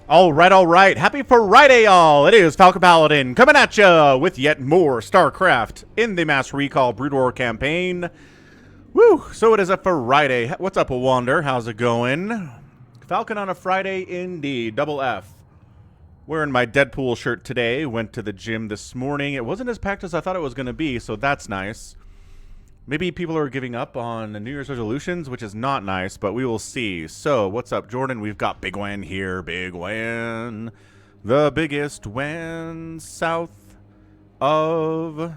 All right. Happy Friday, y'all. It is Falcon Paladin coming at ya with yet more StarCraft in the Mass Recall Brood War campaign. Woo! So it is a Friday. What's up, Wander? How's it going? Falcon on a Friday indeed. Double F. Wearing my Deadpool shirt today. Went to the gym this morning. It wasn't as packed as I thought it was going to be, so that's nice. Maybe people are giving up on New Year's resolutions, which is not nice, but we will see. So, what's up, Jordan? We've got Big Wen here. Big Wen. The biggest Wen south of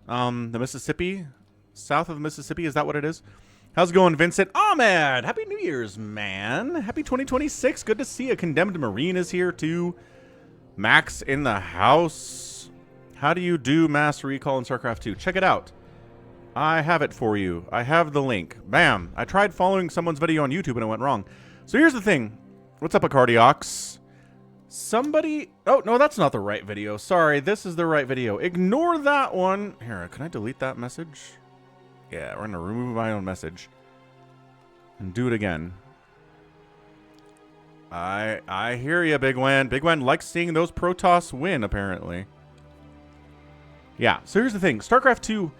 the Mississippi. South of the Mississippi, is that what it is? How's it going, Vincent? Ahmed! Happy New Year's, man. Happy 2026. Good to see a Condemned Marine is here, too. Max in the house. How do you do Mass Recall in StarCraft 2? Check it out. I have it for you. I have the link. Bam. I tried following someone's video on YouTube and it went wrong. So here's the thing. What's up, Acardiox? Somebody... Oh, no, that's not the right video. Sorry, this is the right video. Ignore that one. Here, can I delete that message? Yeah, we're going to remove my own message. And do it again. I hear you, Big Wen. Big Wen likes seeing those Protoss win, apparently. Yeah, so here's the thing. StarCraft 2...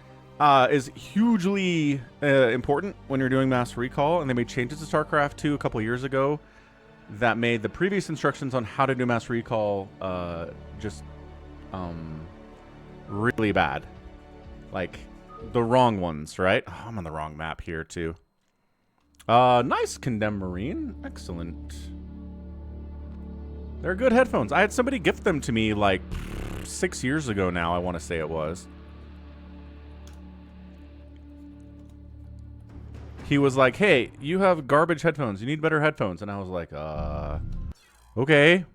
is hugely important when you're doing Mass Recall, and they made changes to StarCraft 2 a couple years ago that made the previous instructions on how to do Mass Recall just really bad. Like, the wrong ones, right? Oh, I'm on the wrong map here, too. Nice, Condemned Marine. Excellent. They're good headphones. I had somebody gift them to me, like, 6 years ago now, I want to say it was. He was like, hey, you have garbage headphones. You need better headphones. And I was like, okay.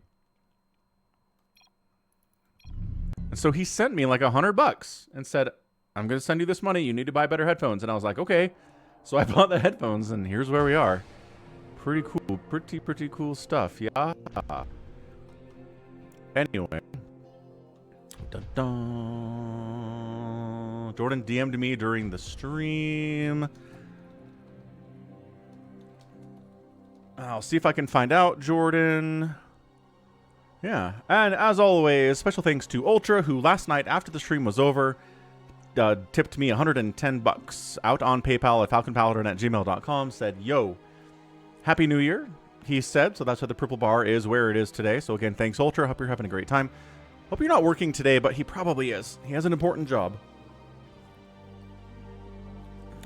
And so he sent me like $100 and said, I'm going to send you this money. You need to buy better headphones. And I was like, okay. So I bought the headphones and here's where we are. Pretty cool. Pretty cool stuff. Yeah. Anyway. Dun-dun. Jordan DM'd me during the stream. I'll see if I can find out, Jordan. Yeah. And as always, special thanks to Ultra, who last night after the stream was over, tipped me $110 out on PayPal at falconpaladin@gmail.com, said, yo, Happy New Year, he said. So that's why the purple bar is where it is today. So again, thanks, Ultra. Hope you're having a great time. Hope you're not working today, but he probably is. He has an important job.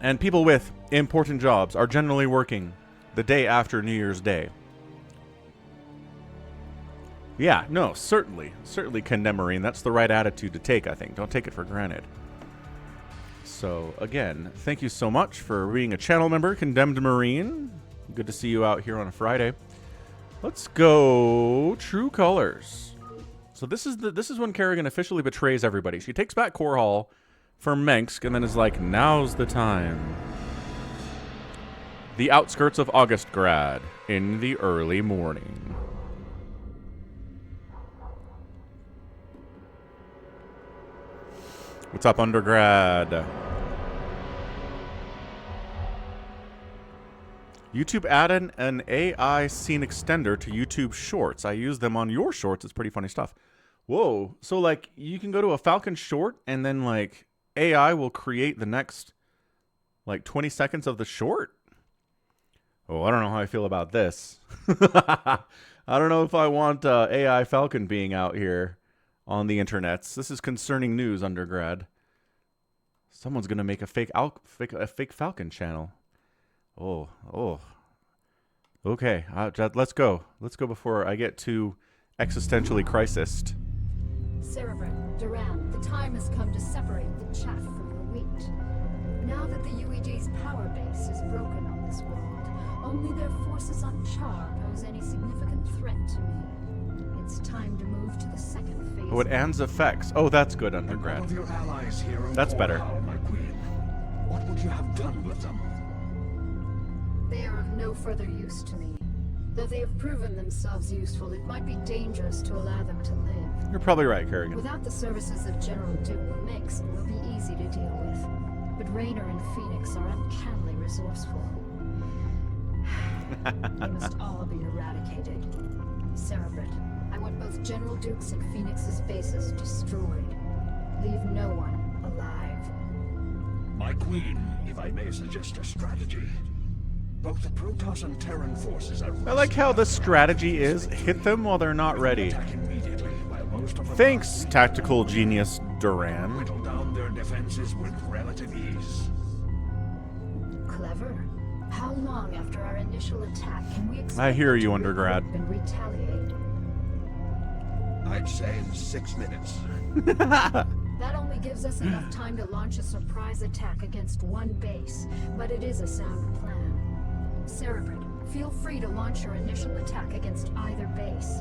And people with important jobs are generally working the day after New Year's Day. Yeah, no, certainly, Condemned Marine. That's the right attitude to take, I think. Don't take it for granted. So, again, thank you so much for being a channel member, Condemned Marine. Good to see you out here on a Friday. Let's go True Colors. So this is when Kerrigan officially betrays everybody. She takes back Core Hall for Mengsk and then is like, now's the time. The outskirts of Augustgrad in the early morning. What's up, undergrad? YouTube added an AI scene extender to YouTube Shorts. I use them on your shorts. It's pretty funny stuff. Whoa. So, like, you can go to a Falcon short and then, like, AI will create the next, like, 20 seconds of the short? Oh, I don't know how I feel about this. I don't know if I want AI Falcon being out here on the internets. This is concerning news, undergrad. Someone's gonna make a fake Falcon channel. Oh. Okay, let's go. Let's go before I get too existentially crisised. Cerebrin, Duran, the time has come to separate the chaff from the wheat. Now that the UEG's power base is broken on this world, only their forces on Char pose any significant threat to me. It's time to move to the second phase. Oh, it ends effects. Oh, that's good, undergrad. Of your allies here That's better. My queen. What would you have done with them? They are of no further use to me. Though they have proven themselves useful, it might be dangerous to allow them to live. You're probably right, Kerrigan. Without the services of General Duke, Mengsk will be easy to deal with. But Raynor and Phoenix are uncannily resourceful. They must all be eradicated. Cerebrit, I want both General Dukes and Phoenix's bases destroyed. Leave no one alive. My queen, if I may suggest a strategy. Both the Protoss and Terran forces are... I like how the strategy is hit them while they're not ready. Attack immediately, while most of the Thanks, tactical genius Duran. whittle down their defenses with relative ease. Clever. How long after our initial attack can we expect I hear you, to undergrad. regroup and retaliate? I'd say in 6 minutes. That only gives us enough time to launch a surprise attack against one base, but it is a sound plan. Cerebrit, feel free to launch your initial attack against either base.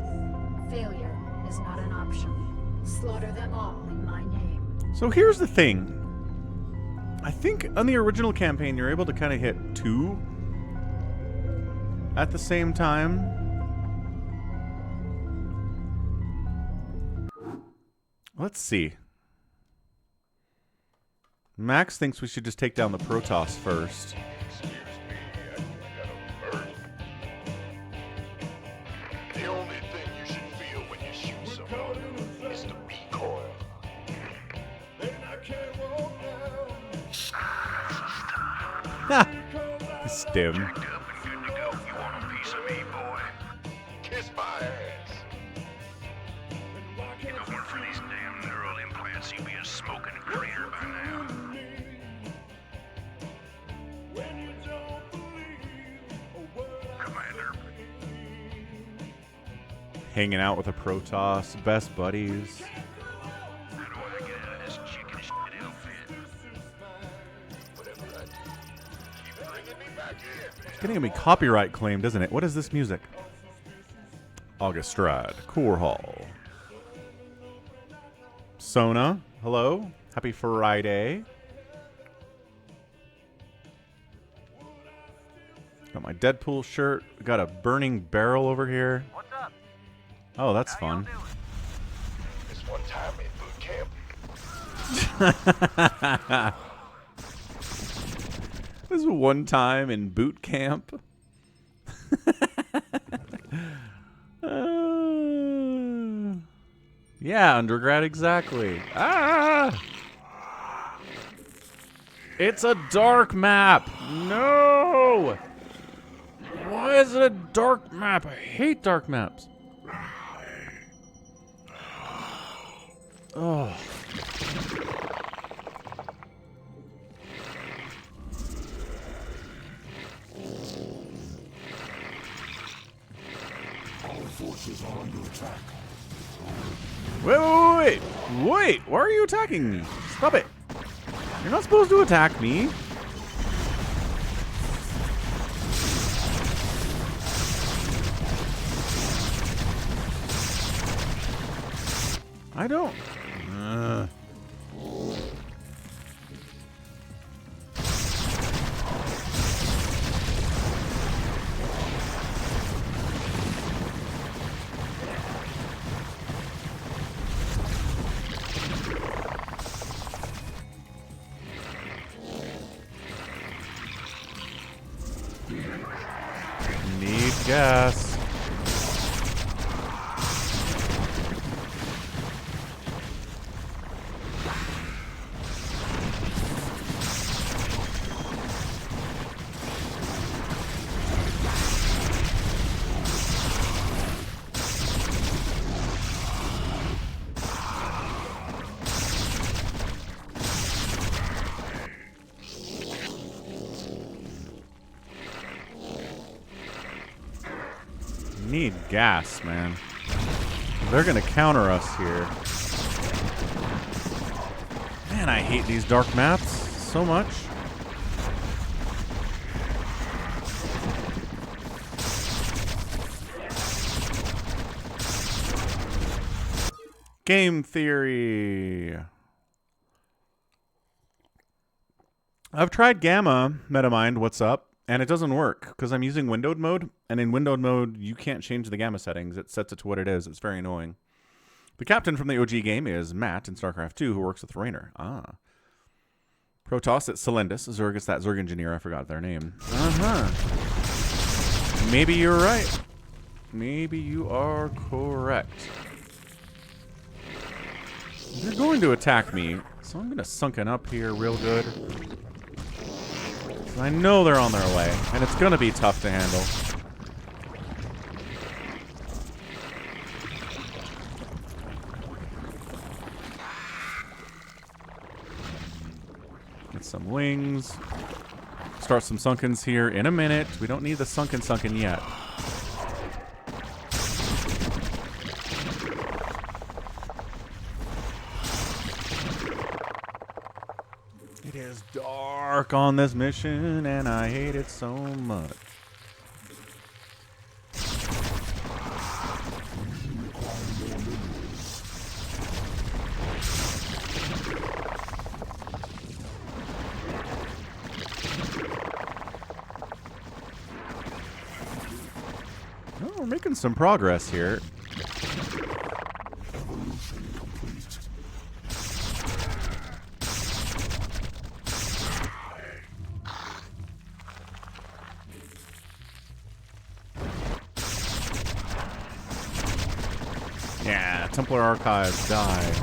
Failure is not an option. Slaughter them all in my name. So here's the thing. I think on the original campaign, you're able to kind of hit 2 at the same time. Let's see. Max thinks we should just take down the Protoss first. The only thing you should feel when you shoot someone is the recoil. Stim. Up and good to go. You want a piece of me, boy? Kiss my ass. If it weren't for these damn neural implants, you'd be a smoking crater by now. Commander. Hanging out with a Protoss, best buddies. How do I get out of this chicken shit outfit? Whatever I do, keep bringing me back in. It's getting me copyright claimed, isn't it? What is this music? August Stride, Core Hall. Sona, hello. Happy Friday. Got my Deadpool shirt. Got a burning barrel over here. What's up? Oh, that's How y'all fun. doing? This one time in boot camp, This was one time in boot camp. Yeah, undergrad, exactly. Ah! It's a dark map. No! Why is it a dark map? I hate dark maps. Oh. Forces are under attack. Wait. Why are you attacking me? Stop it. You're not supposed to attack me. I don't. Need gas. Need gas, man. They're gonna counter us here. Man, I hate these dark maps so much. Game theory. I've tried Gamma, Metamind, what's up? And it doesn't work because I'm using windowed mode. And in windowed mode, you can't change the gamma settings. It sets it to what it is. It's very annoying. The captain from the OG game is Matt in StarCraft 2, who works with Raynor. Ah. Protoss at Celendis. Zerg is that Zerg engineer. I forgot their name. Uh-huh. Maybe you're right. Maybe you are correct. They're going to attack me, so I'm going to sunken up here real good. 'Cause I know they're on their way, and it's going to be tough to handle. Get some wings. Start some sunkens here in a minute. We don't need the sunken yet. It is dark on this mission, and I hate it so much. Oh, we're making some progress here. Yeah, Templar Archives die.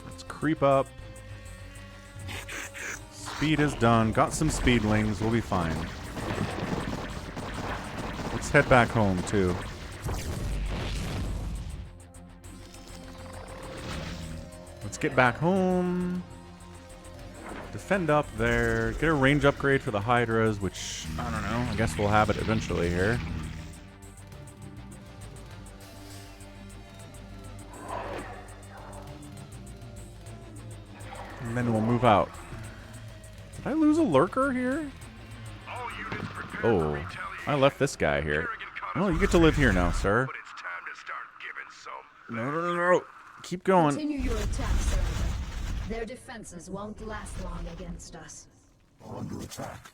Let's creep up. Speed is done. Got some speedlings. We'll be fine. Let's head back home, too. Let's get back home. Defend up there. Get a range upgrade for the Hydras, which, I don't know. I guess we'll have it eventually here. And then we'll move out. Did I lose a lurker here? All units prepare Oh, for retaliation. I left this guy here. Kerrigan caught Oh, us you get to live here now, sir. But it's time to start giving some. No. Keep going. Continue your attack, sir. Their defenses won't last long against us. Under attack.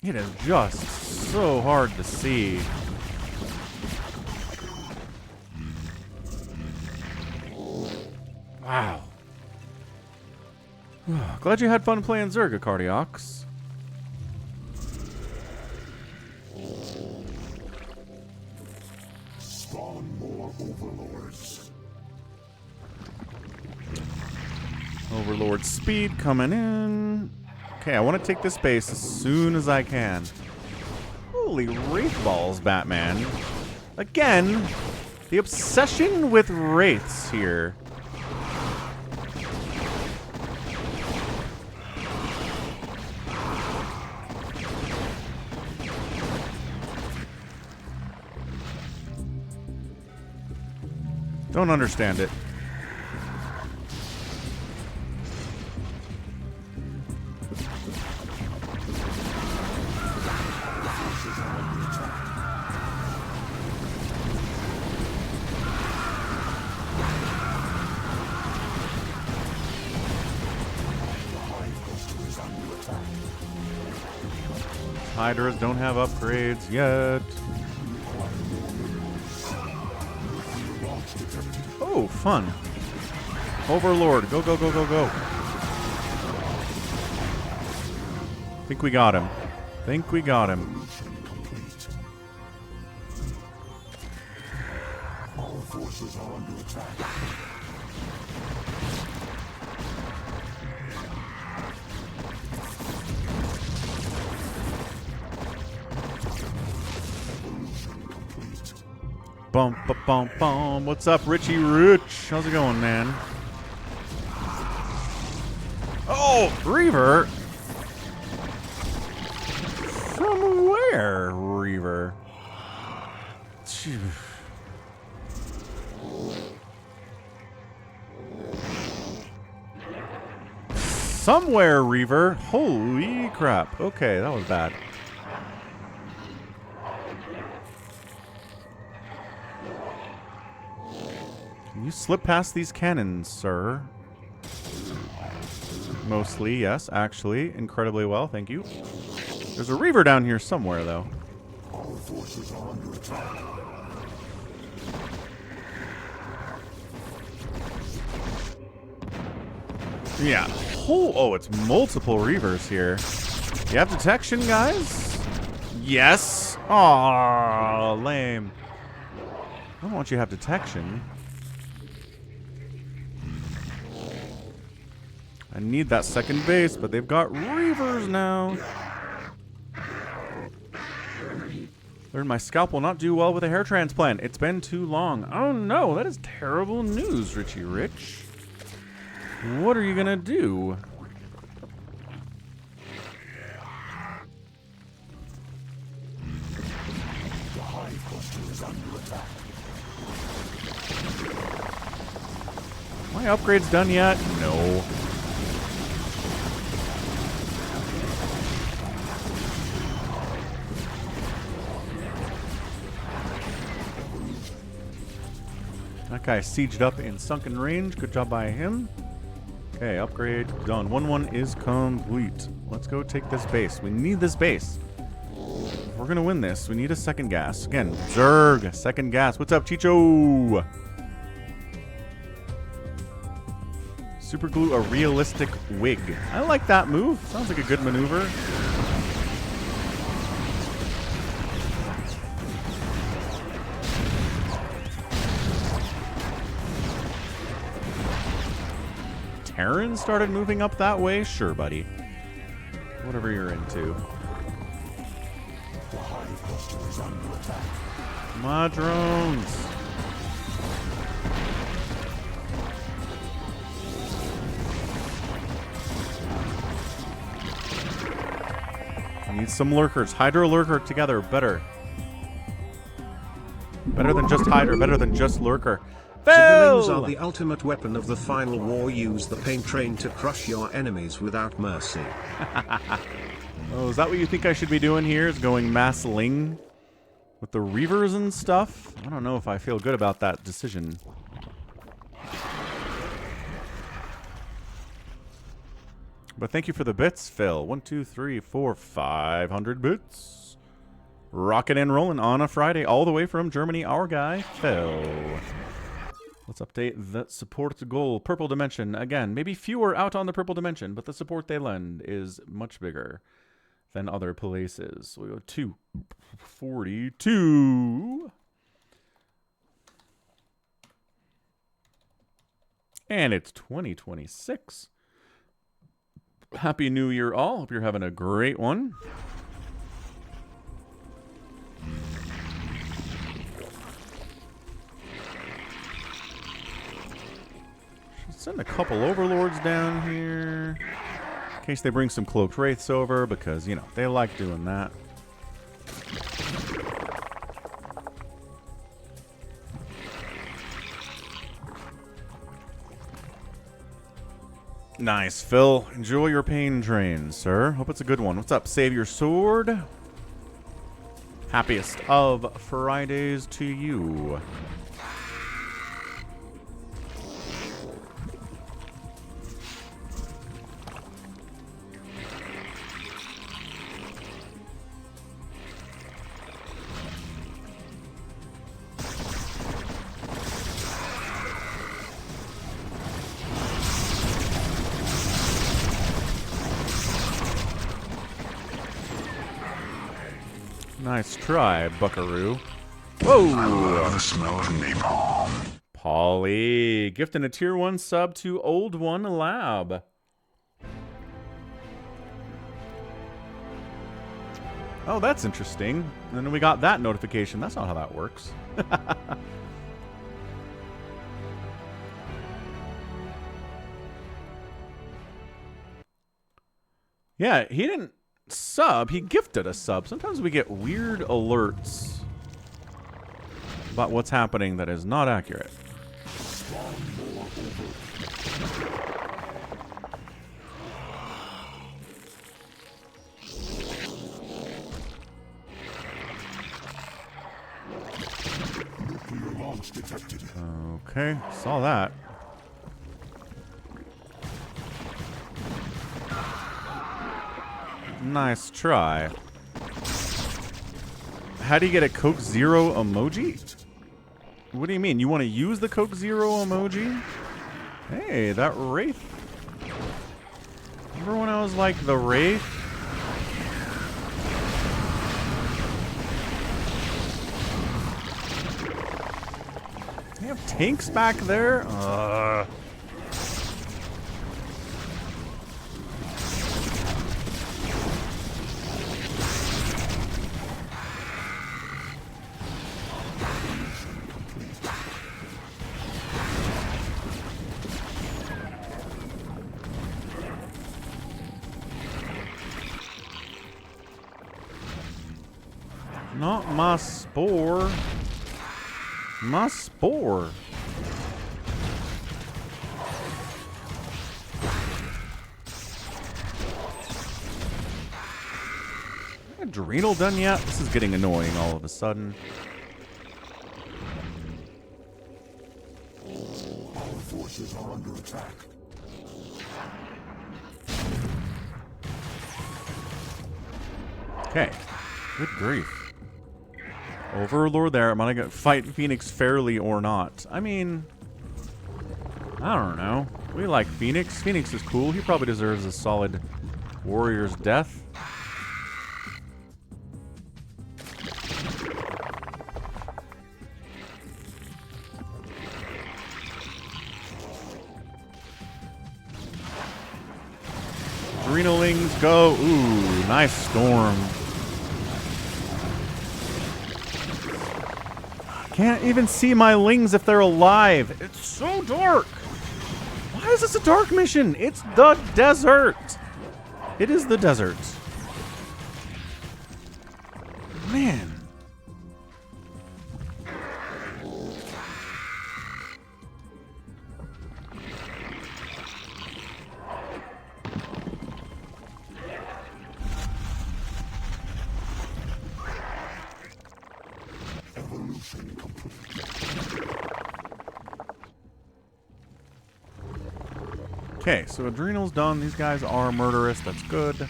It is just so hard to see. Wow. Glad you had fun playing Zerga, Cardiox. Spawn more overlords. Overlord speed coming in. Okay, I want to take this base as soon as I can. Holy wraith balls, Batman. Again, the obsession with wraiths here. Don't understand it. Hydras don't have upgrades yet. Oh, fun. Overlord, go, go, go, go, go. Think we got him. Think we got him. Our forces are under attack. Bum, bum, bum, bum. What's up, Richie Rich? How's it going, man? Oh, Reaver? From where, Reaver? Phew. Somewhere, Reaver. Holy crap. Okay, that was bad. Can you slip past these cannons, sir? Mostly, yes, actually. Incredibly well, thank you. There's a Reaver down here somewhere, though. Our forces are under attack. Yeah. Oh, it's multiple Reavers here. You have detection, guys? Yes. Aw, lame. I don't want you to have detection. I need that second base, but they've got Reavers now. Learn my scalp will not do well with a hair transplant. It's been too long. Oh no, that is terrible news, Richie Rich. What are you gonna do? The hive cluster is under attack. My upgrade's done yet? No. That guy sieged up in sunken range. Good job by him. Okay, upgrade done. 1-1 is complete. Let's go take this base. We need this base. If we're gonna win this, we need a second gas. Again, Zerg, second gas. What's up, Chicho? Super glue a realistic wig. I like that move. Sounds like a good maneuver. Terran started moving up that way? Sure, buddy. Whatever you're into. The hive cluster is under attack. My drones. I need some lurkers. Hydra lurker together. Better. Better than just Hydra. Better than just lurker. Civilians Phil! are the ultimate weapon of the final war. Use the pain train to crush your enemies without mercy. Oh, is that what you think I should be doing here? Is going mass ling with the Reavers and stuff? I don't know if I feel good about that decision. But thank you for the bits, Phil. 1, 2, 3, 4, 500 bits. Rockin' and rolling on a Friday, all the way from Germany. Our guy, Phil. Let's update the support goal. Purple Dimension. Again, maybe fewer out on the Purple Dimension, but the support they lend is much bigger than other places. So we go 242. And it's 2026. Happy New Year, all. Hope you're having a great one. Send a couple overlords down here in case they bring some cloaked wraiths over, because, you know, they like doing that. Nice, Phil. Enjoy your pain train, sir. Hope it's a good one. What's up? Save your sword. Happiest of Fridays to you. Nice try, buckaroo. Whoa! The smell of napalm. Polly, gifting a tier 1 sub to Old One Lab. Oh, that's interesting. And then we got that notification. That's not how that works. Yeah, he didn't sub, he gifted a sub. Sometimes we get weird alerts about what's happening that is not accurate. Nuclear launch detected. Okay, saw that. Nice try. How do you get a Coke Zero emoji? What do you mean? You want to use the Coke Zero emoji? Hey, that Wraith. Remember when I was like the Wraith? They have tanks back there? Not my spore. My spore. Adrenal done yet? This is getting annoying all of a sudden. Our forces are under attack. Okay. Good grief. Overlord there. Am I gonna fight Phoenix fairly or not? I mean, I don't know. We like Phoenix. Phoenix is cool. He probably deserves a solid warrior's death. Adrenalings go. Ooh, nice storm. Can't even see my lings if they're alive. It's so dark. Why is this a dark mission? It's the desert. It is the desert. Man. Okay, so Adrenal's done. These guys are murderous. That's good.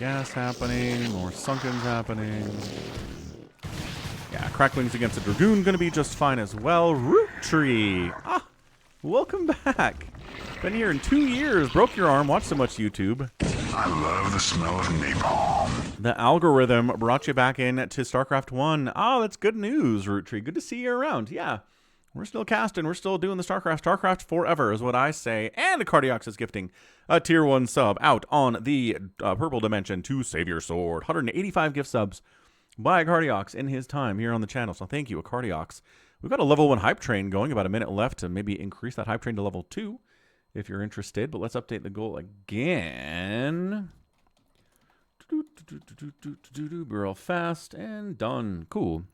Gas happening. More Sunkens happening. Yeah, Cracklings against a Dragoon going to be just fine as well. Root Tree. Ah, welcome back. Been here in 2 years. Broke your arm. Watched so much YouTube. I love the smell of napalm. The algorithm brought you back in to StarCraft 1. Oh, that's good news, Root Tree. Good to see you around. Yeah. We're still casting. We're still doing the StarCraft. StarCraft forever is what I say. And Cardiox is gifting a Tier 1 sub out on the Purple Dimension to Save Your Sword. 185 gift subs by Cardiox in his time here on the channel. So thank you, Cardiox. We've got a level 1 hype train going. About a minute left to maybe increase that hype train to level 2 if you're interested. But let's update the goal again. Be real fast and done. Cool.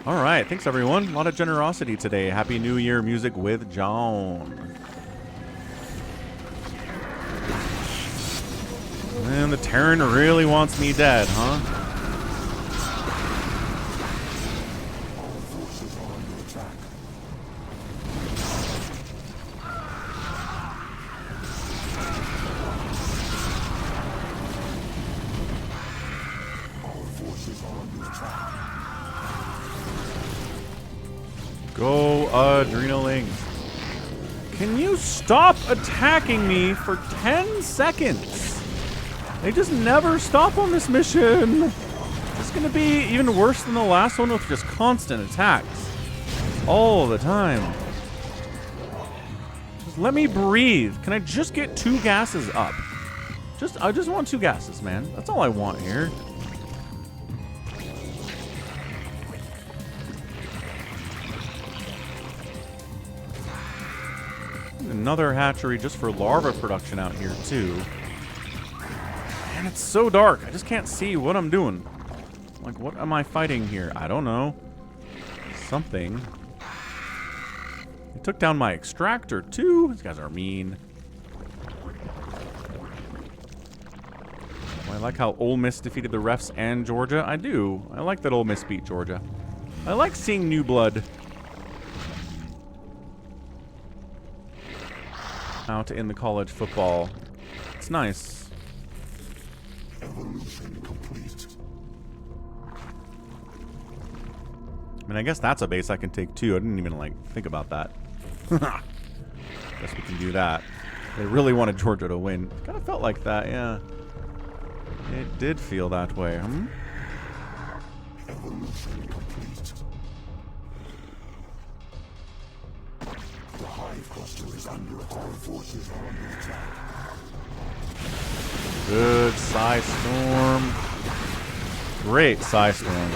All right, thanks everyone. A lot of generosity today. Happy New Year music with John. And the Terran really wants me dead, huh? Go, Adrenalings. Can you stop attacking me for 10 seconds? They just never stop on this mission. It's going to be even worse than the last one with just constant attacks. All the time. Just let me breathe. Can I just get 2 gases up? I just want 2 gases, man. That's all I want here. Another hatchery just for larva production out here, too. And it's so dark. I just can't see what I'm doing. Like, what am I fighting here? I don't know. Something. They took down my extractor, too. These guys are mean. Well, I like how Ole Miss defeated the refs and Georgia. I do. I like that Ole Miss beat Georgia. I like seeing new blood out in the college football. It's nice. I mean, I guess that's a base I can take too. I didn't even, like, think about that. Guess we can do that. They really wanted Georgia to win. Kind of felt like that, yeah. It did feel that way, hmm? Evolution complete. The hive cluster is under attack. Our forces are under attack. Good Psy Storm. Great Psy Storm.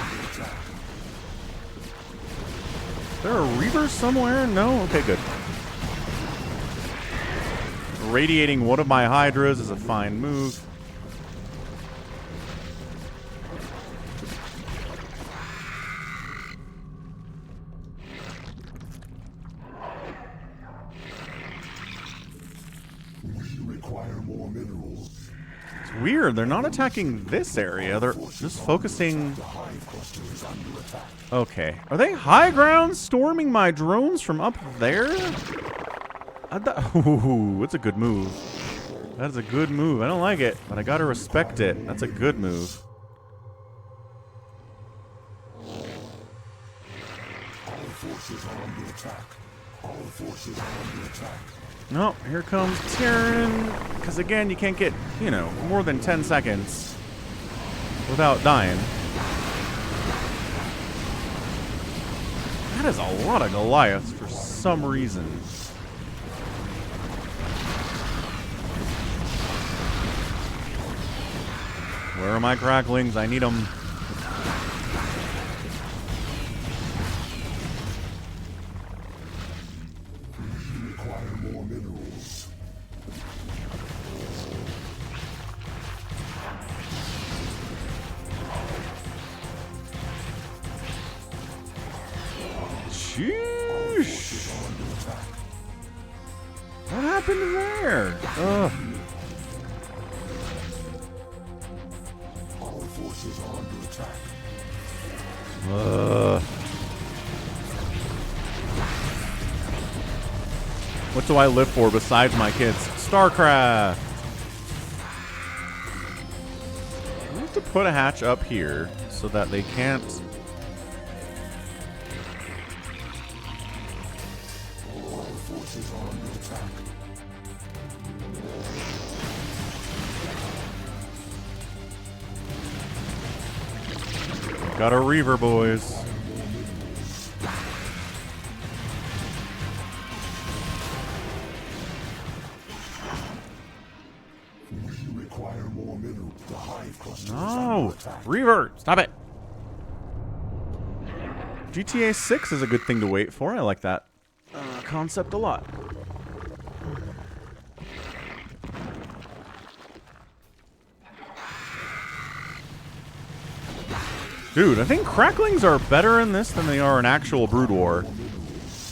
Is there a Reaver somewhere? No? Okay, good. Radiating one of my Hydras is a fine move. We require more minerals. It's weird. They're not attacking this area. They're just focusing... The hive cluster is under attack. Okay. Are they high ground storming my drones from up there? Ooh, it's a good move. That is a good move. I don't like it, but I gotta respect it. That's a good move. Our forces are under attack. Our forces are under attack. No, here comes Terran. Because again, you can't get, you know, more than 10 seconds without dying. That is a lot of Goliaths for some reason. Where are my cracklings? I need them. We require more minerals. Sheesh. What happened there? Ugh. Our forces are under attack. What do I live for besides my kids? StarCraft! I have to put a hatch up here so that they can't... Our forces are under attack. Got a Reaver, boys. We require more minerals. The hive cluster is No! under attack. Reaver! Stop it! GTA 6 is a good thing to wait for. I like that concept a lot. Dude, I think cracklings are better in this than they are in actual Brood War.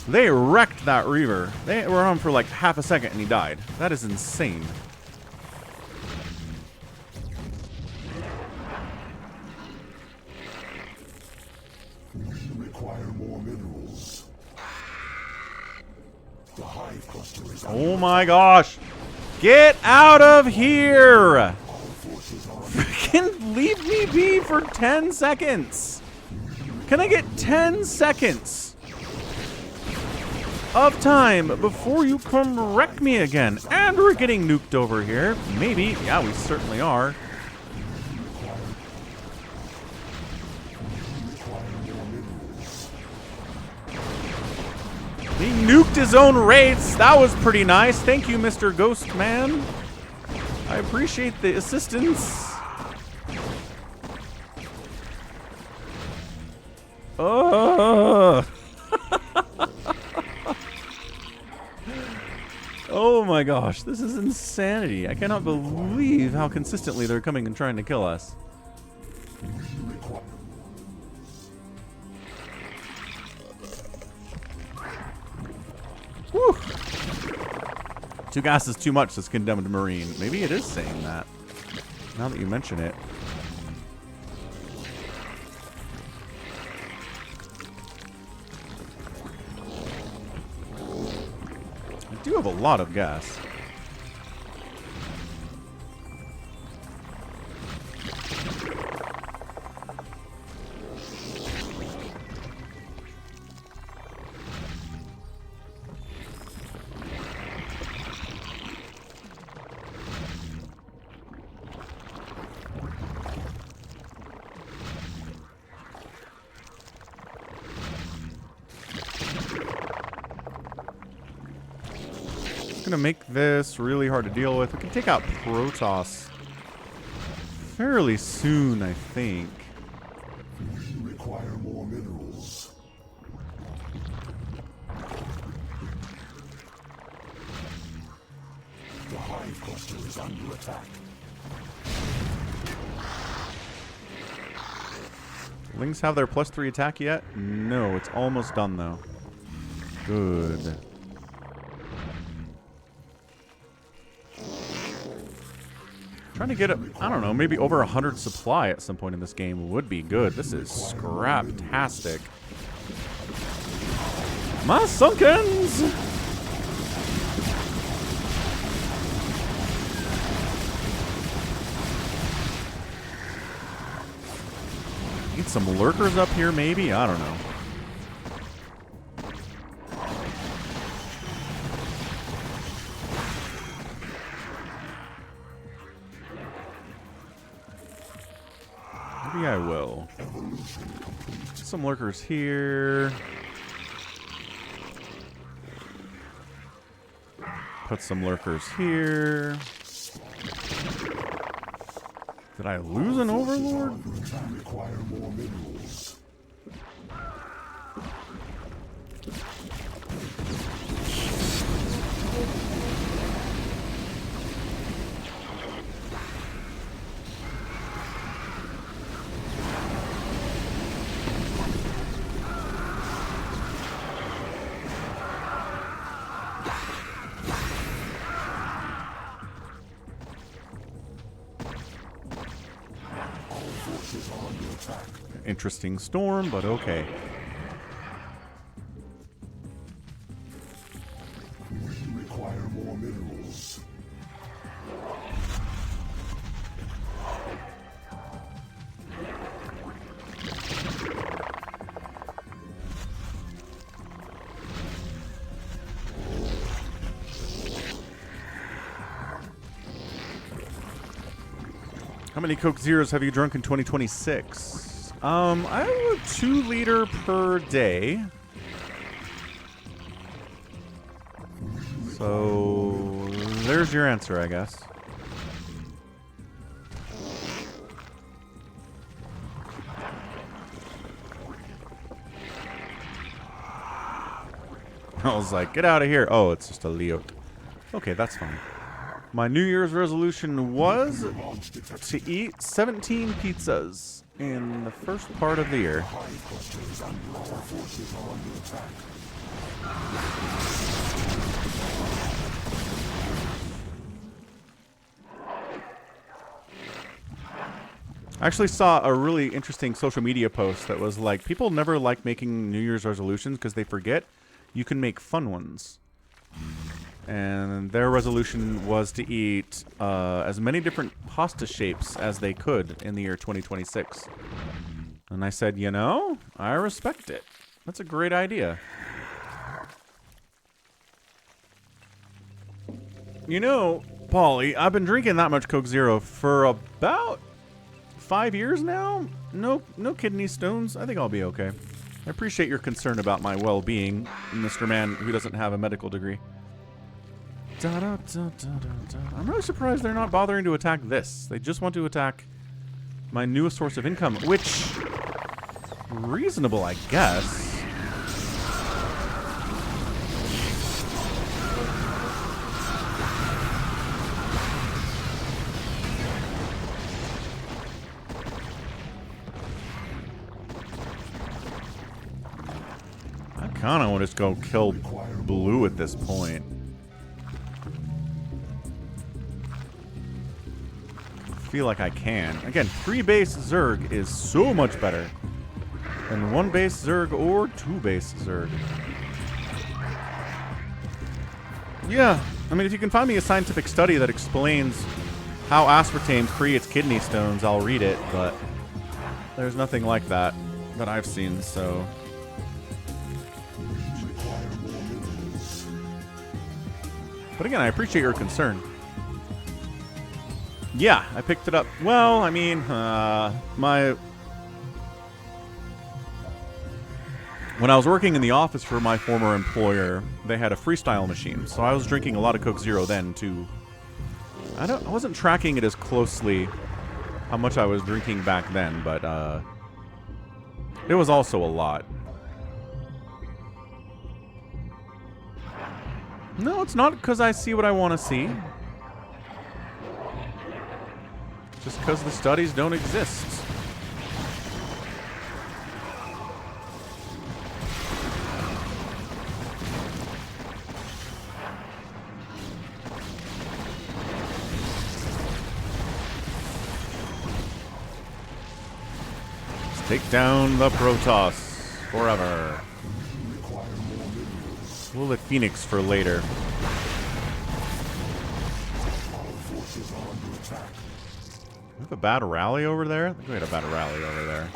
They wrecked that Reaver. They were on for like half a second and he died. That is insane. We require more minerals. The hive cluster is under Oh my gosh. Get out of here! Our forces are under Freaking leave me be for 10 seconds. Can I get 10 seconds of time before you come wreck me again? And we're getting nuked over here. Maybe. Yeah, we certainly are. He nuked his own wraiths. That was pretty nice. Thank you, Mr. Ghost Man. I appreciate the assistance. Oh my gosh, this is insanity. I cannot believe how consistently they're coming and trying to kill us. Whew. 2 gas is too much, says Condemned Marine. Maybe it is saying that, now that you mention it. I do have a lot of gas. It's going to make this really hard to deal with. We can take out Protoss fairly soon, I think. Require more minerals. The hive cluster is under attack. Lings have their +3 attack yet? No, it's almost done though. Good. Trying to get, I don't know, maybe over 100 supply at some point in this game would be good. This is scrap-tastic. My Sunkens! Need some lurkers up here, maybe? I don't know. Maybe I will. Some lurkers here. Put some lurkers here. Did I lose an overlord? Require more minerals. Interesting storm, but okay. Require more minerals. How many Coke Zeros have you drunk in 2026? I have a 2 liter per day. So there's your answer, I guess. I was like, get out of here. Oh, it's just a Leot. Okay, that's fine. My New Year's resolution was to eat 17 pizzas in the first part of the year. I actually saw a really interesting social media post that was like, people never like making New Year's resolutions because they forget you can make fun ones. And their resolution was to eat as many different pasta shapes as they could in the year 2026. And I said, you know, I respect it. That's a great idea. You know, Paulie, I've been drinking that much Coke Zero for about 5 years now. No kidney stones. I think I'll be okay. I appreciate your concern about my well-being, Mr. Man who doesn't have a medical degree. I'm really surprised they're not bothering to attack this. They just want to attack my newest source of income, which, reasonable, I guess. I kind of want to just go kill blue at this point. Feel like I can. Again, 3 base Zerg is so much better than 1 base Zerg or 2 base Zerg. Yeah, I mean, if you can find me a scientific study that explains how aspartame creates kidney stones, I'll read it, but there's nothing like that that I've seen, so. But again, I appreciate your concern. Yeah, I picked it up. Well, I mean, my When I was working in the office for my former employer, they had a freestyle machine, so I was drinking a lot of Coke Zero then too. I wasn't tracking it as closely how much I was drinking back then, but it was also a lot. No, it's not because I see what I want to see. Just because the studies don't exist. Let's take down the Protoss forever. We'll let Phoenix for later. We have a bad rally over there? I think we had a bad rally over there.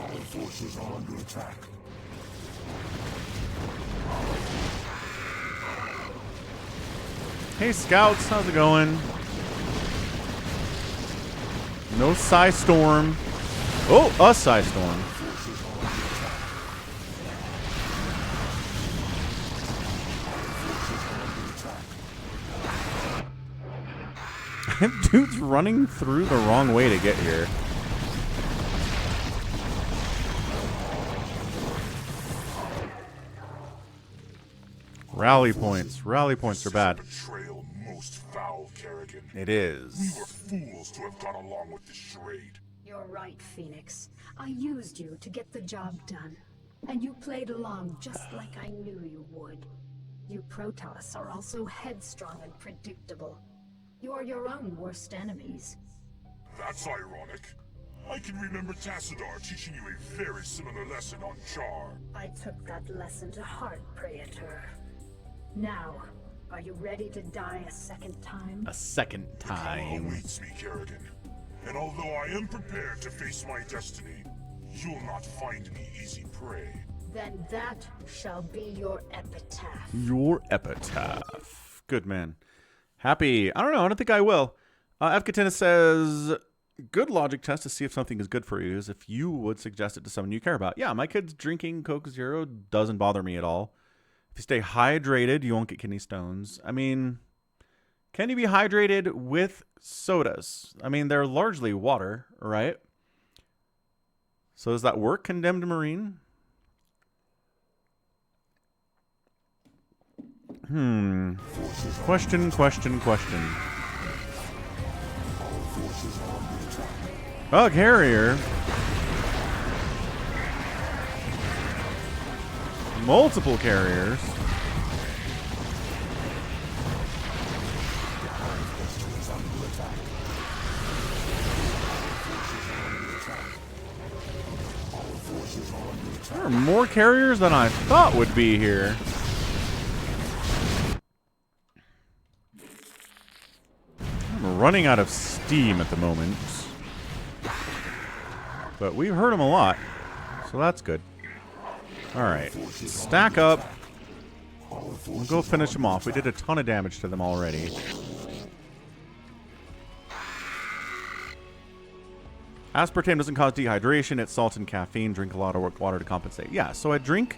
Hey scouts, how's it going? No Psy Storm. Oh, a Psy Storm. Dude's running through the wrong way to get here. Rally points. Rally points are bad. Betrayal most foul, Kerrigan. It is. We were fools to have gone along with this charade. You're right, Phoenix. I used you to get the job done. And you played along just like I knew you would. You Protoss are also headstrong and predictable. You're your own worst enemies. That's ironic. I can remember Tassadar teaching you a very similar lesson on Char. I took that lesson to heart, Praetor. Now, are you ready to die a second time? A second Karma time. awaits me, Kerrigan. And although I am prepared to face my destiny, you'll not find me easy prey. Then that shall be your epitaph. Your epitaph. Good man. Happy. I don't know. I don't think I will. Evkatina says, good logic test to see if something is good for you is if you would suggest it to someone you care about. Yeah, my kid's drinking Coke Zero doesn't bother me at all. If you stay hydrated, you won't get kidney stones. I mean, can you be hydrated with sodas? I mean, they're largely water, right? So does that work, Condemned Marine? Question. Oh, carrier. Multiple carriers. There are more carriers than I thought would be here. I'm running out of steam at the moment. But we've heard them a lot, so that's good. Alright, stack up. We'll go finish them off. We did a ton of damage to them already. Aspartame doesn't cause dehydration. It's salt and caffeine. Drink a lot of water to compensate. Yeah, so I drink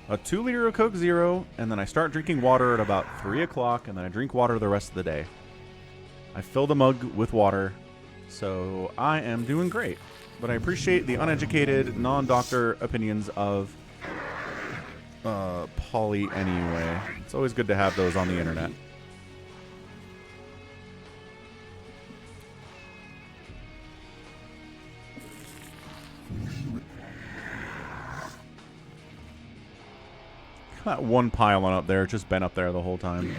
a 2 liter of Coke Zero, and then I start drinking water at about 3 o'clock, and then I drink water the rest of the day. I fill the mug with water, so I am doing great. But I appreciate the uneducated, non-doctor opinions of Polly anyway. It's always good to have those on the internet. That one pylon up there, it's just been up there the whole time.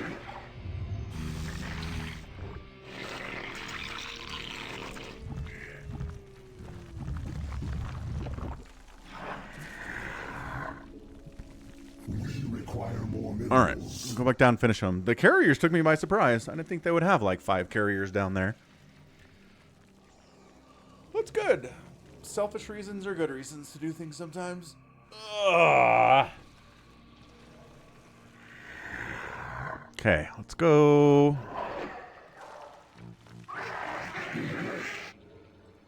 Alright, go back down and finish them. The carriers took me by surprise. I didn't think they would have like 5 carriers down there. That's good. Selfish reasons are good reasons to do things sometimes. Ugh. Okay, let's go.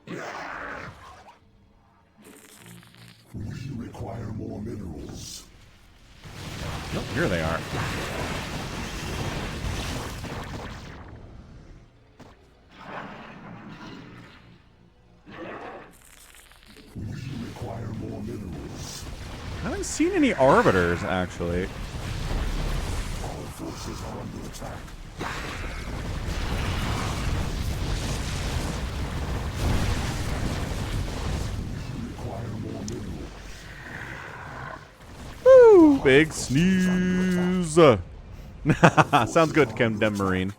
We require more minerals. haven't seen any arbiters, actually. All forces are under attack. Require more minerals. Woo! Big sneeze. Sounds good, Condemned Marine.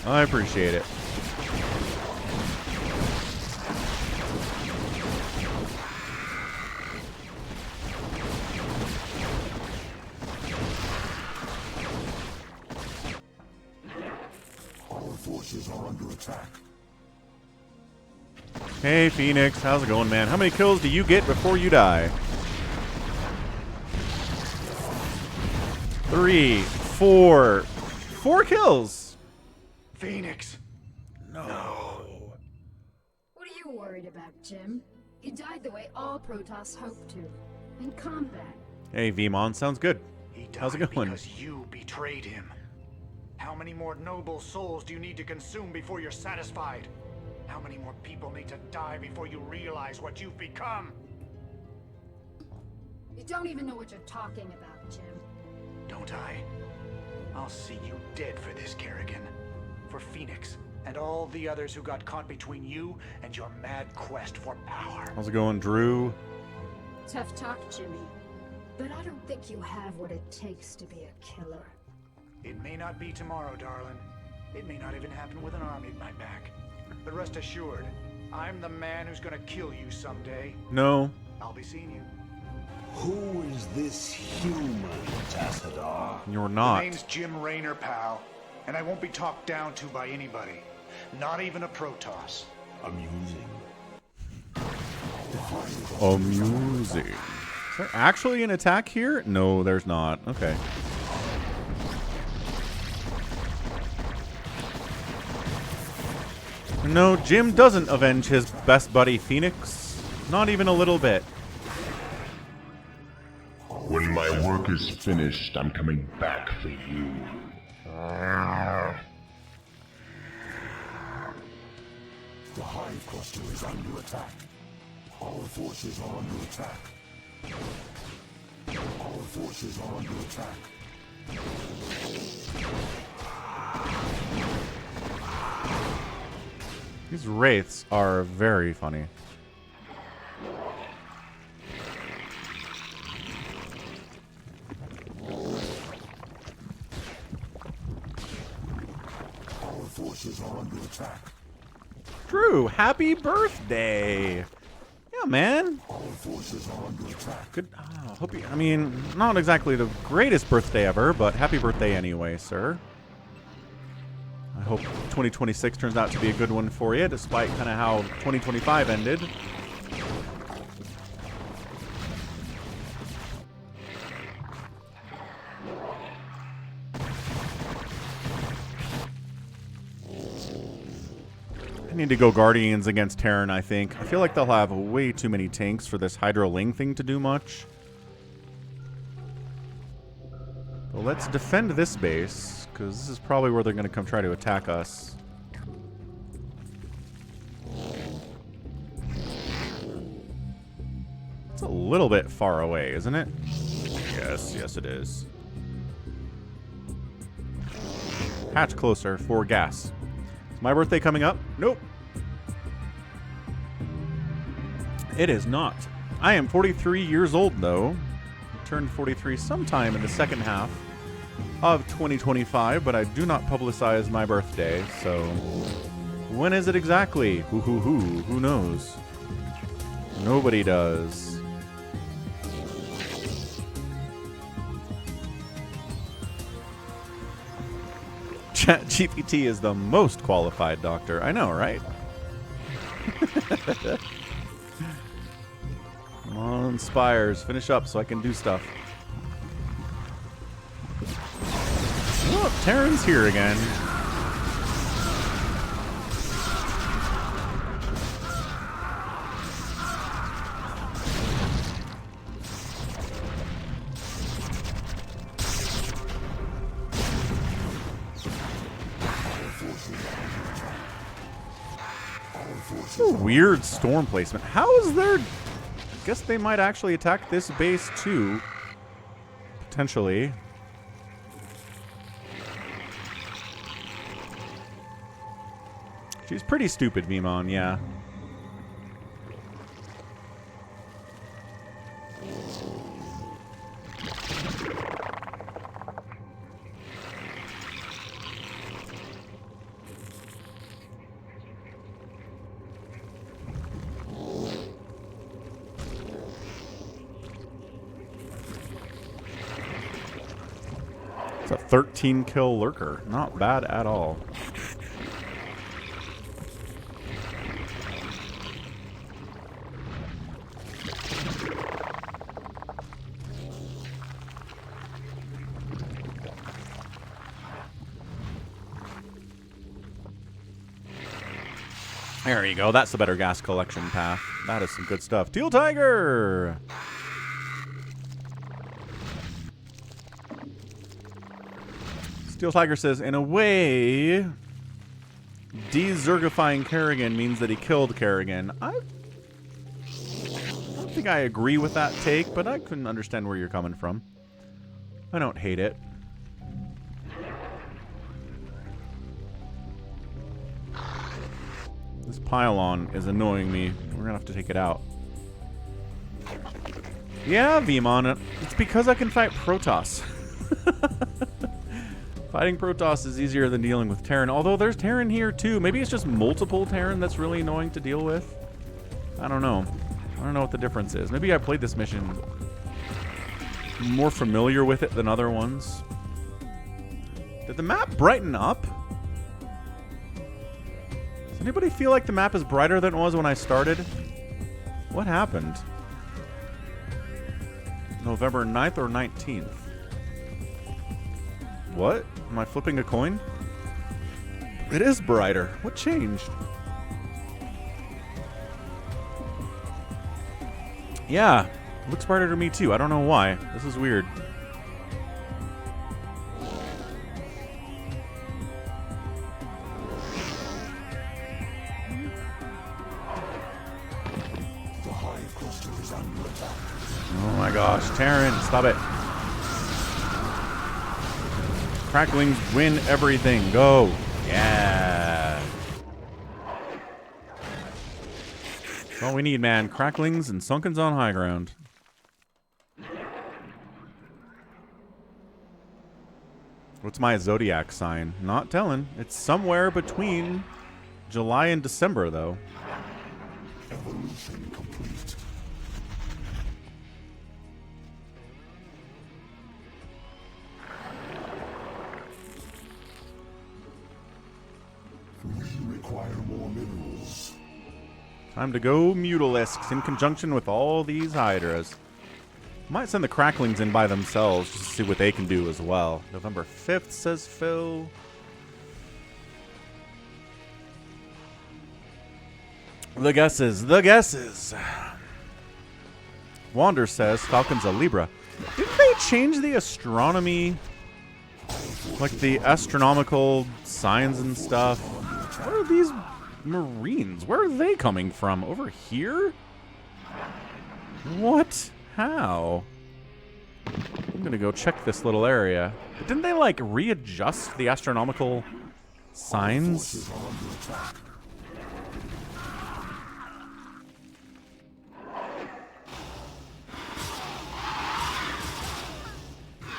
I appreciate it. Our forces are under attack. Hey, Phoenix. How's it going, man? How many kills do you get before you die? 3, 4. 4 kills. Phoenix! No. What are you worried about, Jim? He died the way all Protoss hoped to. In combat. Hey, Vmon. Sounds good. He died How's it going? because you betrayed him. How many more noble souls do you need to consume before you're satisfied? How many more people need to die before you realize what you've become? You don't even know what you're talking about, Jim. Don't I? I'll see you dead for this, Kerrigan. For Phoenix, and all the others who got caught between you and your mad quest for power. How's it going, Drew? Tough talk, Jimmy. But I don't think you have what it takes to be a killer. It may not be tomorrow, darling. It may not even happen with an army at my back. But rest assured, I'm the man who's gonna kill you someday. No. I'll be seeing you. Who is this human, Tassadar? You're My not. name's Jim Raynor, pal. And I won't be talked down to by anybody. Not even a Protoss. Amusing. Amusing. Is there actually an attack here? No, there's not. Okay. No, Jim doesn't avenge his best buddy Phoenix. Not even a little bit. When my work is finished, I'm coming back for you. The Hive Cluster is under attack. Our forces are under attack. Our forces are under attack. These wraiths are very funny. Our forces are under attack. Drew, happy birthday! Yeah, man. Our forces are under attack. Good. Hope you. I mean, not exactly the greatest birthday ever, but happy birthday anyway, sir. I hope 2026 turns out to be a good one for you, despite kind of how 2025 ended. I need to go Guardians against Terran, I think. I feel like they'll have way too many tanks for this Hydro Ling thing to do much. Well, let's defend this base, because this is probably where they're going to come try to attack us. It's a little bit far away, isn't it? Yes, yes it is. Hatch closer for gas. Is my birthday coming up? Nope. It is not. I am 43 years old, though. Turned 43 sometime in the second half of 2025, but I do not publicize my birthday, so when is it exactly? Who knows? Nobody does. ChatGPT is the most qualified doctor. I know, right? Come on, Spires. Finish up so I can do stuff. Oh, Terran's here again. It's a weird storm placement. How is there guess they might actually attack this base too. Potentially. She's pretty stupid, Vimon, yeah. It's a 13 kill lurker. Not bad at all. There you go. That's the better gas collection path. That is some good stuff. Teal Tiger! Steel Tiger says, in a way, de-zergifying Kerrigan means that he killed Kerrigan. I don't think I agree with that take, but I couldn't understand where you're coming from. I don't hate it. This pylon is annoying me. We're gonna have to take it out. Yeah, Vimon, it's because I can fight Protoss. Fighting Protoss is easier than dealing with Terran, although there's Terran here too. Maybe it's just multiple Terran that's really annoying to deal with. I don't know. I don't know what the difference is. Maybe I played this mission more familiar with it than other ones. Did the map brighten up? Does anybody feel like the map is brighter than it was when I started? What happened? November 9th or 19th? What? Am I flipping a coin? It is brighter. What changed? Yeah, it looks brighter to me too. I don't know why. This is weird. Oh my gosh, Terran, stop it. Cracklings win everything. Go. Yeah. That's all we need, man. Cracklings and Sunkens on high ground. What's my zodiac sign? Not telling. It's somewhere between July and December, though. Evolution complete. We require more minerals. Time to go Mutalisks in conjunction with all these Hydras. Might send the Cracklings in by themselves just to see what they can do as well. November 5th, says Phil. The guesses, the guesses. Wander says Falcon's a Libra. Didn't they change the astronomy? Like the astronomical signs and stuff? What are these Marines? Where are they coming from? Over here? What? How? I'm gonna go check this little area. But didn't they, like, readjust the astronomical signs?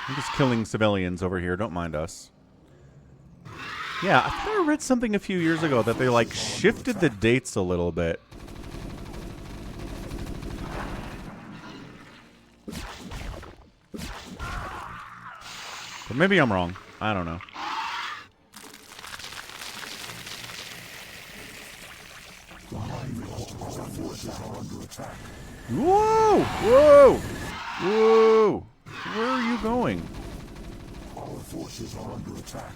I'm just killing civilians over here. Don't mind us. Yeah, I thought I read something a few years ago that they, like, shifted the dates a little bit. But maybe I'm wrong. I don't know. Whoa! Whoa! Whoa! Where are you going? Our forces are under attack.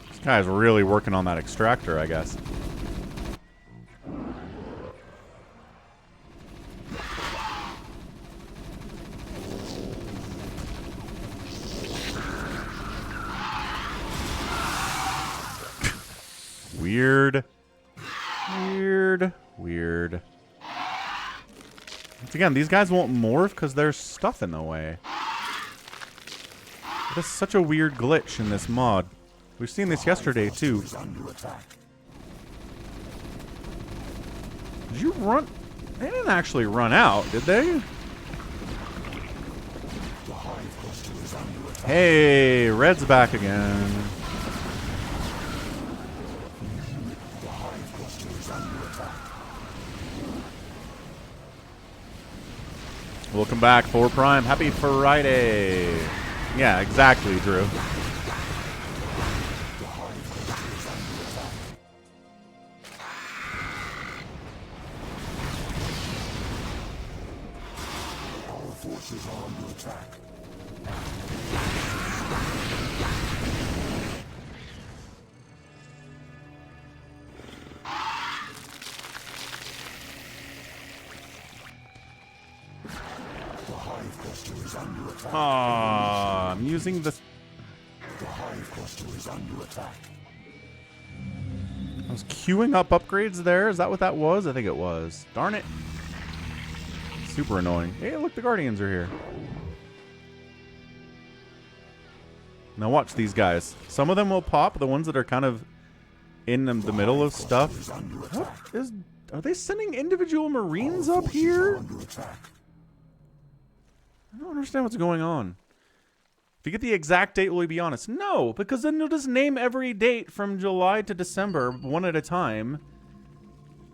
This guy's really working on that extractor, I guess. Again, these guys won't morph because there's stuff in the way. That's such a weird glitch in this mod. We've seen this yesterday, too. Did you run? They didn't actually run out, did they? Hey, Red's back again. Welcome back, 4 Prime. Happy Friday. Yeah, exactly, Drew. Our forces are under attack. Aww, I'm using the... The hive cluster is under attack. I was queuing up upgrades there. Is that what that was? I think it was. Darn it. Super annoying. Hey, look, the Guardians are here. Now watch these guys. Some of them will pop. The ones that are kind of in the middle of stuff. What is... Are they sending individual Marines up here? I don't understand what's going on. If you get the exact date, will we be honest? No, because then you'll just name every date from July to December, one at a time.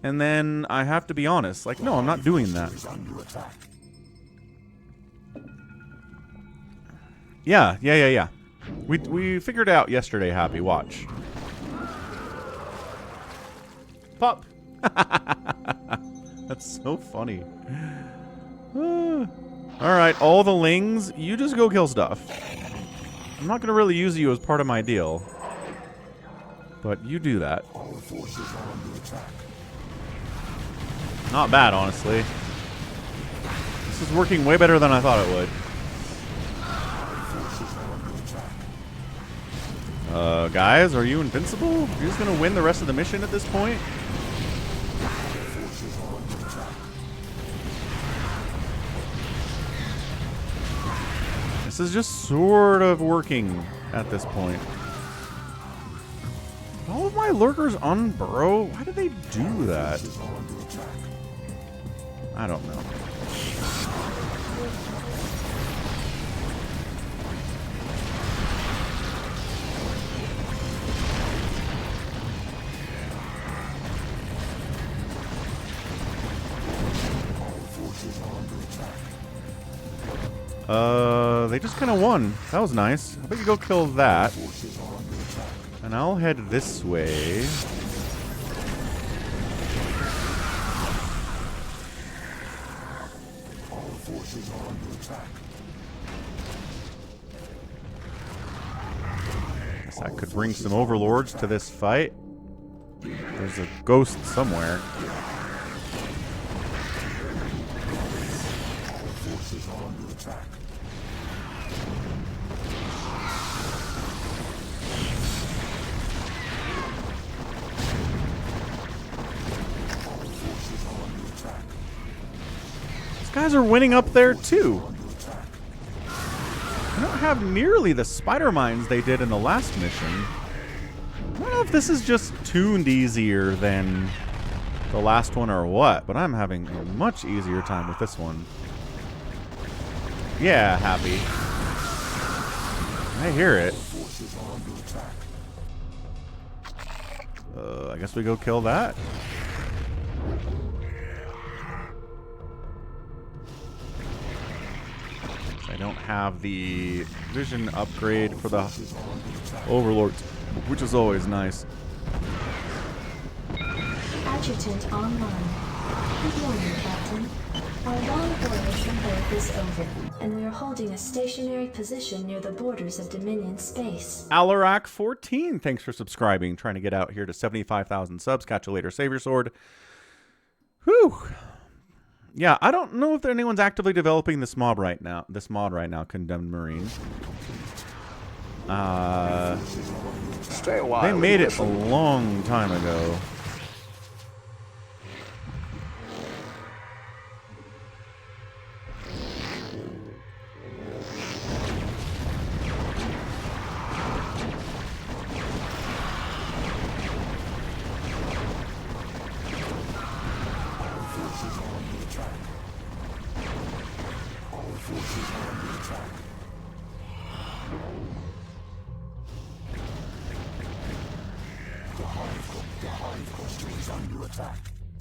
And then I have to be honest. Like, no, I'm not doing that. Yeah. We figured out yesterday, Happy. Watch. Pop. That's so funny. Alright, all the lings, you just go kill stuff. I'm not going to really use you as part of my deal. But you do that. Not bad, honestly. This is working way better than I thought it would. Guys, are you invincible? You're just going to win the rest of the mission at this point? This is just sort of working at this point. All of my lurkers unburrow? Why do they do that? I don't know. They just kind of won. That was nice. How about you go kill that? And I'll head this way. Guess I could bring some overlords to this fight. There's a ghost somewhere. Guys are winning up there too. I don't have nearly the spider mines they did in the last mission. I don't know if this is just tuned easier than the last one or what, but I'm having a much easier time with this one. Yeah, Happy. I hear it. I guess we go kill that. I don't have the vision upgrade for the overlords, which is always nice. Adjutant online. Good morning, Captain. Our long voyage from Earth is over, and we are holding a stationary position near the borders of Dominion space. Alarak14, thanks for subscribing. Trying to get out here to 75,000 subs. Catch you later. Save your sword. Whew. Yeah, I don't know if anyone's actively developing this mod right now. Condemned Marine. Stay a while. They made it a long time ago.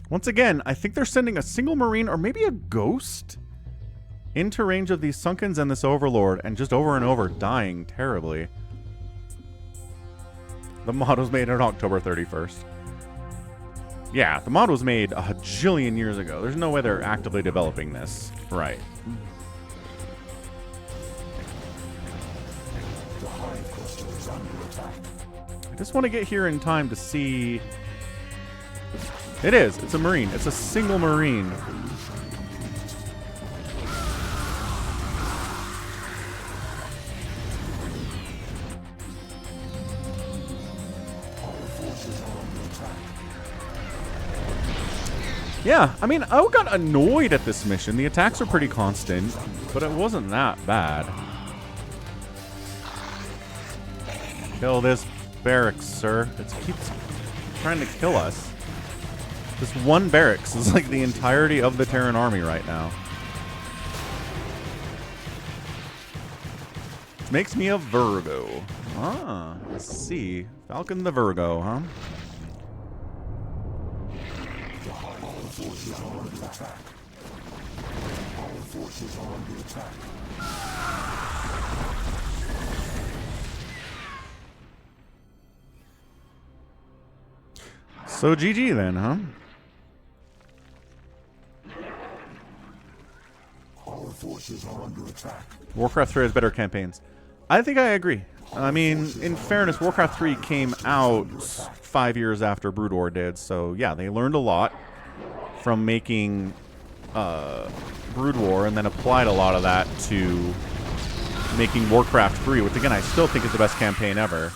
Once again, I think they're sending a single Marine or maybe a Ghost into range of these Sunkens and this Overlord, and just over and over dying terribly. The mod was made on October 31st. Yeah, the mod was made a bajillion years ago. There's no way they're actively developing this. Right. I just want to get here in time to see... It is. It's a Marine. It's a single Marine. Yeah, I mean, I got annoyed at this mission. The attacks are pretty constant, but it wasn't that bad. Kill this barracks, sir. It keeps trying to kill us. This one barracks is like the entirety of the Terran army right now. Which makes me a Virgo. Ah, let's see. Falcon the Virgo, huh? Forces are under attack. Our forces are under attack. So GG then, huh? Our forces are under attack. Warcraft 3 has better campaigns. I think I agree. I mean, in fairness, Warcraft 3 came out 5 years after Brood War did, so yeah, they learned a lot from making Brood War, and then applied a lot of that to making Warcraft 3, which again I still think is the best campaign ever.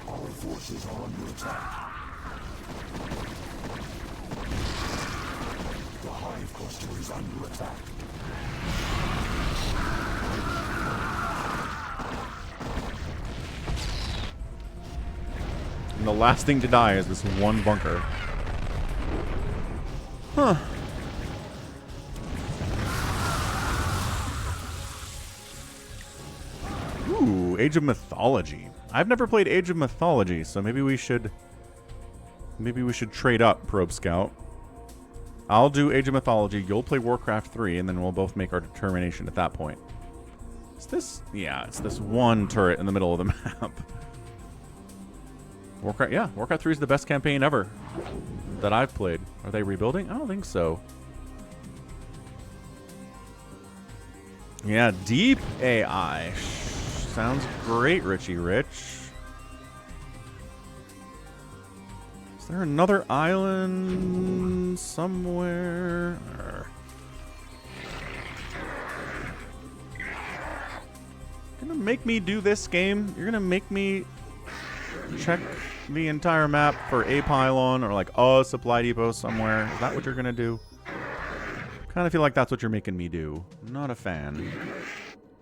Our forces are under attack. The Hive Cluster is under attack. And the last thing to die is this one bunker. Huh. Ooh, Age of Mythology. I've never played Age of Mythology, so maybe we should trade up, Probe Scout. I'll do Age of Mythology, you'll play Warcraft 3, and then we'll both make our determination at that point. Is this? Yeah, it's this one turret in the middle of the map. Warcraft 3 is the best campaign ever that I've played. Are they rebuilding? I don't think so. Yeah, deep AI. Sounds great, Richie Rich. Is there another island somewhere? You're gonna make me do this game? You're gonna make me check the entire map for a pylon or like a supply depot somewhere? Is that what you're gonna do? Kind of feel like that's what you're making me do. Not a fan.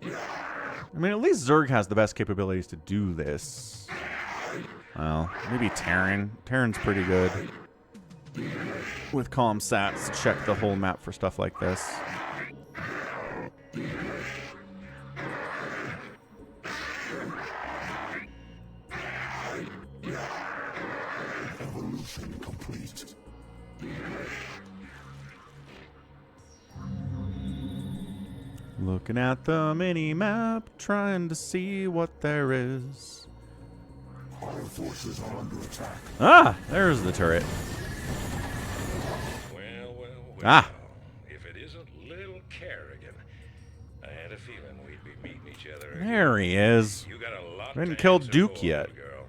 I mean, at least Zerg has the best capabilities to do this. Well, maybe Terran. Terran's pretty good with comm sats to check the whole map for stuff like this. Evolution complete. Looking at the mini-map, trying to see what there is. Our forces are under attack. Ah, there's the turret. Well. Ah. If it isn't little Kerrigan, I had a feeling we'd be meeting each other again. There he is. You got a lot We didn't to kill answer Duke for, yet. girl.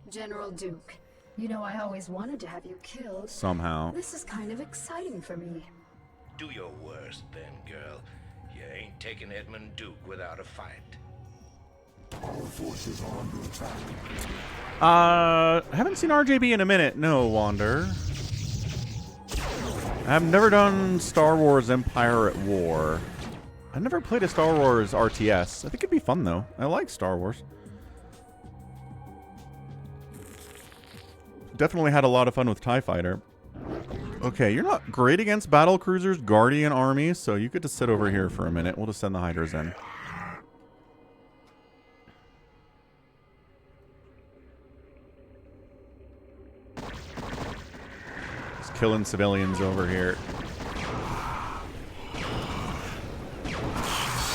General Duke, you know I always wanted to have you killed. Somehow. This is kind of exciting for me. Do your worst then, girl. You ain't taking Edmund Duke without a fight. Our forces are under attack. I haven't seen RJB in a minute. No, Wander. I've never done Star Wars Empire at War. I've never played a Star Wars RTS. I think it'd be fun, though. I like Star Wars. Definitely had a lot of fun with TIE Fighter. Okay, you're not great against battle cruisers, guardian armies, so you get to sit over here for a minute. We'll just send the hydras in. Just killing civilians over here.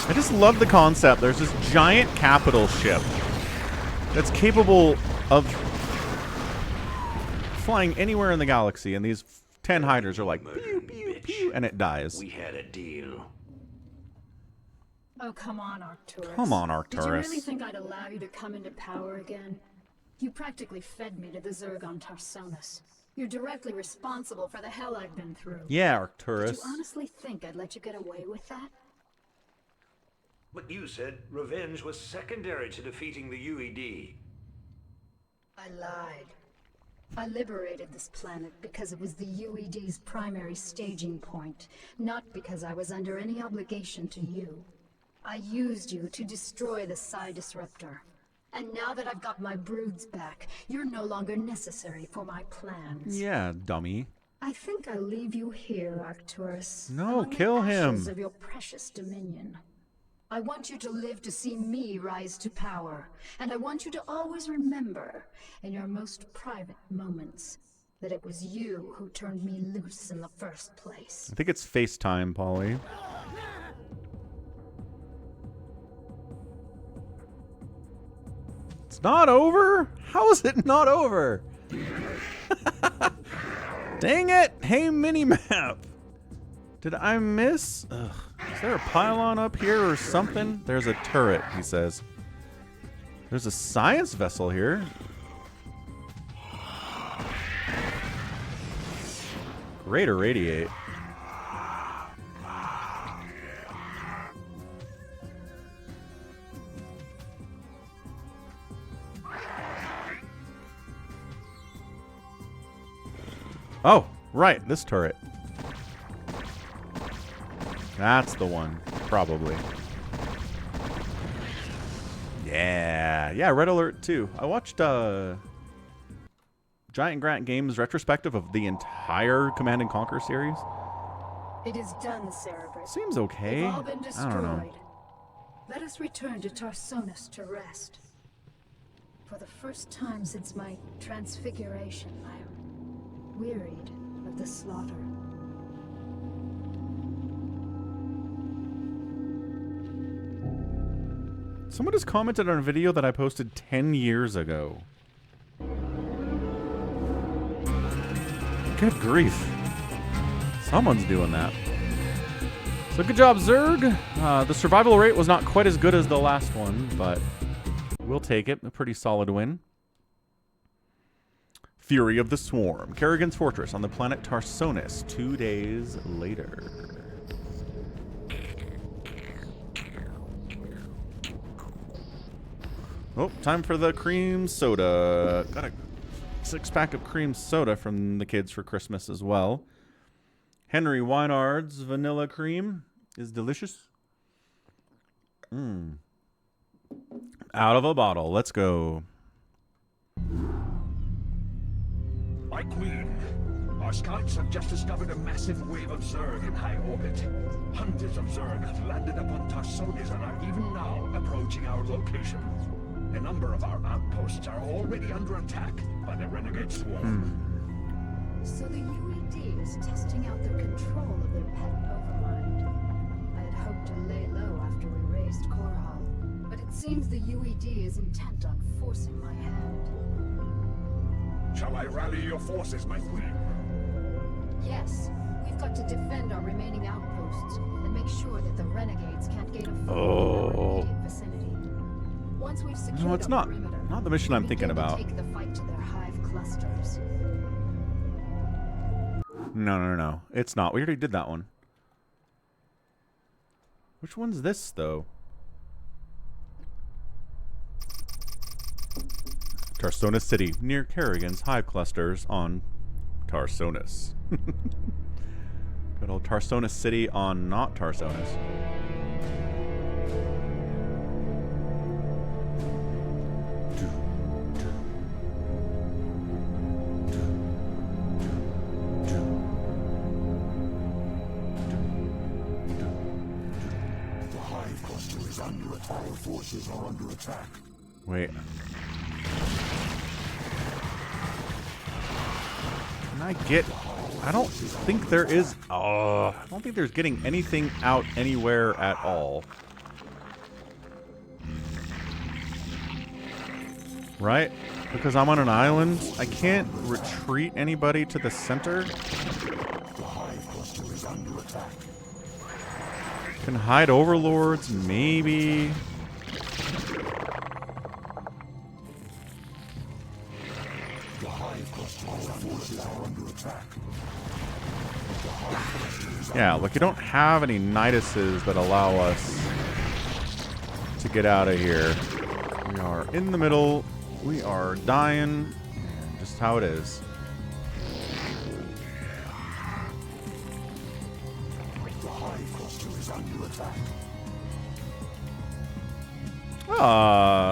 I just love the concept. There's this giant capital ship that's capable of flying anywhere in the galaxy, and these 10 hydras are like, pew, pew, pew, and it dies. We had a deal. Oh, come on, Arcturus. Come on, Did you Arcturus. really think I'd allow you to come into power again? You practically fed me to the Zerg on Tarsonis. You're directly responsible for the hell I've been through. Yeah, Did Arcturus. you honestly think I'd let you get away with that? But you said revenge was secondary to defeating the UED. I lied. I liberated this planet because it was the UED's primary staging point, not because I was under any obligation to you. I used you to destroy the Psi Disruptor. And now that I've got my broods back, you're no longer necessary for my plans. Yeah, dummy. I think I'll leave you here, Arcturus. No, among the kill ashes him. of your precious dominion. I want you to live to see me rise to power, and I want you to always remember, in your most private moments, that it was you who turned me loose in the first place. I think it's FaceTime, Polly. It's not over? How is it not over? Dang it! Hey, minimap! Did I miss? Ugh. Is there a pylon up here or something? There's a turret, he says. There's a science vessel here. Great irradiate. Oh, right, this turret. That's the one, probably. Yeah, Red Alert 2. I watched Giant Grant Games retrospective of the entire Command and Conquer series. It is done, Cerebrus. Seems okay. They've all been I don't know. destroyed. Let us return to Tarsonis to rest. For the first time since my transfiguration, I am wearied of the slaughter. Someone just commented on a video that I posted 10 years ago. Good grief. Someone's doing that. So good job, Zerg. The survival rate was not quite as good as the last one, but we'll take it. A pretty solid win. Fury of the Swarm. Kerrigan's Fortress on the planet Tarsonis 2 days later. Oh, time for the cream soda. Got a 6-pack of cream soda from the kids for Christmas as well. Henry Weinard's vanilla cream is delicious. Out of a bottle. Let's go. My queen, our scouts have just discovered a massive wave of Zerg in high orbit. Hundreds of Zerg have landed upon Tarsonis and are even now approaching our location. A number of our outposts are already under attack by the renegade swarm. So the UED is testing out their control of their pet overmind. I had hoped to lay low after we raised Korhal, but it seems the UED is intent on forcing my hand. Shall I rally your forces, my queen? Yes, we've got to defend our remaining outposts and make sure that the renegades can't gain a foothold in our immediate vicinity. Once we've secured No, it's our not. perimeter, Not the mission I'm we thinking begin to about. take the fight to their hive clusters. No. It's not. We already did that one. Which one's this, though? Tarsonis City, near Kerrigan's hive clusters on Tarsonis. Good old Tarsonis City on not Tarsonis. Wait. Can I get... I don't think there is... I don't think there's getting anything out anywhere at all. Right? Because I'm on an island, I can't retreat anybody to the center. Can hide overlords, maybe. Yeah, look, you don't have any Niduses that allow us to get out of here. We are in the middle. We are dying. Just how it is.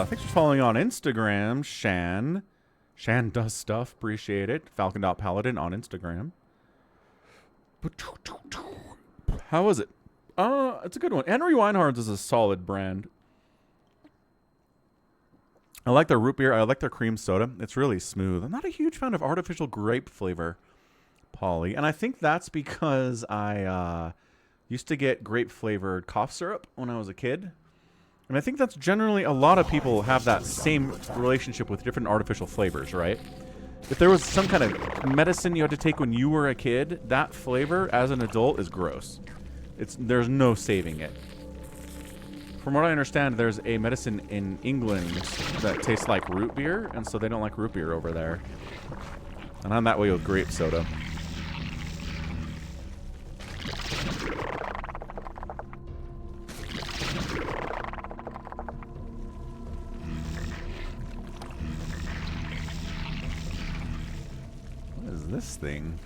Thanks for following on Instagram, Shan. Shan does stuff. Appreciate it. Falcon.paladin on Instagram. How is it? It's a good one. Henry Weinhard's is a solid brand. I like their root beer. I like their cream soda. It's really smooth. I'm not a huge fan of artificial grape flavor, Polly. And I think that's because I used to get grape-flavored cough syrup when I was a kid. And I think that's generally, a lot of people have that same relationship with different artificial flavors, right? If there was some kind of medicine you had to take when you were a kid, that flavor as an adult is gross. There's no saving it. From what I understand, there's a medicine in England that tastes like root beer, and so they don't like root beer over there. And I'm that way with grape soda. What is this thing?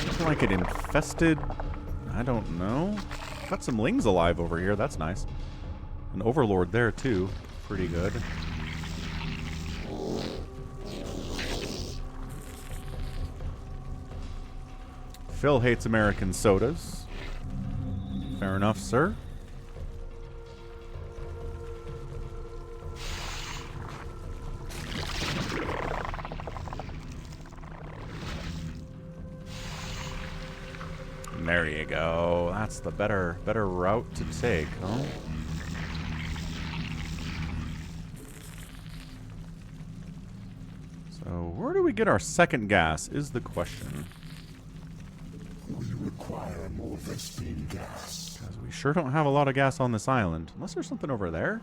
Looks like it infested... I don't know. Got some lings alive over here. That's nice. An overlord there, too. Pretty good. Phil hates American sodas. Fair enough, sir. There you go. That's the better route to take, huh? So, where do we get our second gas is the question. We require more Vespine gas. Because we sure don't have a lot of gas on this island. Unless there's something over there.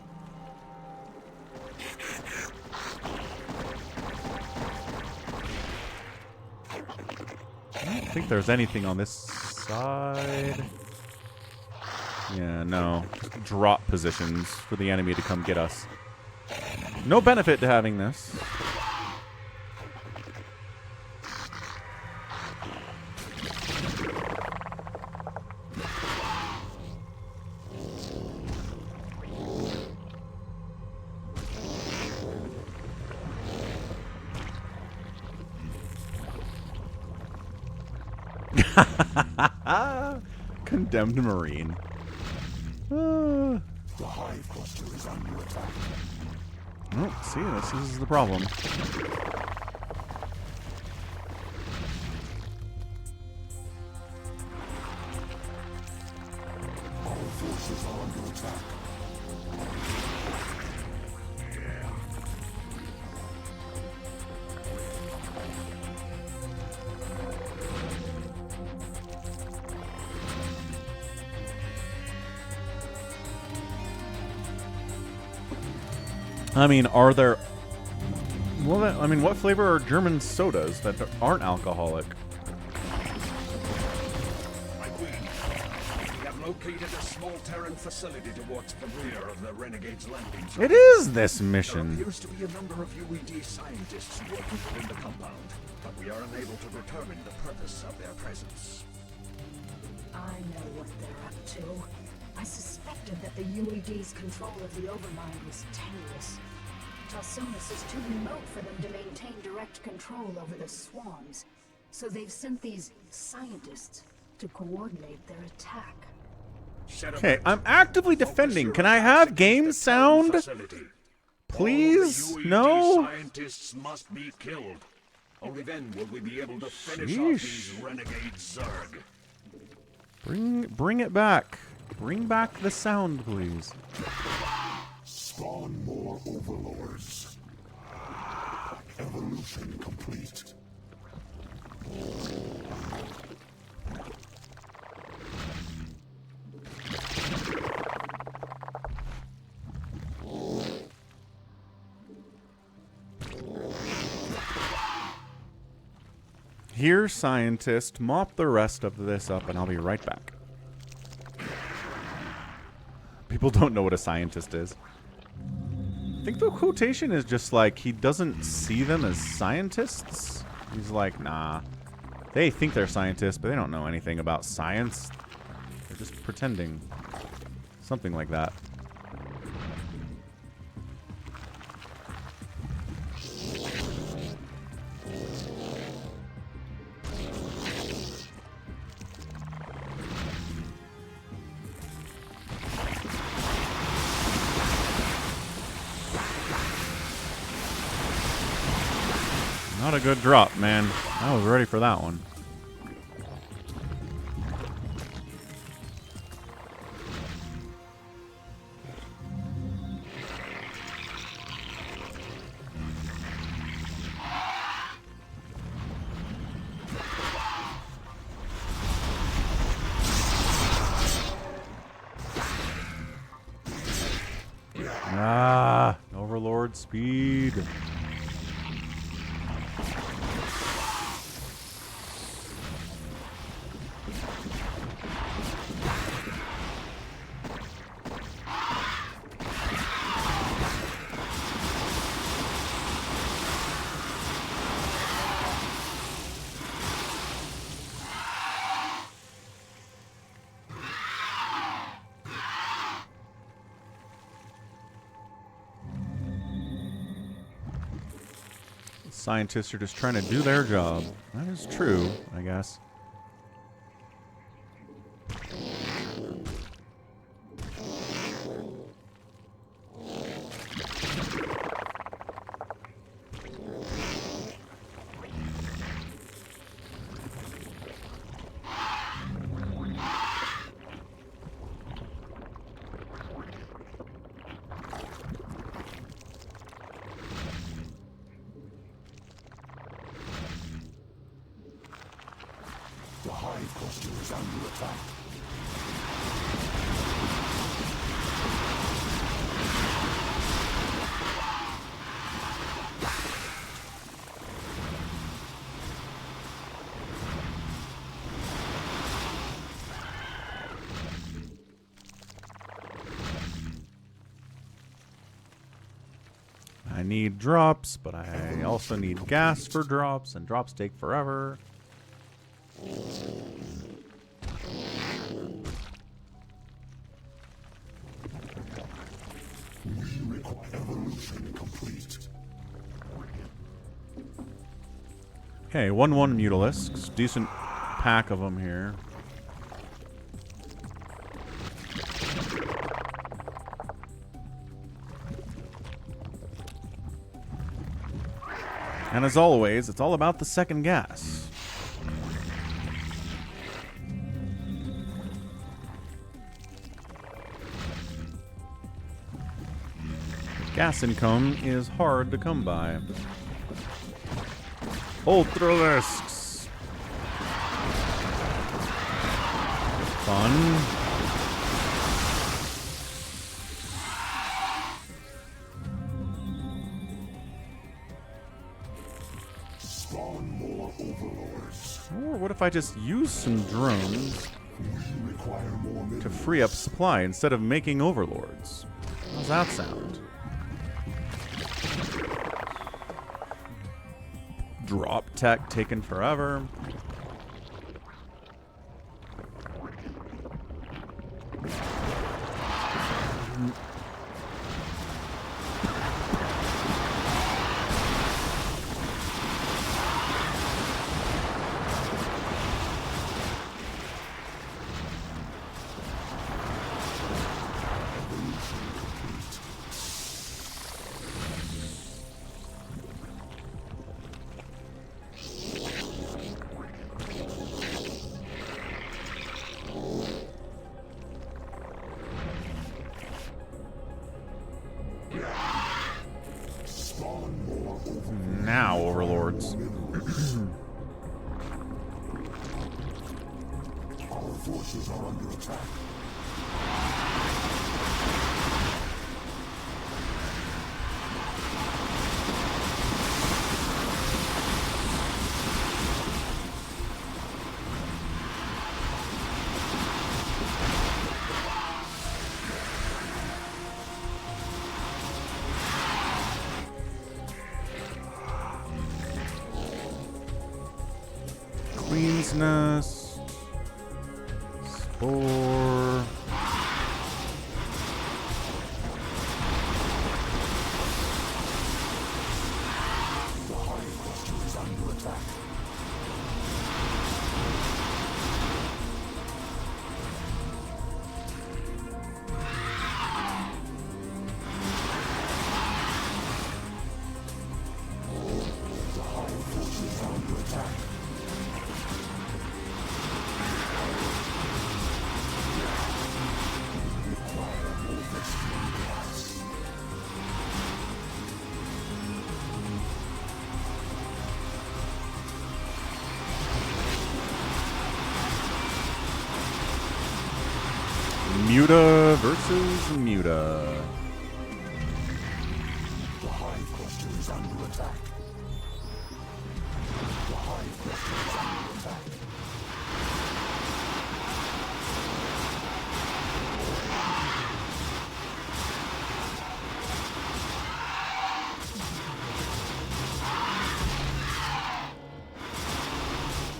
I don't think there's anything on this side. Yeah, no. Just drop positions for the enemy to come get us. No benefit to having this. Condemned Marine. The hive cluster is under attack. Oh, see, this is the problem. All forces are under attack. I mean, are there... Well, I mean, what flavor are German sodas that aren't alcoholic? My queen, we have located a small Terran facility towards the rear of the Renegade's landing zone. It is this There mission. appears to be a number of UED scientists working within the compound, but we are unable to determine the purpose of their presence. I know what they're up to. I suspected that the UED's control of the Overmind was tenuous. Talsonis is too remote for them to maintain direct control over the swarms, so they've sent these scientists to coordinate their attack. Okay, I'm actively defending. Can I have game sound? Please? No? Scientists must be killed. Only then will we be able to finish off these renegade Zerg. Bring it back. Bring back the sound, please. Spawn more overlords. Evolution complete. Here, scientist, mop the rest of this up, and I'll be right back. People don't know what a scientist is. I think the quotation is just like, he doesn't see them as scientists. He's like, nah. They think they're scientists, but they don't know anything about science. They're just pretending. Something like that. Not a good drop, man. I was ready for that one. Ah, Overlord speed. Scientists are just trying to do their job. That is true, I guess. The hive cluster is under attack. I need drops, but I also need gas for drops, and drops take forever. Evolution complete. Okay, 1-1 Mutalisks. Decent pack of them here. And as always, it's all about the second gas. Gas income is hard to come by. Ultralisks. Fun. Spawn more overlords. Or what if I just use some drones We require more to minerals. free up supply instead of making overlords? How's that sound? Drop tech taking forever. forces are under attack. Queen's Nest. Spore. Muta versus Muta. The Hive Cluster is under attack. The Hive Cluster is under attack.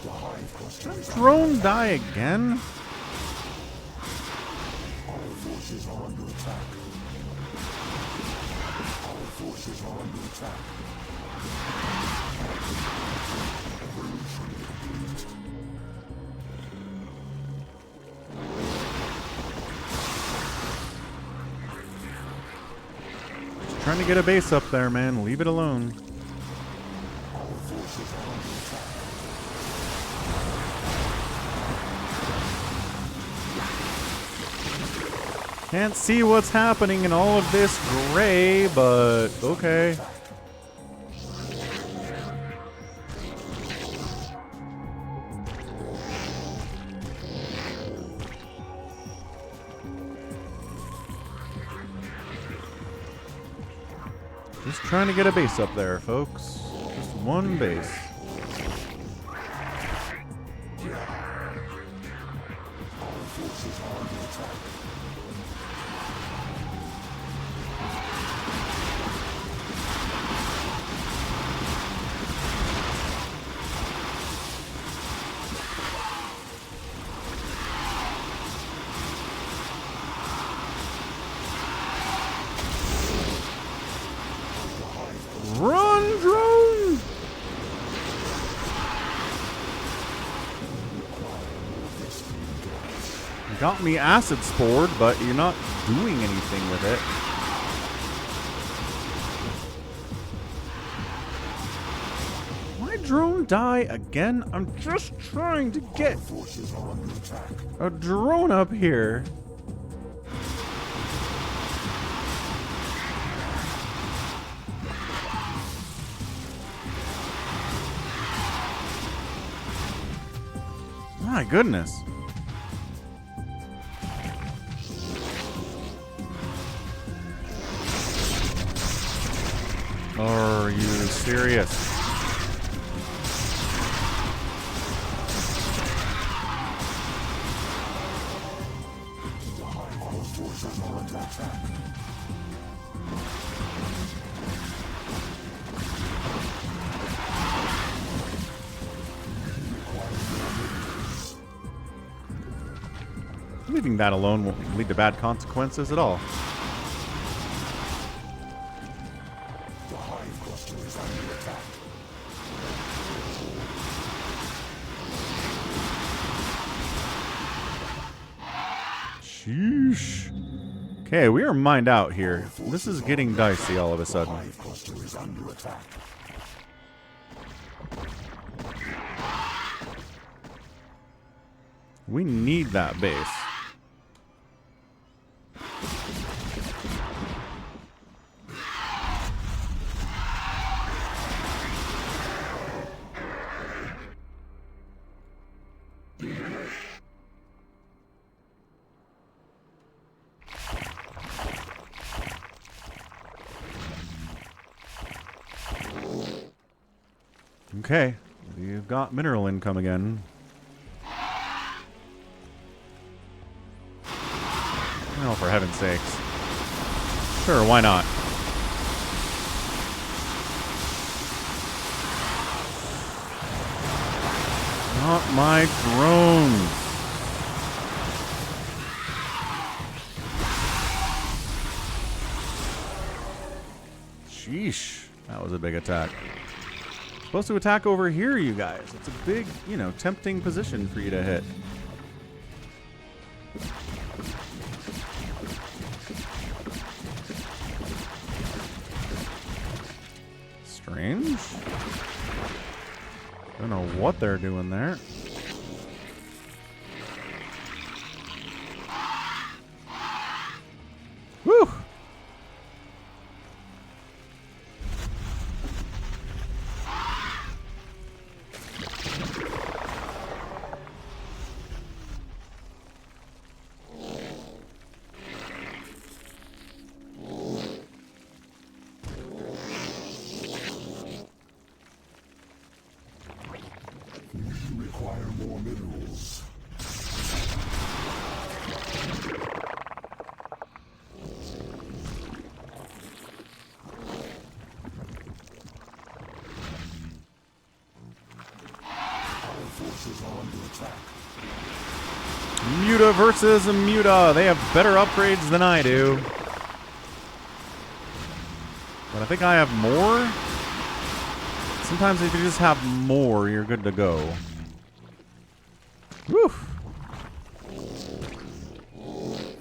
The Hive Cluster is Drone die again? Our forces are under attack. Our forces are under attack. Just trying to get a base up there, man. Leave it alone. Can't see what's happening in all of this gray, but okay. Just trying to get a base up there, folks. Just one base. Run, drone! You got me acid spored, but you're not doing anything with it. My drone die again? I'm just trying to get a drone up here. My goodness. Are you serious? Leaving that alone won't lead to bad consequences at all. The Hive Cluster is under attack. Sheesh. Okay, we are mined out here. This is getting dicey all of a sudden. The Hive Cluster is under attack. We need that base. Okay. You've got mineral income again. Oh, for heaven's sakes. Sure, why not? Not my drones. Sheesh. That was a big attack. Supposed to attack over here, you guys. It's a big, tempting position for you to hit. Strange. Don't know what they're doing there. Woo! Require more minerals. Our forces are under attack. Muta versus Muta. They have better upgrades than I do. But I think I have more. Sometimes if you just have more, you're good to go. Whew.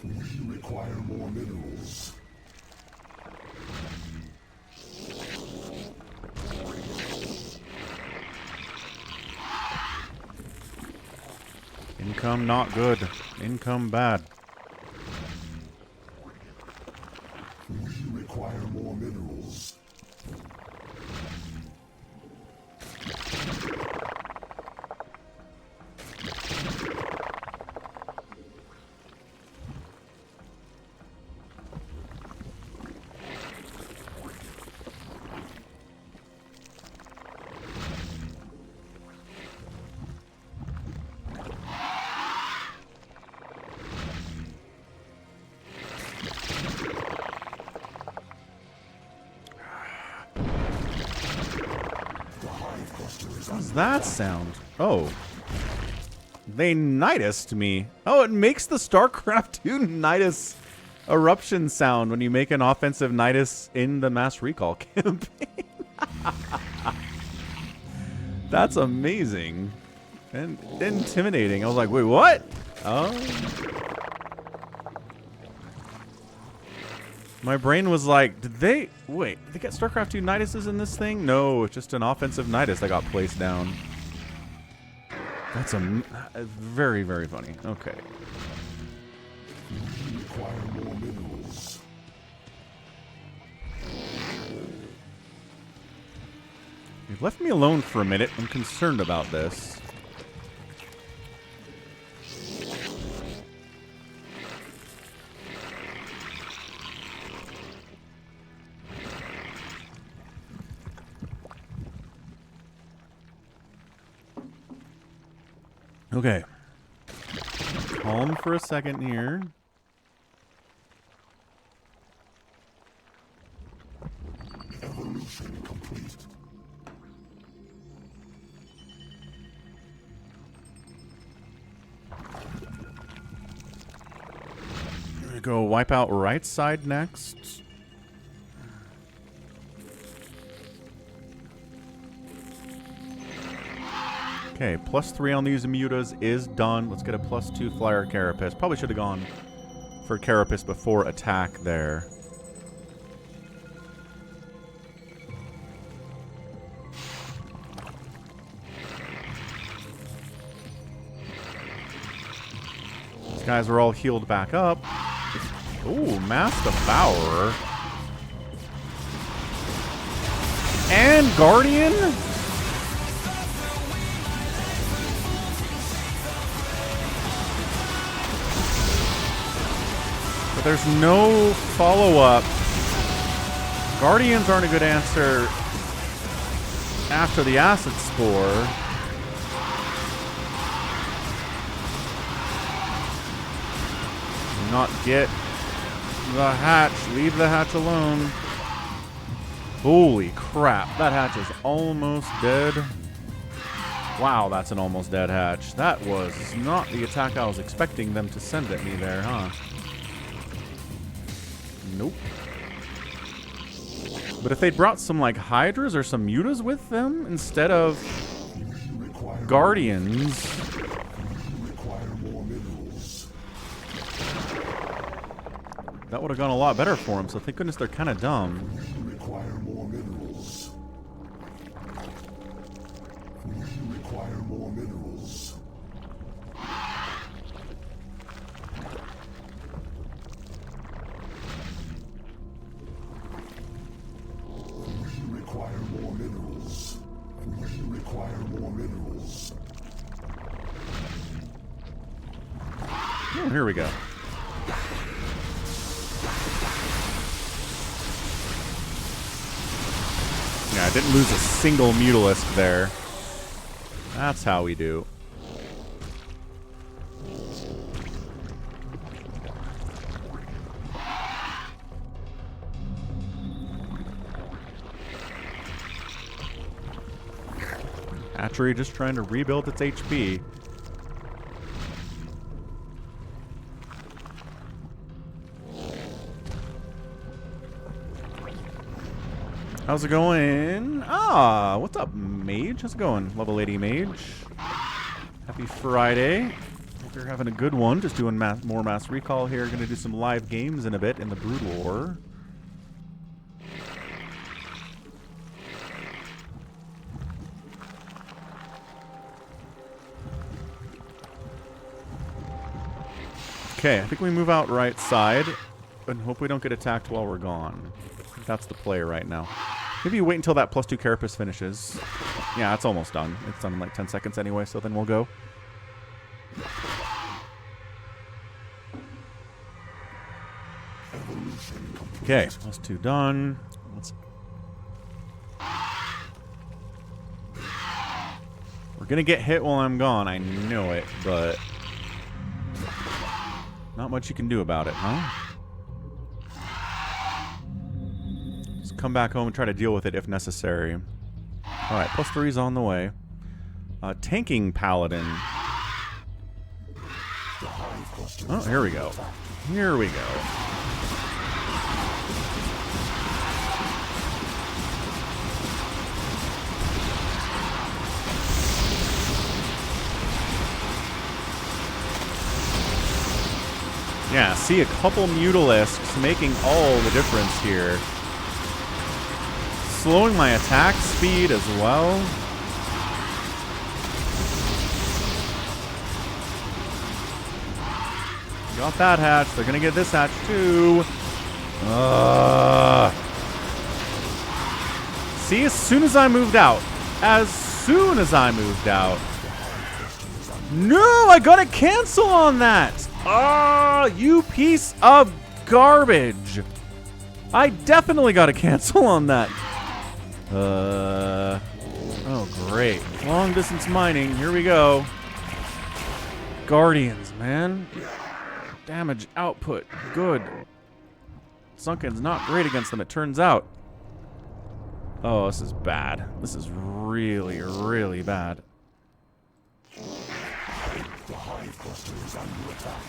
We require more minerals. Income not good. Income bad. We require more minerals. What does that sound? Oh. They Nidus'd me. Oh, it makes the StarCraft 2 Nidus eruption sound when you make an offensive Nidus in the Mass Recall campaign. That's amazing. And intimidating. I was like, wait, what? Oh. My brain was like, did they get StarCraft 2 Niduses in this thing? No, it's just an offensive Nidus that got placed down. That's very, very funny. Okay. We require more minerals. You've left me alone for a minute. I'm concerned about this. Okay. Calm for a second here. Evolution complete. Here we go. Wipe out right side next. Okay, +3 on these Mutas is done. Let's get a +2 Flyer Carapace. Probably should have gone for Carapace before attack there. These guys are all healed back up. Ooh, Mass Devourer. And Guardian? But there's no follow-up. Guardians aren't a good answer. after the acid spore. Not get the hatch. Leave the hatch alone. Holy crap. That hatch is almost dead. Wow, that's an almost dead hatch. That was not the attack I was expecting them to send at me there, huh? Nope. But if they'd brought some, like, Hydras or some Mutas with them instead of Guardians... that would have gone a lot better for him, so thank goodness they're kind of dumb. Require more minerals. Require more minerals. Require more minerals. Require more minerals. Oh, here we go. Yeah, I didn't lose a single Mutalisk there. That's how we do. Hatchery just trying to rebuild its HP. How's it going? Ah, what's up, Mage? How's it going, level 80 Mage? Happy Friday. Hope you're having a good one. Just doing more mass recall here. Gonna do some live games in a bit in the Brood War. Okay, I think we move out right side and hope we don't get attacked while we're gone. That's the play right now. Maybe wait until that +2 Carapace finishes. Yeah, it's almost done. It's done in like 10 seconds anyway, so then we'll go. Okay, +2 done. We're gonna get hit while I'm gone. I know it, but not much you can do about it, huh? Come back home and try to deal with it if necessary. Alright, +3's on the way. Tanking Paladin. Oh, here we go. Here we go. Yeah, see a couple Mutalisks making all the difference here. Slowing my attack speed as well. Got that hatch. They're gonna get this hatch too. See, as soon as I moved out. No, I gotta cancel on that. You piece of garbage. I definitely gotta cancel on that. Oh, great. Long distance mining. Here we go. Guardians, man. Damage output. Good. Sunken's not great against them, it turns out. Oh, this is bad. This is really, really bad. The hive cluster is under attack.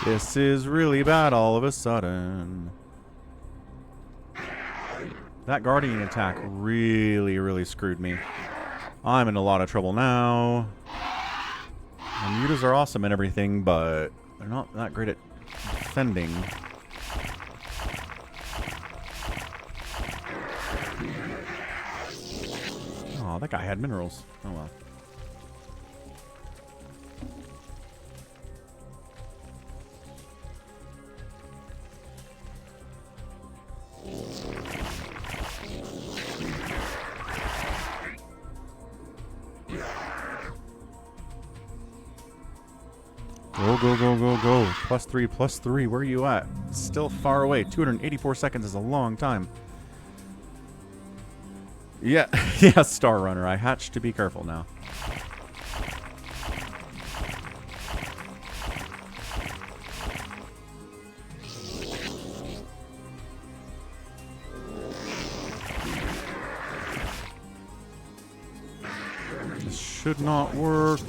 This is really bad all of a sudden. That Guardian attack really, really screwed me. I'm in a lot of trouble now. The Mutas are awesome and everything, but they're not that great at defending. Oh, that guy had minerals. Oh well. Go, go, go, go, go. +3, +3. Where are you at? Still far away. 284 seconds is a long time. Yeah, yeah, Star Runner. I hatched to be careful now. This should not work.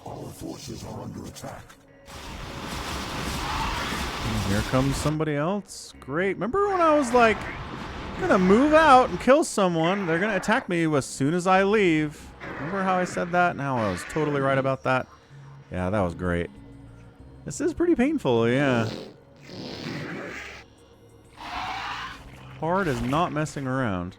Our forces are under attack. And here comes somebody else. Great. Remember when I was like, gonna move out and kill someone? They're gonna attack me as soon as I leave. Remember how I said that? Now I was totally right about that. Yeah, that was great. This is pretty painful, yeah. Hard is not messing around.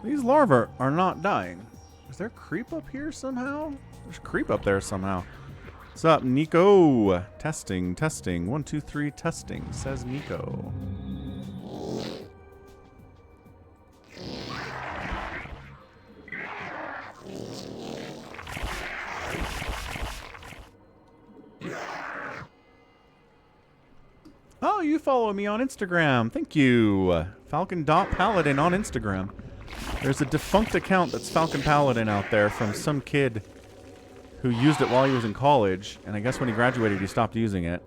These larvae are not dying. Is there creep up here somehow? There's creep up there somehow. What's up, Nico? Testing, testing. 1, 2, 3, testing, says Nico. Oh, you follow me on Instagram. Thank you. Falcon.paladin on Instagram. There's a defunct account that's Falcon Paladin out there from some kid who used it while he was in college, and I guess when he graduated he stopped using it.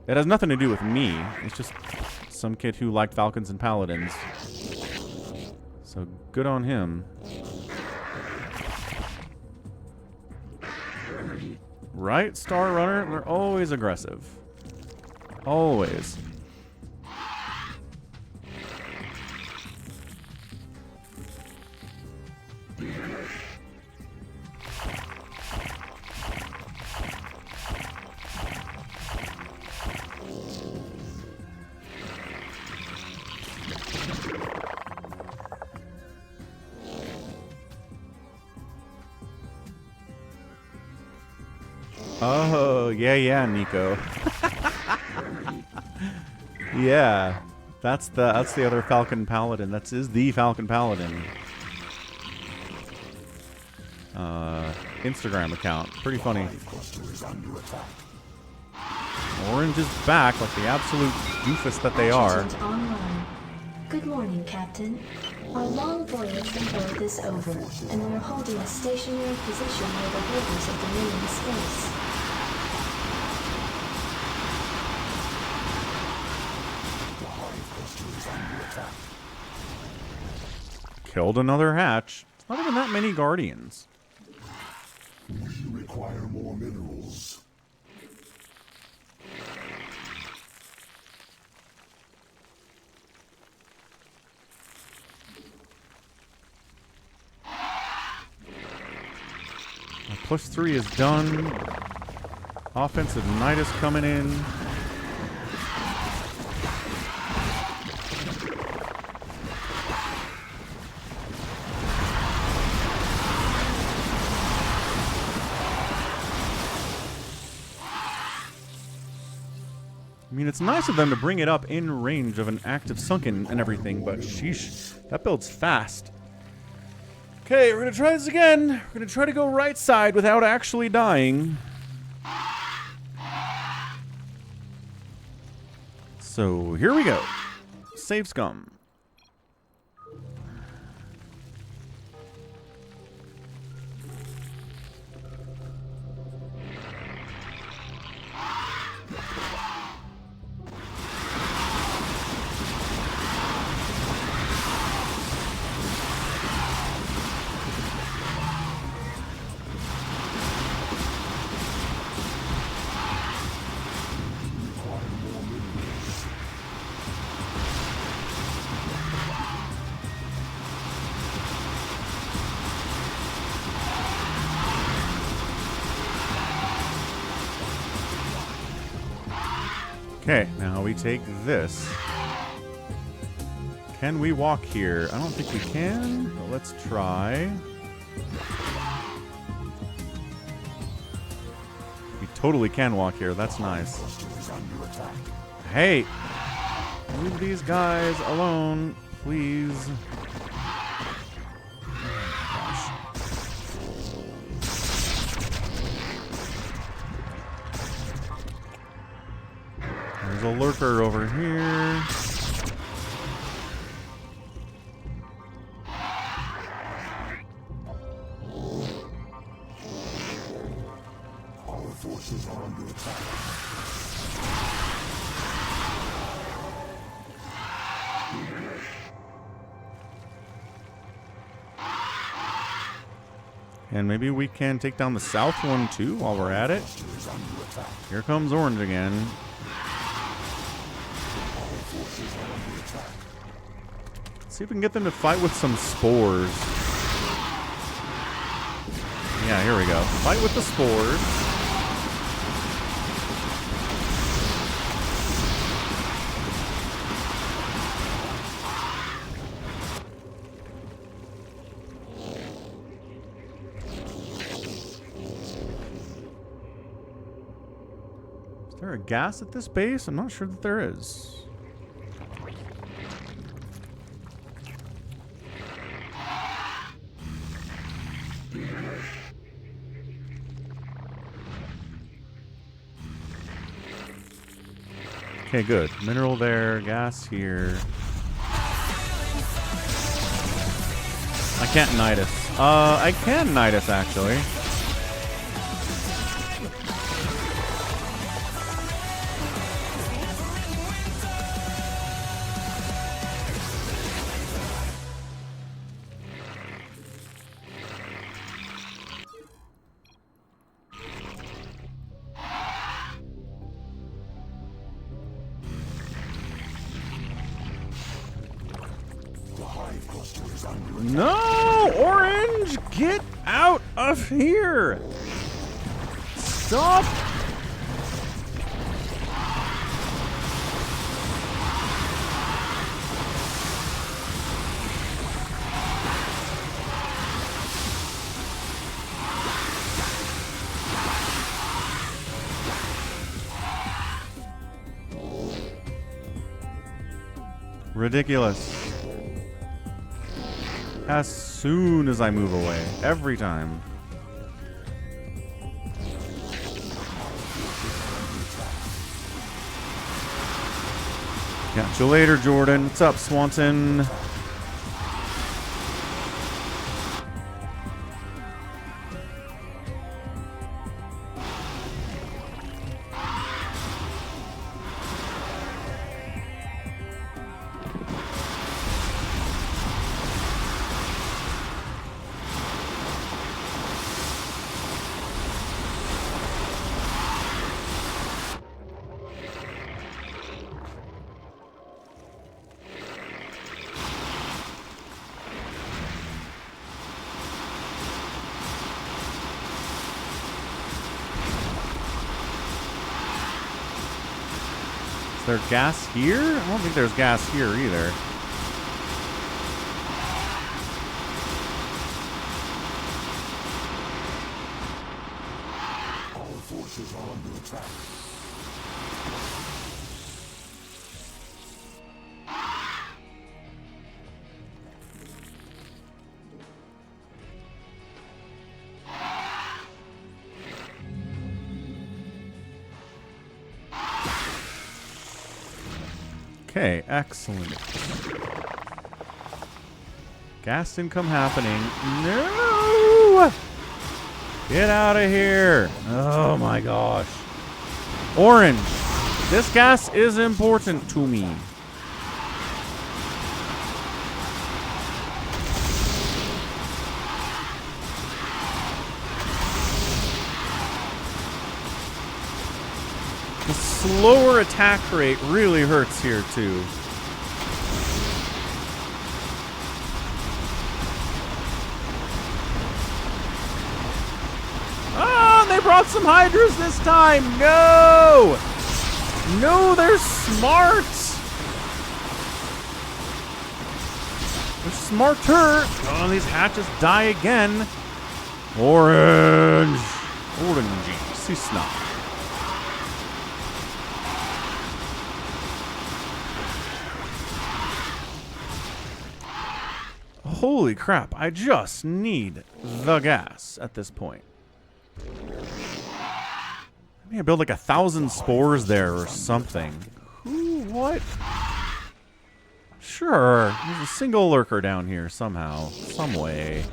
It has nothing to do with me. It's just some kid who liked Falcons and Paladins. So good on him. Right, Star Runner? They're always aggressive. Always. Oh, yeah, Nico. Yeah. That's the other Falcon Paladin. That is the Falcon Paladin. Instagram account. Pretty funny. Orange is back like the absolute doofus that they are. Adjutant online. Good morning, Captain. Our long voyage from Earth is over, and we're holding a stationary position near the borders of Dominion space. Killed another hatch. It's not even that many Guardians. We require more minerals. +3 is done. Offensive Knight is coming in. mean, it's nice of them to bring it up in range of an active sunken and everything, but sheesh, that builds fast. Okay, we're gonna try this again. We're gonna try to go right side without actually dying. So here we go. Save scum. Okay, now we take this. Can we walk here? I don't think we can, but let's try. We totally can walk here. That's nice. Hey! Leave these guys alone, please. There's a lurker over here. Our forces are under attack. And maybe we can take down the south one too while we're at it. Here comes orange again. Let's see if we can get them to fight with some spores. Yeah, here we go. Fight with the spores. Is there a gas at this base? I'm not sure that there is. Okay, good. Mineral there, gas here. I can't Nidus. I can Nidus, actually. No! Orange! Get out of here! Stop! Ridiculous. As soon as I move away. Every time. Catch you later, Jordan. What's up, Swanson? Is there gas here? I don't think there's gas here either. Our forces are under attack. Okay, excellent. Gas income happening. No! Get out of here. Oh my gosh. Orange. This gas is important to me. The slower attack rate really hurts here too. Oh, they brought some Hydras this time. No! No, they're smart. They're smarter. Oh, these hatches die again. Orange. Orangey. See snot. Holy crap, I just need the gas at this point. Maybe I build like 1,000 spores there or something. Who? What? Sure, there's a single lurker down here somehow, some way.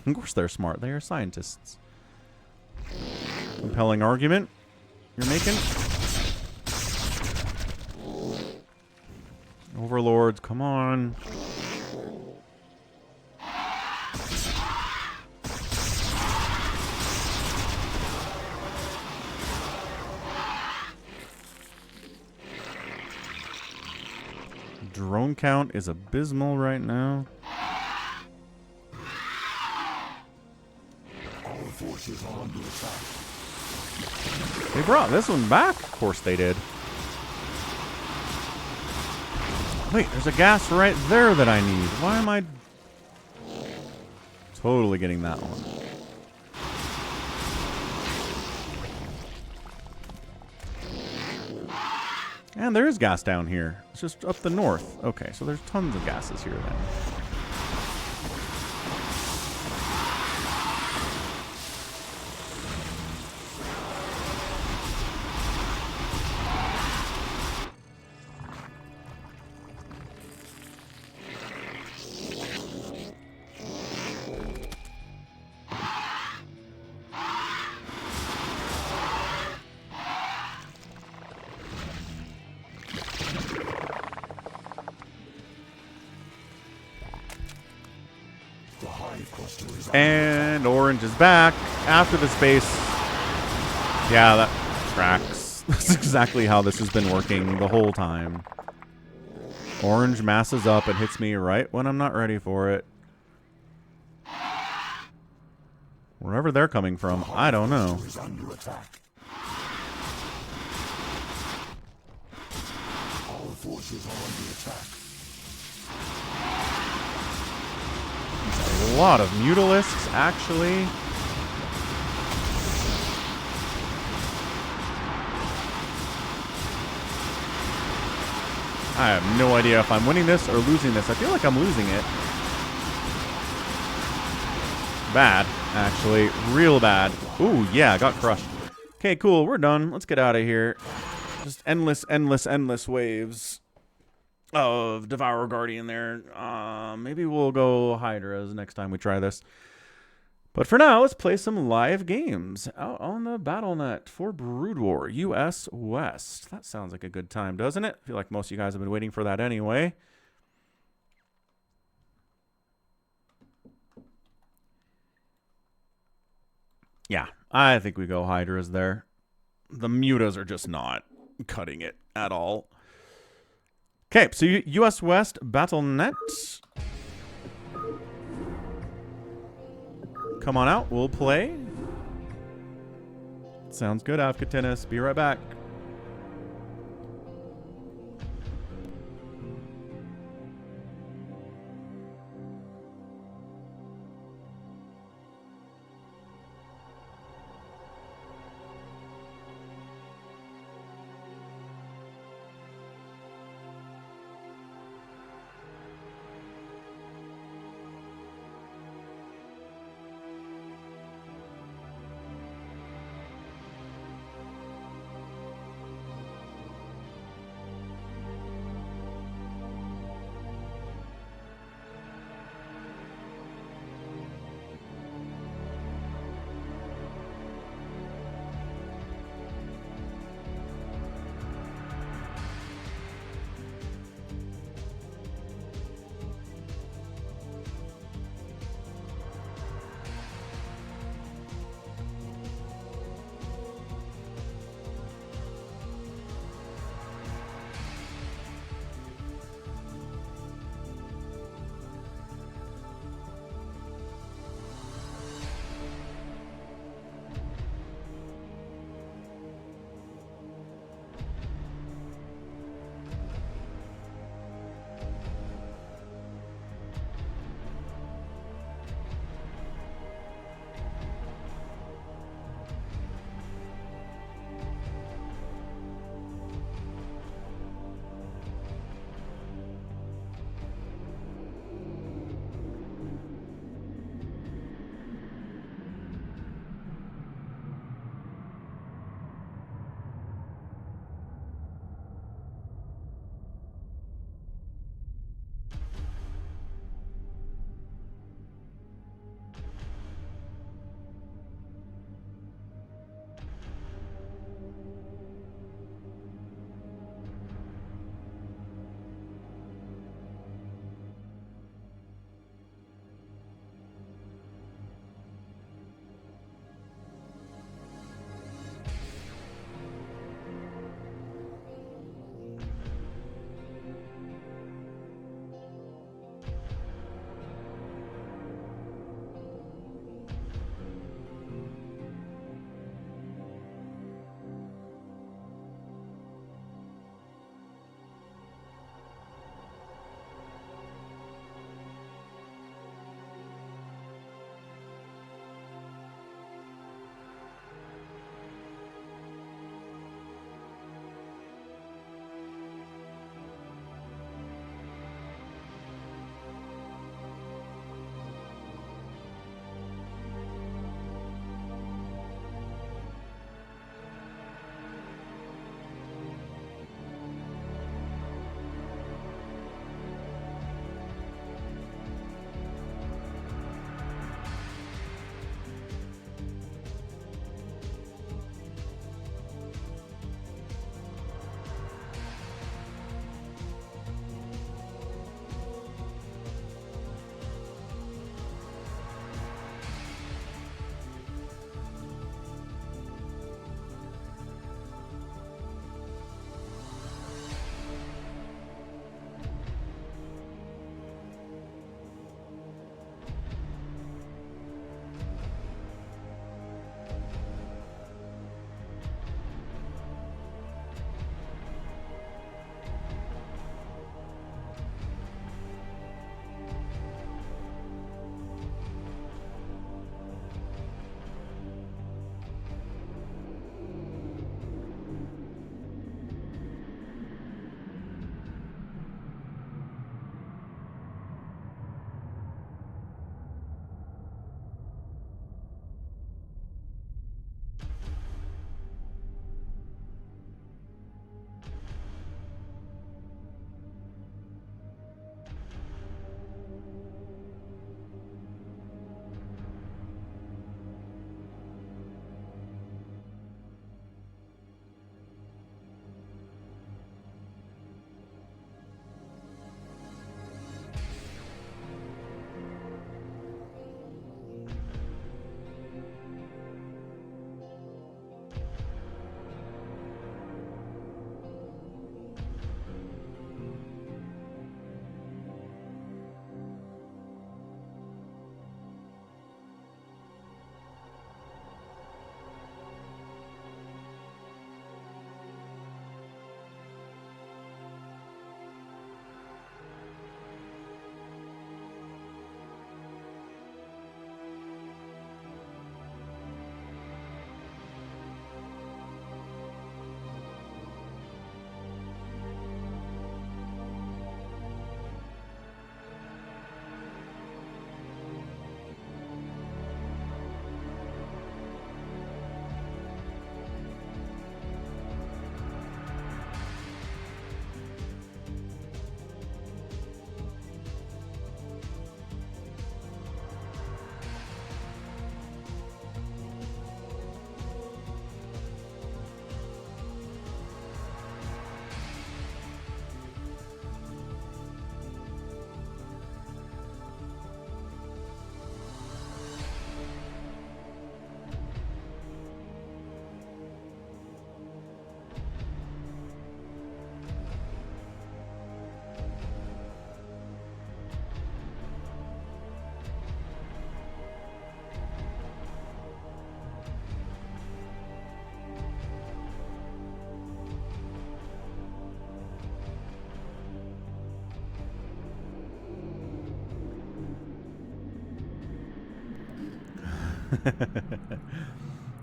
Of course they're smart, they are scientists. Compelling argument you're making? Overlords, come on. Drone count is abysmal right now. Our forces are under attack. They brought this one back. Of course they did. Wait, there's a gas right there that I need. Why am I totally getting that one? And there is gas down here. It's just up the north. Okay, so there's tons of gases here then. And orange is back after the space. Yeah, that tracks. That's exactly how this has been working the whole time. Orange masses up and hits me right when I'm not ready for it. Wherever they're coming from, I don't know. Our forces are under attack. A lot of mutalisks, actually. I have no idea if I'm winning this or losing this. I feel like I'm losing it. Bad, actually. Real bad. Ooh, yeah, got crushed. Okay, cool. We're done. Let's get out of here. Just endless, endless, endless waves of Devour Guardian there. Maybe we'll go Hydras next time we try this. But for now, let's play some live games out on the BattleNet for Brood War US West. That sounds like a good time, doesn't it? I feel like most of you guys have been waiting for that anyway. Yeah, I think we go Hydras there. The mutas are just not cutting it at all. Okay, so US West BattleNet. Come on out, we'll play. Sounds good, Avka Tennis. Be right back.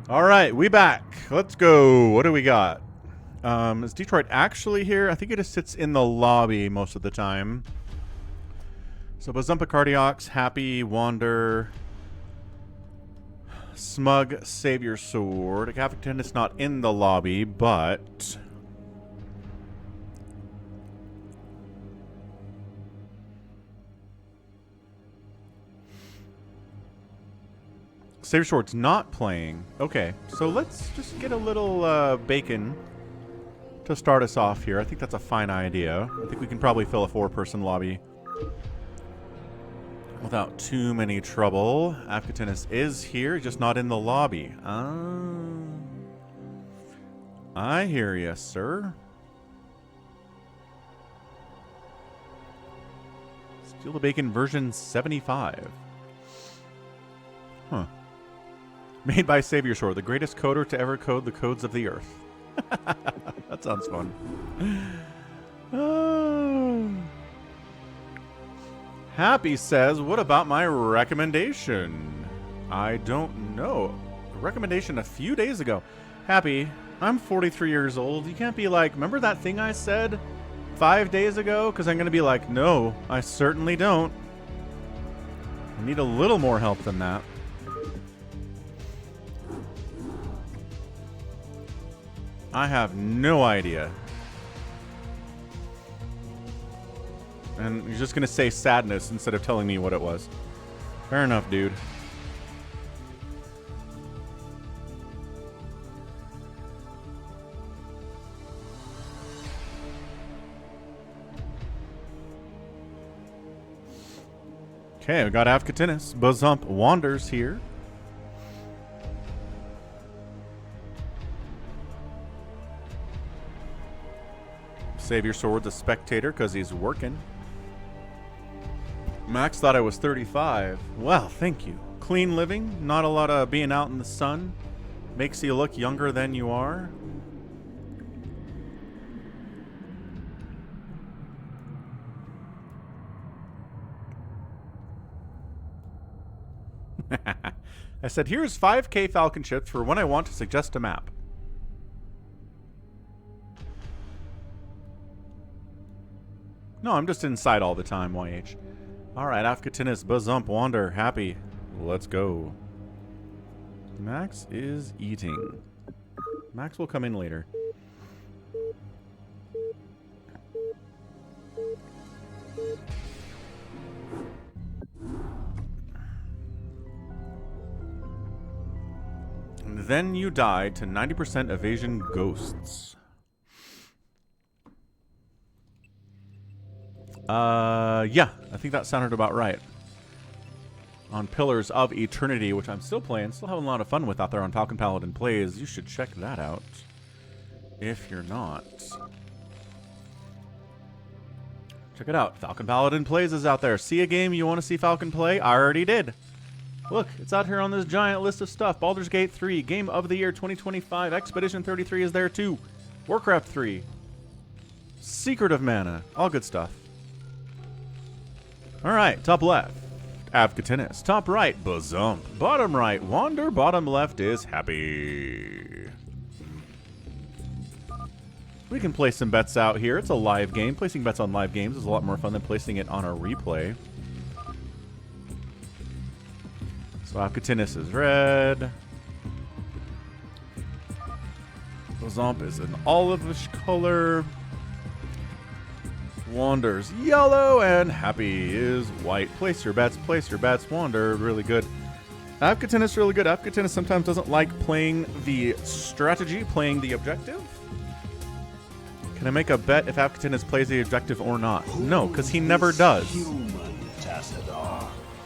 All right, we back. Let's go. What do we got? Is Detroit actually here? I think it just sits in the lobby most of the time. So Bazumpa Cardiox, Happy, Wander, Smug, Savior Sword. Captain is not in the lobby, but... Savior Sword's not playing. Okay, so let's just get a little bacon to start us off here. I think that's a fine idea. I think we can probably fill a 4-person lobby without too many trouble. Afghanis is here, just not in the lobby. I hear you, sir. Steal the Bacon version 75. Huh. Made by Savior Sword, the greatest coder to ever code the codes of the earth. That sounds fun. Happy says, what about my recommendation? I don't know. A recommendation a few days ago. Happy, I'm 43 years old. You can't be like, remember that thing I said 5 days ago? Because I'm going to be like, no, I certainly don't. I need a little more help than that. I have no idea. And you're just going to say sadness instead of telling me what it was. Fair enough, dude. Okay, we got Afkatinis. Bazump Wanders here. Savior Sword's a spectator because he's working. Max thought I was 35. Well, thank you. Clean living, not a lot of being out in the sun. Makes you look younger than you are. I said, here's 5K Falcon chips for when I want to suggest a map. No, I'm just inside all the time, YH. Alright, Afkatinis, Bazump, Wander, Happy. Let's go. Max is eating. Max will come in later. And then you died to 90% evasion ghosts. Yeah, I think that sounded about right. On Pillars of Eternity, which I'm still playing, still having a lot of fun with out there on Falcon Paladin Plays. You should check that out if you're not. Check it out. Falcon Paladin Plays is out there. See a game you want to see Falcon play? I already did. Look, it's out here on this giant list of stuff. Baldur's Gate 3, Game of the Year 2025. Expedition 33 is there too. Warcraft 3. Secret of Mana. All good stuff. Alright, top left, Afkatinis. Top right, Bazump. Bottom right, Wander. Bottom left is Happy. We can place some bets out here. It's a live game. Placing bets on live games is a lot more fun than placing it on a replay. So Afkatinis is red. Bazump is an olivish color. Wander's yellow, and Happy is white. Place your bets, Wander, really good. Afkatinis really good. Afkatinis sometimes doesn't like playing the strategy, playing the objective. Can I make a bet if Afkatinis plays the objective or not? No, because he never does.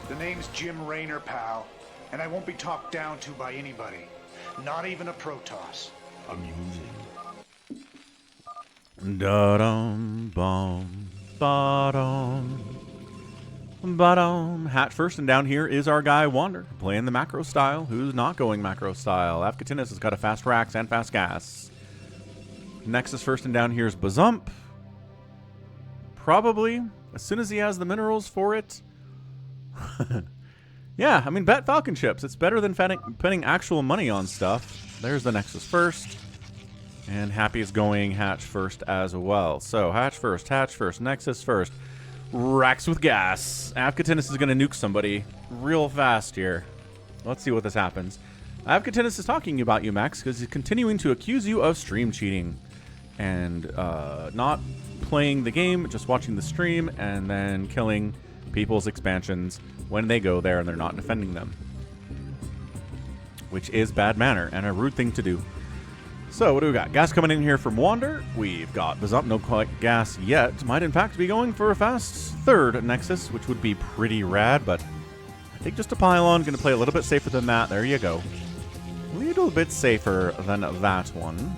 The name's Jim Raynor, pal, and I won't be talked down to by anybody. Not even a Protoss. Amusing. Da-dum, bum, bottom, bottom. Hat first, and down here is our guy Wander, playing the macro style. Who's not going macro style? Afkatinis has got a fast racks and fast gas. Next is first, and down here is Bazump. Probably, as soon as he has the minerals for it. Yeah, I mean, bet Falcon chips. It's better than spending actual money on stuff. There's the Nexus first. And Happy is going hatch first as well. So, hatch first, Nexus first. Racks with gas. Avcatinus is going to nuke somebody real fast here. Let's see what this happens. Avcatinus is talking about you, Max, because he's continuing to accuse you of stream cheating. And not playing the game, just watching the stream, and then killing people's expansions when they go there and they're not defending them. Which is bad manner and a rude thing to do. So, what do we got? Gas coming in here from Wander. We've got Bazump, no quite gas yet. Might, in fact, be going for a fast third Nexus, which would be pretty rad, but I think just a pylon. Going to play a little bit safer than that. There you go. A little bit safer than that one.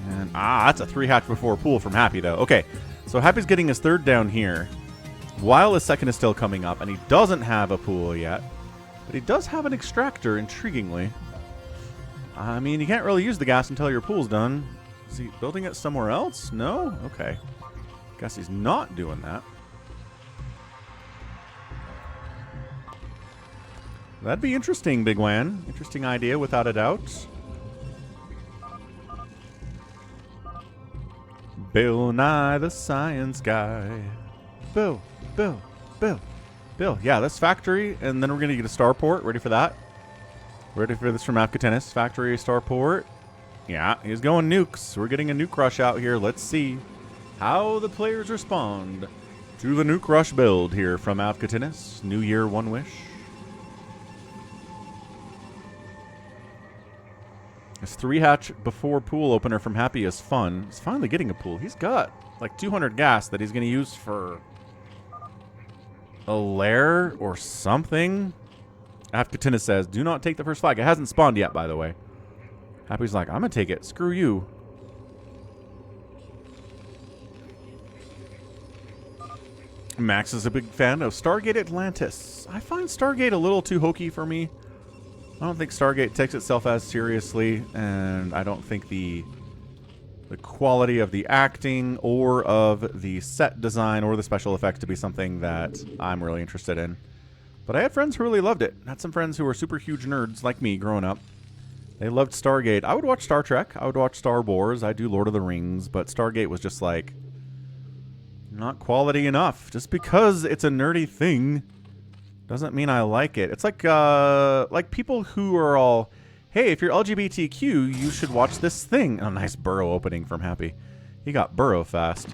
And, that's a 3-hatch before pool from Happy, though. Okay, so Happy's getting his third down here, while his second is still coming up, and he doesn't have a pool yet. But he does have an extractor, intriguingly. I mean, you can't really use the gas until your pool's done. Is he building it somewhere else? No? Okay. Guess he's not doing that. That'd be interesting, Big Wan. Interesting idea, without a doubt. Bill Nye the Science Guy. Bill. Yeah, this factory, and then we're going to get a starport. Ready for that? Ready for this from Avcatinus. Factory, starport. Yeah, he's going nukes. We're getting a nuke rush out here. Let's see how the players respond to the nuke rush build here from Avcatinus. New Year, one wish. This 3-hatch before pool opener from Happy is fun. He's finally getting a pool. He's got like 200 gas that he's going to use for a lair or something. Avcatinus says, do not take the first flag. It hasn't spawned yet, by the way. Happy's like, I'm going to take it. Screw you. Max is a big fan of Stargate Atlantis. I find Stargate a little too hokey for me. I don't think Stargate takes itself as seriously, and I don't think the quality of the acting or of the set design or the special effects to be something that I'm really interested in. But I had friends who really loved it. I had some friends who were super huge nerds like me growing up. They loved Stargate. I would watch Star Trek. I would watch Star Wars. I do Lord of the Rings. But Stargate was just like, not quality enough. Just because it's a nerdy thing doesn't mean I like it. It's like people who are all, hey, if you're LGBTQ, you should watch this thing. Oh, nice burrow opening from Happy. He got burrow fast.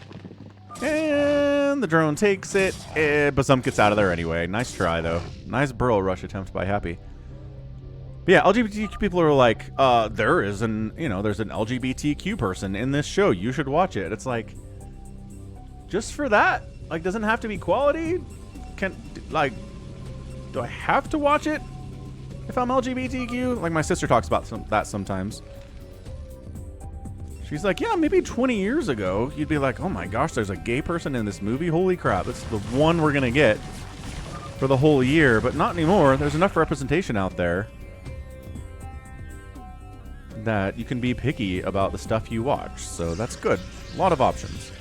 And the drone takes it. Bazump gets out of there anyway. Nice try, though. Nice burrow rush attempt by Happy. But yeah, LGBTQ people are like, there's an LGBTQ person in this show. You should watch it. It's like, just for that? Like, doesn't have to be quality? Do I have to watch it if I'm LGBTQ? Like, my sister talks about that sometimes. She's like, yeah, maybe 20 years ago, you'd be like, oh my gosh, there's a gay person in this movie? Holy crap, it's the one we're going to get for the whole year. But not anymore. There's enough representation out there that you can be picky about the stuff you watch. So that's good. A lot of options.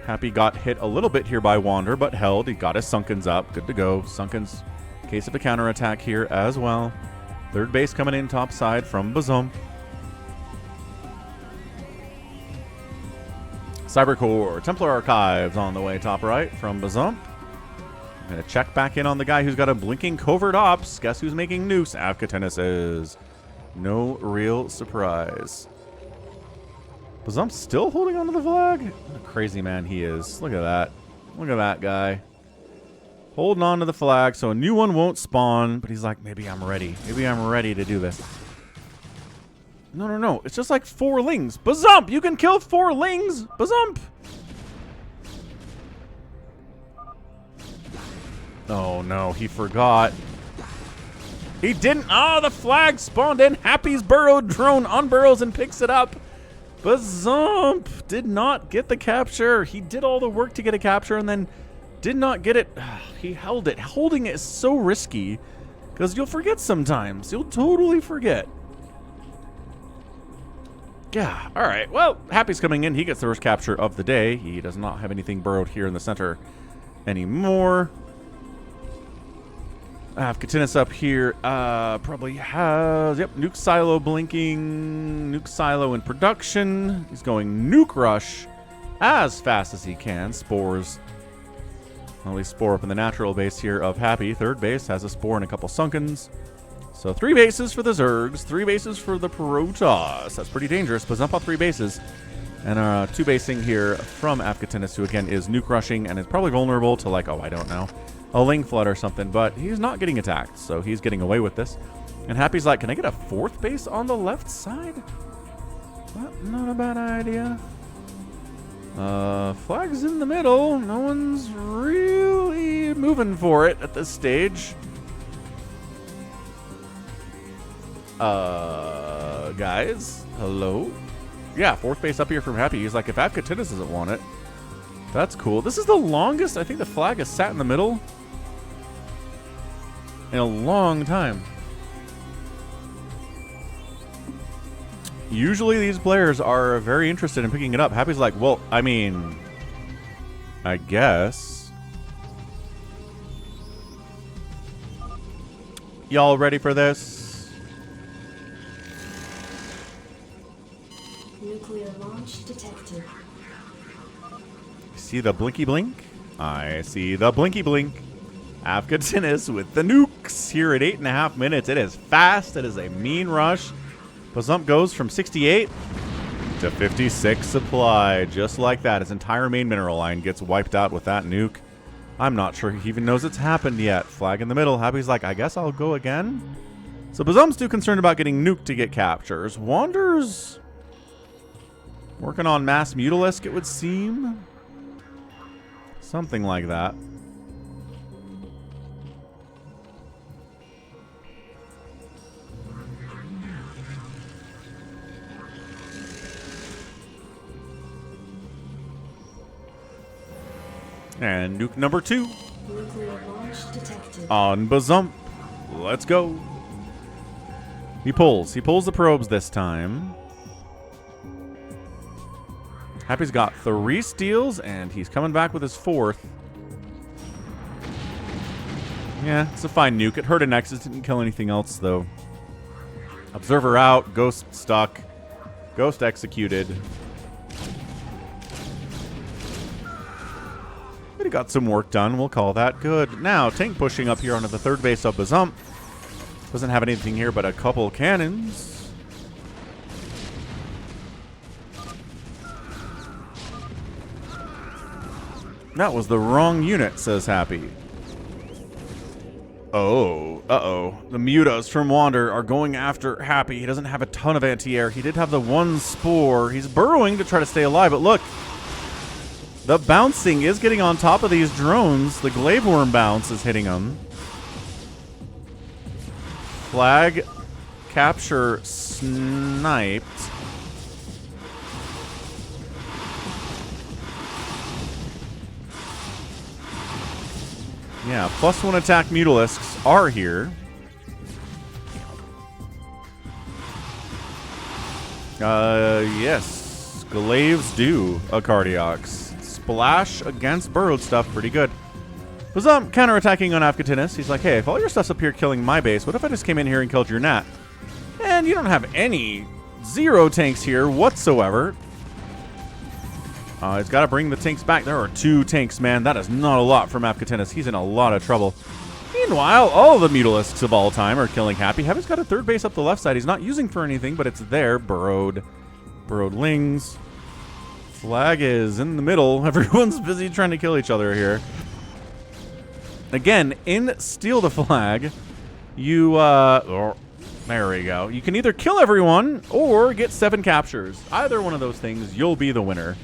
Happy got hit a little bit here by Wander, but held. He got his Sunkens up. Good to go. Sunkens, case of a counterattack here as well. Third base coming in top side from Bazump. Cybercore, Templar Archives on the way top right from Bazump. I'm going to check back in on the guy who's got a blinking covert ops. Guess who's making noose? Avcatinus is. No real surprise. Bazump's still holding onto the flag? What a crazy man he is. Look at that. Look at that guy. Holding on to the flag so a new one won't spawn. But he's like, maybe I'm ready. Maybe I'm ready to do this. No. It's just like 4 lings. Bazump! You can kill 4 lings! Bazump! Oh no, he forgot. He didn't. Oh, the flag spawned in. Happy's burrowed drone unburrows and picks it up. Bazump did not get the capture. He did all the work to get a capture and then did not get it. He held it. Holding it is so risky because you'll forget sometimes. You'll totally forget. Yeah, all right. Well, Happy's coming in. He gets the first capture of the day. He does not have anything burrowed here in the center anymore. I have Katinus up here. Probably has, yep, Nuke Silo blinking. Nuke Silo in production. He's going Nuke Rush as fast as he can. Spores. At least Spore up in the natural base here of Happy. Third base has a Spore and a couple Sunkens. So 3 bases for the Zergs. 3 bases for the Protoss. That's pretty dangerous, but jump on 3 bases. And 2 basing here from Afghatinus, who again is Nuke Rushing and is probably vulnerable to, like, oh, I don't know, a Ling Flood or something, but he's not getting attacked, so he's getting away with this. And Happy's like, can I get a 4th base on the left side? Well, not a bad idea. Flag's in the middle. No one's really moving for it at this stage. Guys, hello? Yeah, 4th base up here from Happy. He's like, if Afghatinus doesn't want it, that's cool. This is the longest I think the flag has sat in the middle in a long time. Usually these players are very interested in picking it up. Happy's like, well, I mean, I guess. Y'all ready for this? Nuclear launch detected. See the blinky blink? I see the blinky blink. Afghatinus with the nukes here at 8.5 minutes. It is fast. It is a mean rush. Bazump goes from 68 to 56 supply. Just like that. His entire main mineral line gets wiped out with that nuke. I'm not sure he even knows it's happened yet. Flag in the middle. Happy's like, I guess I'll go again. So Bazump's too concerned about getting nuked to get captures. Wander's working on mass mutalisk, it would seem. Something like that. And nuke number 2 Nuclear launch detected. on Bazump. Let's go. He pulls the probes this time. Happy's got 3 steals, and he's coming back with his 4th. Yeah, it's a fine nuke. It hurt a Nexus, didn't kill anything else, though. Observer out, Ghost stuck, Ghost executed. But he got some work done, we'll call that good. Now, tank pushing up here onto the 3rd base of Bazump. Doesn't have anything here but a couple cannons. That was the wrong unit, says Happy. Oh, uh-oh. The mutas from Wander are going after Happy. He doesn't have a ton of anti-air. He did have the 1 Spore. He's burrowing to try to stay alive, but look. The bouncing is getting on top of these drones. The Glaive Worm bounce is hitting them. Flag capture sniped. Yeah, +1 attack Mutalisks are here. Yes. Glaives do a Cardiacs. Splash against burrowed stuff, pretty good. Bazump counterattacking on Afghatinus. He's like, hey, if all your stuff's up here killing my base, what if I just came in here and killed your Nat? And you don't have any 0 tanks here whatsoever. He's got to bring the tanks back. There are 2 tanks, man. That is not a lot from Afghatinus. He's in a lot of trouble. Meanwhile, all the Mutalisks of all time are killing Happy. Happy's got a 3rd base up the left side. He's not using for anything, but it's there. Burrowed Lings. Flag is in the middle. Everyone's busy trying to kill each other here. Again, in Steal the Flag, you, there we go. You can either kill everyone or get 7 captures. Either one of those things, you'll be the winner.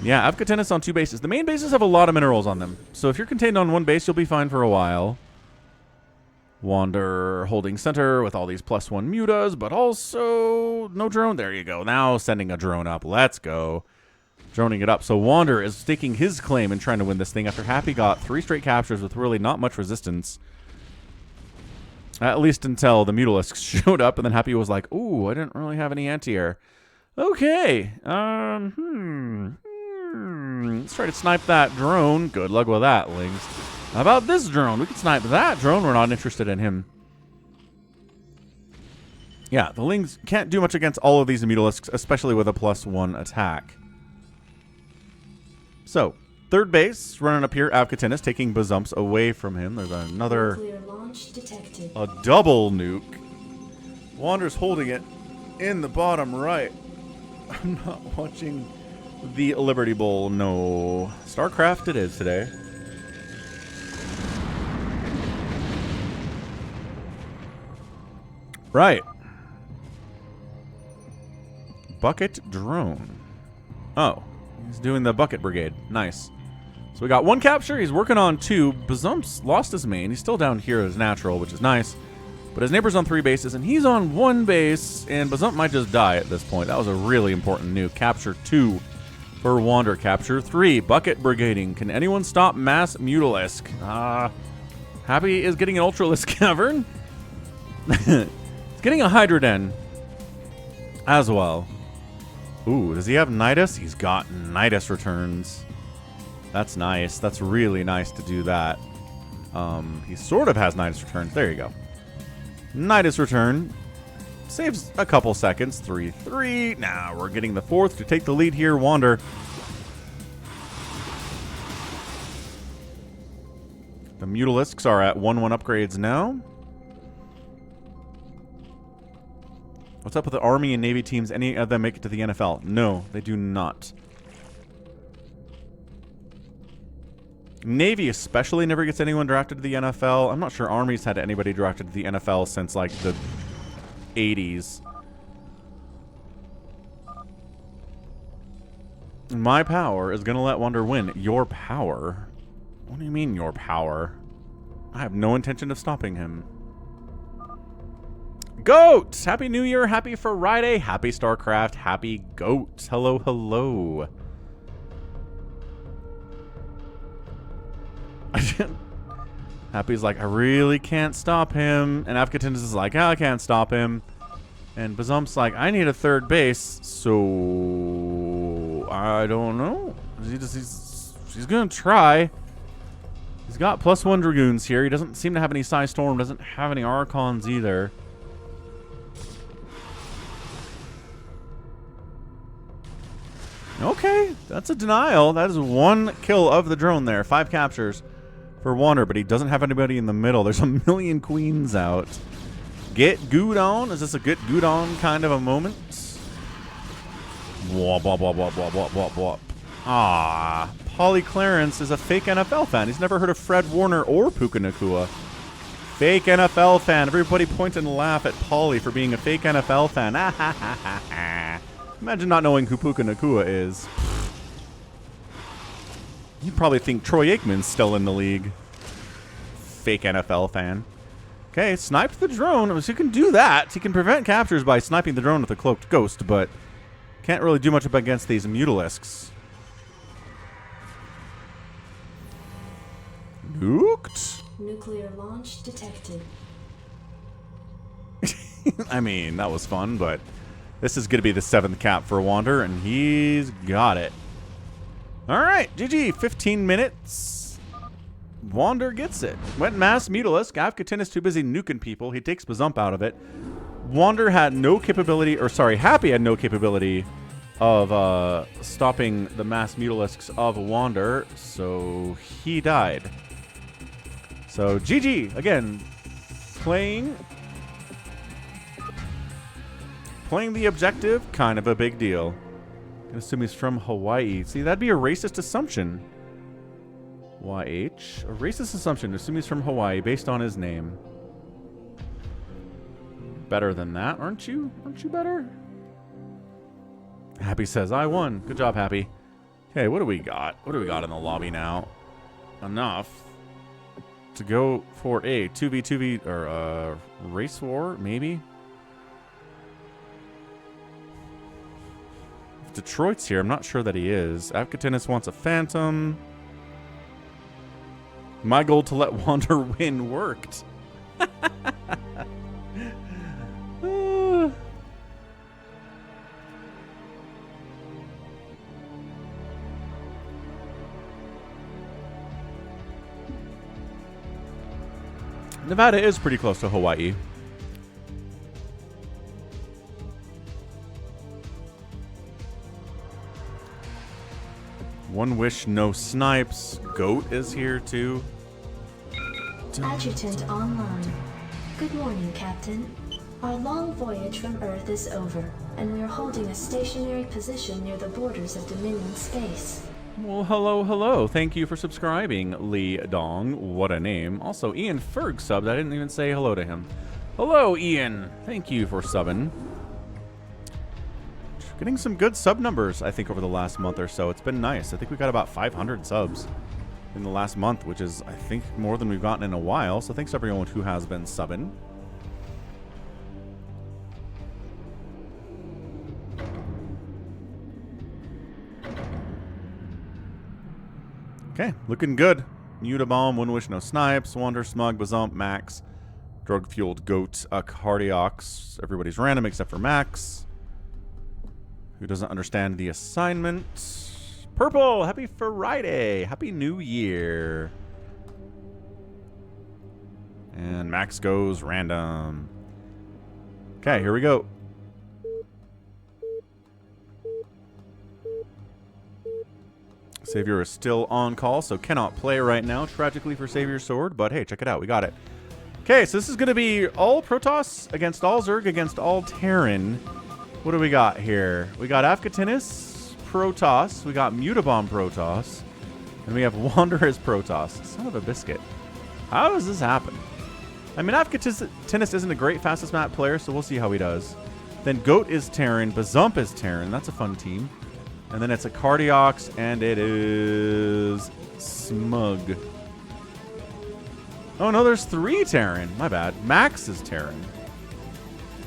Yeah, Afghatinus on 2 bases. The main bases have a lot of minerals on them. So if you're contained on 1 base, you'll be fine for a while. Wander holding center with all these +1 mutas, but also no drone. There you go. Now sending a drone up. Let's go. Droning it up. So Wander is staking his claim and trying to win this thing after Happy got 3 straight captures with really not much resistance. At least until the Mutalisks showed up, and then Happy was like, ooh, I didn't really have any anti-air. Okay. Let's try to snipe that drone. Good luck with that, Lings. How about this drone? We can snipe that drone. We're not interested in him. Yeah, the Lings can't do much against all of these Mutalisks, especially with a +1 attack. So, third base, running up here, Avkatinis taking Bazumps away from him. There's another... Nuclear launch detected. A double nuke. Wander's holding it in the bottom right. I'm not watching the Liberty Bowl. No. StarCraft it is today. Right. Bucket drone. Oh. He's doing the bucket brigade. Nice. So we got 1 capture. He's working on 2. Bazumps lost his main. He's still down here as natural, which is nice. But his neighbor's on 3 bases, and he's on 1 base, and Bazump might just die at this point. That was a really important nuke. Capture 2 for Wander. Capture 3. Bucket brigading. Can anyone stop Mass Mutalisk? Happy is getting an Ultralisk Cavern. He's getting a Hydroden as well. Ooh, does he have Nidus? He's got Nidus returns. That's nice. That's really nice to do that. He sort of has Nidus returns. There you go. Nidus return. Saves a couple seconds. 3-3. Now we're getting the 4th to take the lead here. Wander. The Mutalisks are at 1-1 upgrades now. What's up with the Army and Navy teams? Any of them make it to the NFL? No, they do not. Navy especially never gets anyone drafted to the NFL. I'm not sure Army's had anybody drafted to the NFL since, like, the 80s. My power is going to let Wander win. Your power? What do you mean, your power? I have no intention of stopping him. Goat! Happy New Year, happy Friday, happy StarCraft, happy Goat. Hello, hello. Happy's like, I really can't stop him. And Avkatinis is like, I can't stop him. And Bazump's like, I need a 3rd base. So, I don't know. He's going to try. He's got +1 Dragoons here. He doesn't seem to have any Psy Storm. Doesn't have any Archons either. Okay, that's a denial. That is 1 kill of the drone there. 5 captures for Wander, but he doesn't have anybody in the middle. There's a million queens out. Get gooed on? Is this a get gooed on kind of a moment? Wah, blah, blah, blah, blah, blah, blah, blah. Ah, Polly Clarence is a fake NFL fan. He's never heard of Fred Warner or Puka Nacua. Fake NFL fan. Everybody point and laugh at Polly for being a fake NFL fan. Imagine not knowing who Puka Nacua is. You probably think Troy Aikman's still in the league. Fake NFL fan. Okay, sniped the drone. So he can do that. He can prevent captures by sniping the drone with a cloaked ghost, but can't really do much up against these Mutalisks. Nuked? Nuclear launch detected. I mean, that was fun, but this is going to be the 7th cap for Wander, and he's got it. All right, GG, 15 minutes. Wander gets it. Went Mass Mutalisk. Avkatinis too busy nuking people. He takes Bazump out of it. Wander had no capability, or sorry, Happy had no capability of stopping the Mass Mutalisks of Wander, so he died. So GG, again, playing the objective, kind of a big deal. I assume he's from Hawaii. See, that'd be a racist assumption. YH. A racist assumption. Assume he's from Hawaii based on his name. Better than that, aren't you? Aren't you better? Happy says, I won. Good job, Happy. Okay, what do we got? What do we got in the lobby now? Enough to go for a 2v2v or race war, maybe? Detroit's here. I'm not sure that he is. Avkatinis wants a Phantom. My goal to let Wander win worked. Nevada is pretty close to Hawaii. One wish, no snipes. Goat is here too. Adjutant online. Good morning, Captain. Our long voyage from Earth is over, and we are holding a stationary position near the borders of Dominion space. Well, hello, hello. Thank you for subscribing, Lee Dong. What a name. Also, Ian Ferg subbed. I didn't even say hello to him. Hello, Ian. Thank you for subbing. Getting some good sub numbers, I think, over the last month or so. It's been nice. I think we got about 500 subs in the last month, which is, I think, more than we've gotten in a while. So thanks to everyone who has been subbing. Okay, looking good. Mutabomb, One Wish, No Snipes, Wander, Smug, Bazump, Max, Drug-Fueled Goat, Cardiox. Everybody's random except for Max, who doesn't understand the assignment. Purple, happy Friday. Happy New Year. And Max goes random. Okay, here we go. Savior is still on call, so cannot play right now, tragically for Savior's Sword, but hey, check it out, we got it. Okay, so this is going to be all Protoss against all Zerg against all Terran. What do we got here? We got Afghatinus Protoss, we got Mutabomb Protoss, and we have Wanderer's Protoss. Son of a biscuit. How does this happen? I mean, Afghatinus isn't a great fastest map player, so we'll see how he does. Then Goat is Terran, Bazump is Terran, that's a fun team. And then it's a Cardiox, and it is Smug. Oh, no, there's 3 Terran. My bad. Max is Terran.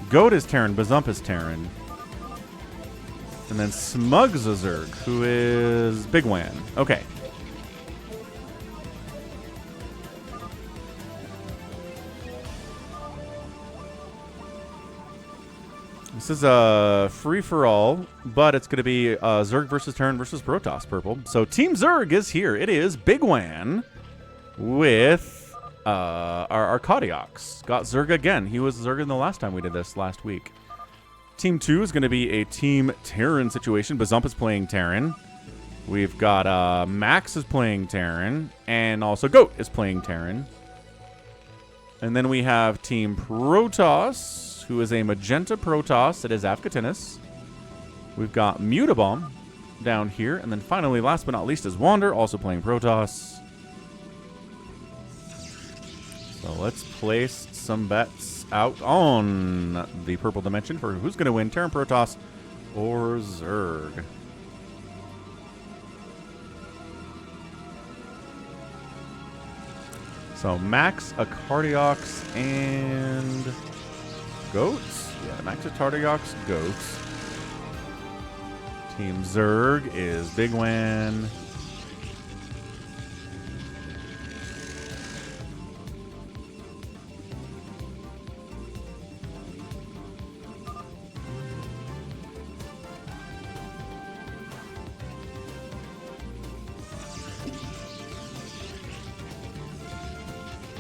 Goat is Terran. Bazump is Terran. And then Smug's a Zerg, who is Big Wan. Okay. This is a free-for-all, but it's going to be Zerg versus Terran versus Protoss, Purple. So Team Zerg is here. It is Big Wan with our Cardiox. Got Zerg again. He was Zerg in the last time we did this last week. Team 2 is going to be a Team Terran situation. Bazump is playing Terran. We've got Max is playing Terran, and also Goat is playing Terran. And then we have Team Protoss, who is a Magenta Protoss. It is Afghatinus. We've got Mutabomb down here. And then finally, last but not least, is Wander, also playing Protoss. So let's place some bets out on the purple dimension for who's going to win, Terran Protoss or Zerg. So Max, a Cardiox, and Goats? Yeah, Max, a Cardiox, Goats. Team Zerg is Big Wan.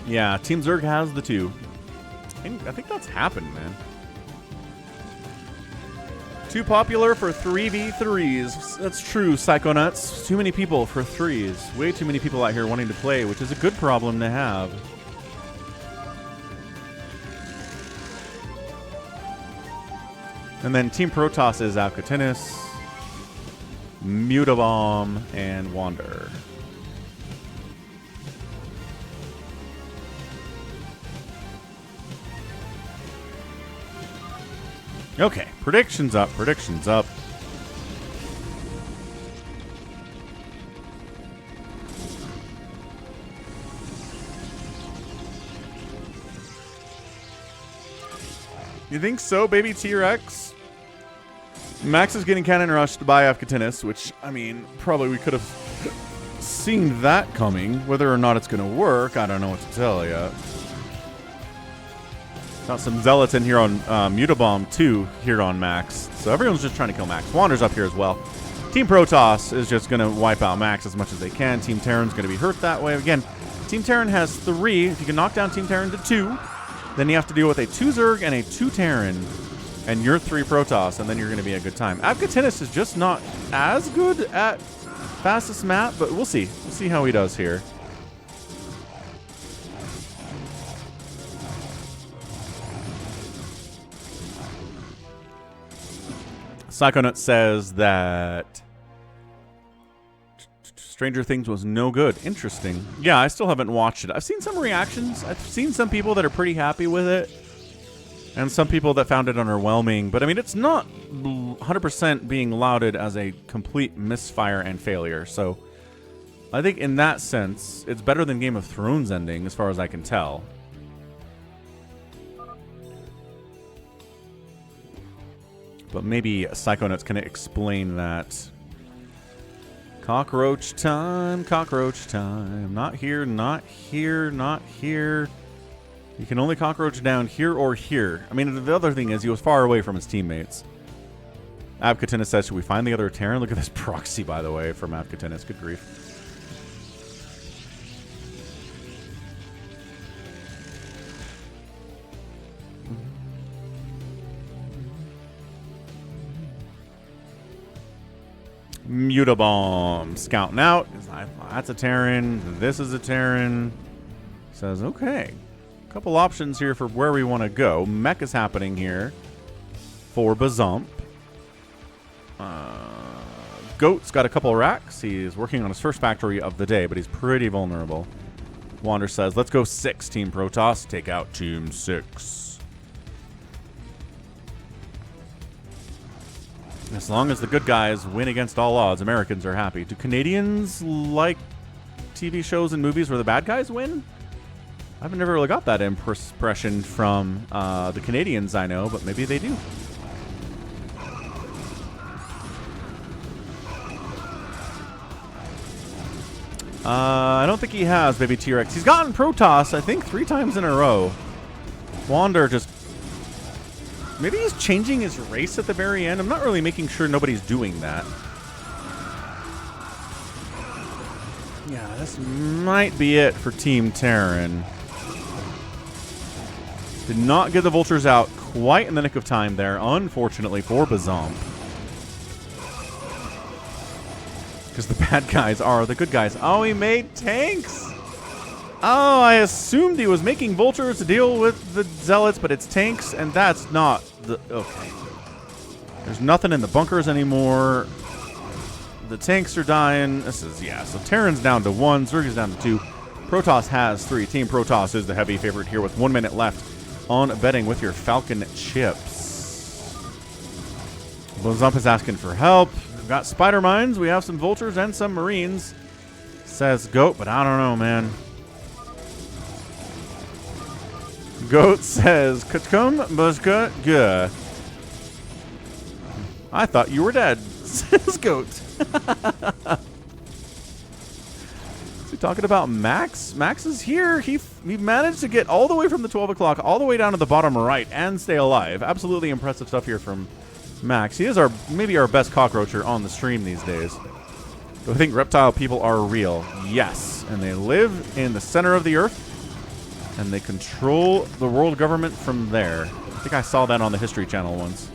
Yeah, Team Zerg has the 2. I think that's happened, man. Too popular for 3v3s. That's true, Psychonauts. Too many people for 3s. Way too many people out here wanting to play, which is a good problem to have. And then Team Protoss is Afghatinus, Mutabomb, and Wander. Okay, predictions up, predictions up. You think so, baby T-Rex? Max is getting cannon rushed by Afghatinus, which, I mean, probably we could have seen that coming. Whether or not it's going to work, I don't know what to tell you. Got some Zealots in here on Mutabomb, too, here on Max. So everyone's just trying to kill Max. Wander's up here as well. Team Protoss is just going to wipe out Max as much as they can. Team Terran's going to be hurt that way. Again, Team Terran has 3. If you can knock down Team Terran to 2, then you have to deal with a 2 Zerg and a 2 Terran, and you're 3 Protoss, and then you're going to be a good time. Abkatinis is just not as good at fastest map, but we'll see. We'll see how he does here. Psychonaut says that Stranger Things was no good. Interesting. Yeah, I still haven't watched it. I've seen some reactions. I've seen some people that are pretty happy with it, and some people that found it underwhelming. But I mean, it's not 100% being lauded as a complete misfire and failure. So I think in that sense, it's better than Game of Thrones ending, as far as I can tell. But maybe Psychonauts can explain that. Cockroach time, cockroach time. Not here, not here, not here. You can only cockroach down here or here. I mean, the other thing is he was far away from his teammates. Abkatinis says, should we find the other Terran? Look at this proxy, by the way, from Abkatinis. Good grief. Mutabomb scouting out. That's a Terran. This is a Terran. Says, okay. A couple options here for where we want to go. Mech is happening here for Bazump. Goat's got a couple racks. He's working on his first factory of the day, but he's pretty vulnerable. Wander says, let's go 6, Team Protoss. Take out Team 6. As long as the good guys win against all odds, Americans are happy. Do Canadians like TV shows and movies where the bad guys win? I've never really got that impression from the Canadians I know, but maybe they do. I don't think he has, Baby T-Rex. He's gotten Protoss, I think, 3 times in a row. Wander just... Maybe he's changing his race at the very end. I'm not really making sure nobody's doing that. Yeah, this might be it for Team Terran. Did not get the vultures out quite in the nick of time there, unfortunately for Bazump. Because the bad guys are the good guys. Oh, he made tanks! Oh, I assumed he was making vultures to deal with the zealots, but it's tanks, and that's not the... Okay. There's nothing in the bunkers anymore. The tanks are dying. This is, yeah, so Terran's down to 1. Zerg is down to 2. Protoss has 3. Team Protoss is the heavy favorite here with 1 minute left on betting with your Falcon chips. Bazump is asking for help. We've got spider mines. We have some vultures and some marines, says Goat, but I don't know, man. Goat says, Kutkum Bushka Guh. I thought you were dead, says Goat. Is he talking about Max? Max is here. He managed to get all the way from the 12 o'clock all the way down to the bottom right and stay alive. Absolutely impressive stuff here from Max. He is maybe our best cockroacher on the stream these days. Do I think reptile people are real? Yes. And they live in the center of the earth. And they control the world government from there. I think I saw that on the History Channel once.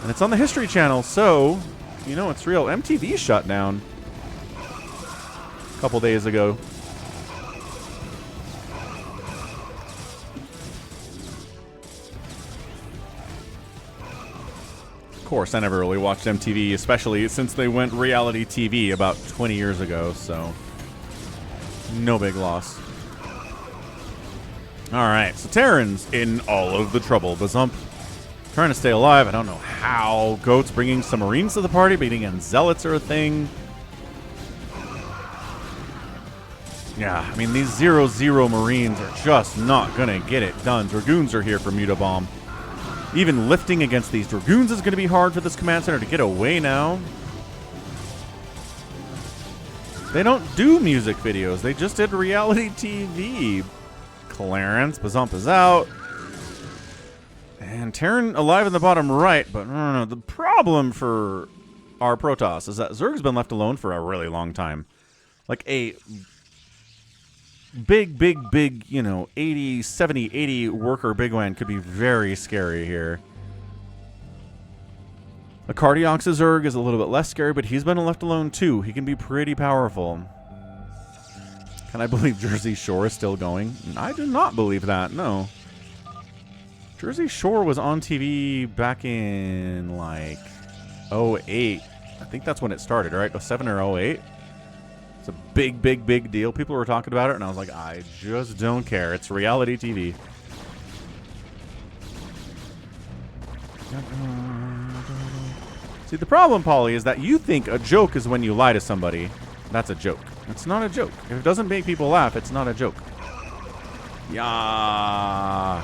And it's on the History Channel, so you know it's real. MTV shut down a couple days ago. Of course, I never really watched MTV, especially since they went reality TV about 20 years ago, so no big loss. Alright, so Terran's in all of the trouble. Bazump trying to stay alive. I don't know how. Goat's bringing some Marines to the party, but again, Zealots are a thing. Yeah, I mean, these 0-0 Marines are just not going to get it done. Dragoons are here for Mutabomb. Even lifting against these Dragoons is going to be hard for this command center to get away now. They don't do music videos. They just did reality TV. Clarence, Bazump is out. And Terran alive in the bottom right, but no. The problem for our Protoss is that Zerg's been left alone for a really long time. Like a big, you know, 80, 70, 80 worker Bigwan could be very scary here. A Cardiox Zerg is a little bit less scary, but he's been left alone too. He can be pretty powerful. Can I believe Jersey Shore is still going? I do not believe that, no. Jersey Shore was on TV back in, like, 08. I think that's when it started, right? 07 or 08? It's a big deal. People were talking about it, and I was like, I just don't care. It's reality TV. See, the problem, Polly, is that you think a joke is when you lie to somebody. That's a joke. It's not a joke. If it doesn't make people laugh, it's not a joke. Yeah.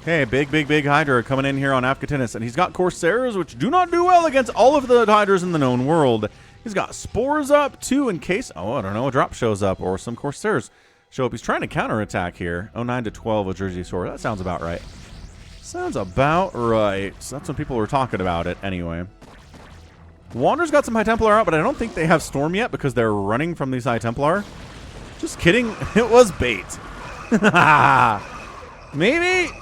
Okay, big Hydra coming in here on Afghanis, and he's got Corsairs, which do not do well against all of the Hydras in the known world. He's got Spores up, too, in case, oh, I don't know, a drop shows up, or some Corsairs show up. He's trying to counterattack here. 09 to 12 with Jersey Shore. That sounds about right. Sounds about right. So that's when people were talking about it anyway. Wander's got some High Templar out, but I don't think they have Storm yet because they're running from these High Templar. Just kidding. It was bait. Maybe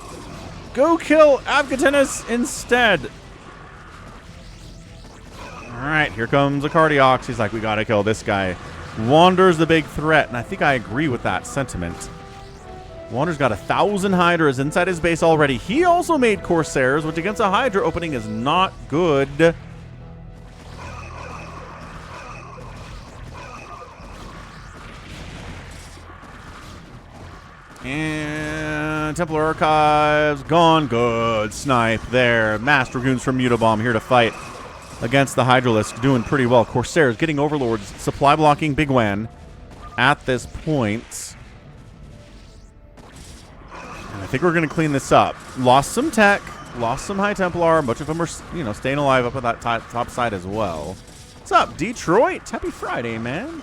go kill Afghanis instead. Alright, here comes a Cardiox. He's like, we gotta kill this guy. Wander's the big threat, and I think I agree with that sentiment. Wander's got 1,000 Hydras inside his base already. He also made Corsairs, which against a Hydra opening is not good. And Templar Archives gone good. Snipe there. Mass Dragoons from Mutabomb here to fight against the Hydralisk, doing pretty well. Corsairs getting Overlords, supply blocking Big Wan at this point. And I think we're going to clean this up. Lost some tech, lost some High Templar. Much of them are, you know, staying alive up at that top side as well. What's up, Detroit? Happy Friday, man.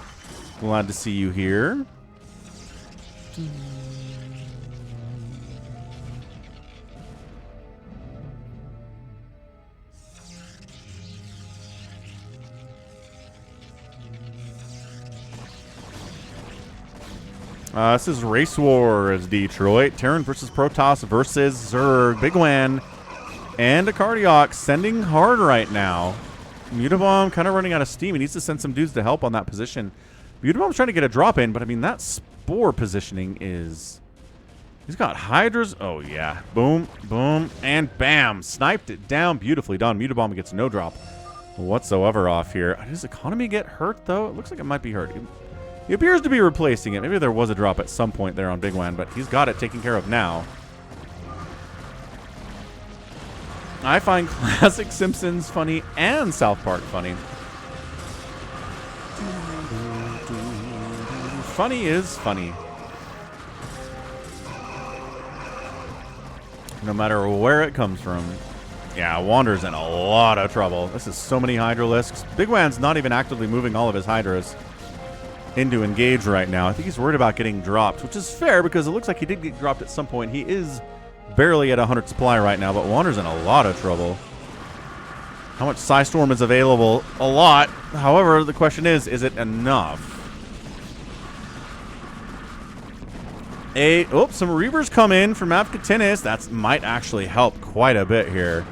Glad to see you here. This is Race Wars, Detroit. Terran versus Protoss versus Zerg. Big Wan and a Cardiox sending hard right now. Mutabomb kind of running out of steam. He needs to send some dudes to help on that position. Mutabomb's trying to get a drop in, but I mean, that Spore positioning is... He's got Hydras. Oh, yeah. Boom, boom, and bam. Sniped it down. Beautifully done. Mutabomb gets no drop whatsoever off here. Does his economy get hurt, though? It looks like it might be hurt. He appears to be replacing it. Maybe there was a drop at some point there on Big Wan, but he's got it taken care of now. I find classic Simpsons funny and South Park funny. Funny is funny. No matter where it comes from. Yeah, Wander's in a lot of trouble. This is so many Hydralisks. Big Wan's not even actively moving all of his Hydras into engage right now. I think he's worried about getting dropped, which is fair because it looks like he did get dropped at some point. He is barely at 100 supply right now, but Wander's in a lot of trouble. How much Psystorm is available? A lot. However, the question is it enough? Some Reavers come in from Afghanis. That might actually help quite a bit here.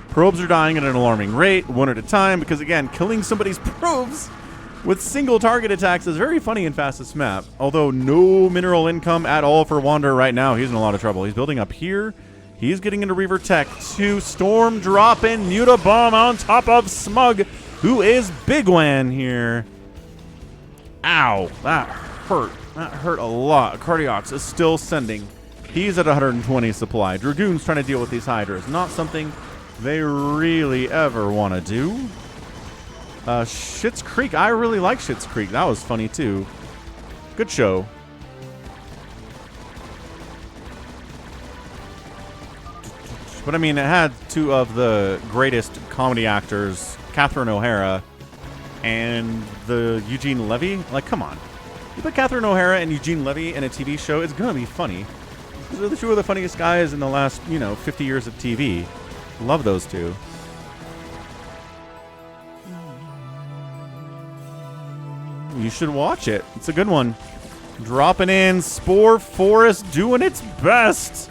Probes are dying at an alarming rate, one at a time, because again, killing somebody's probes with single target attacks is very funny in fastest map. Although no mineral income at all for Wander right now. He's in a lot of trouble. He's building up here. He's getting into Reaver Tech. 2 Storm drop in. Mutabomb on top of Smug, who is Big Wan here. Ow. That hurt. That hurt a lot. Cardiox is still sending. He's at 120 supply. Dragoon's trying to deal with these Hydras. Not something they really ever want to do. Schitt's Creek. I really like Schitt's Creek. That was funny, too. Good show. But, I mean, it had 2 of the greatest comedy actors, Catherine O'Hara and the Eugene Levy. Like, come on. You put Catherine O'Hara and Eugene Levy in a TV show, it's going to be funny. Those are the 2 of the funniest guys in the last, 50 years of TV. Love those 2. You should watch it. It's a good one. Dropping in. Spore Forest doing its best.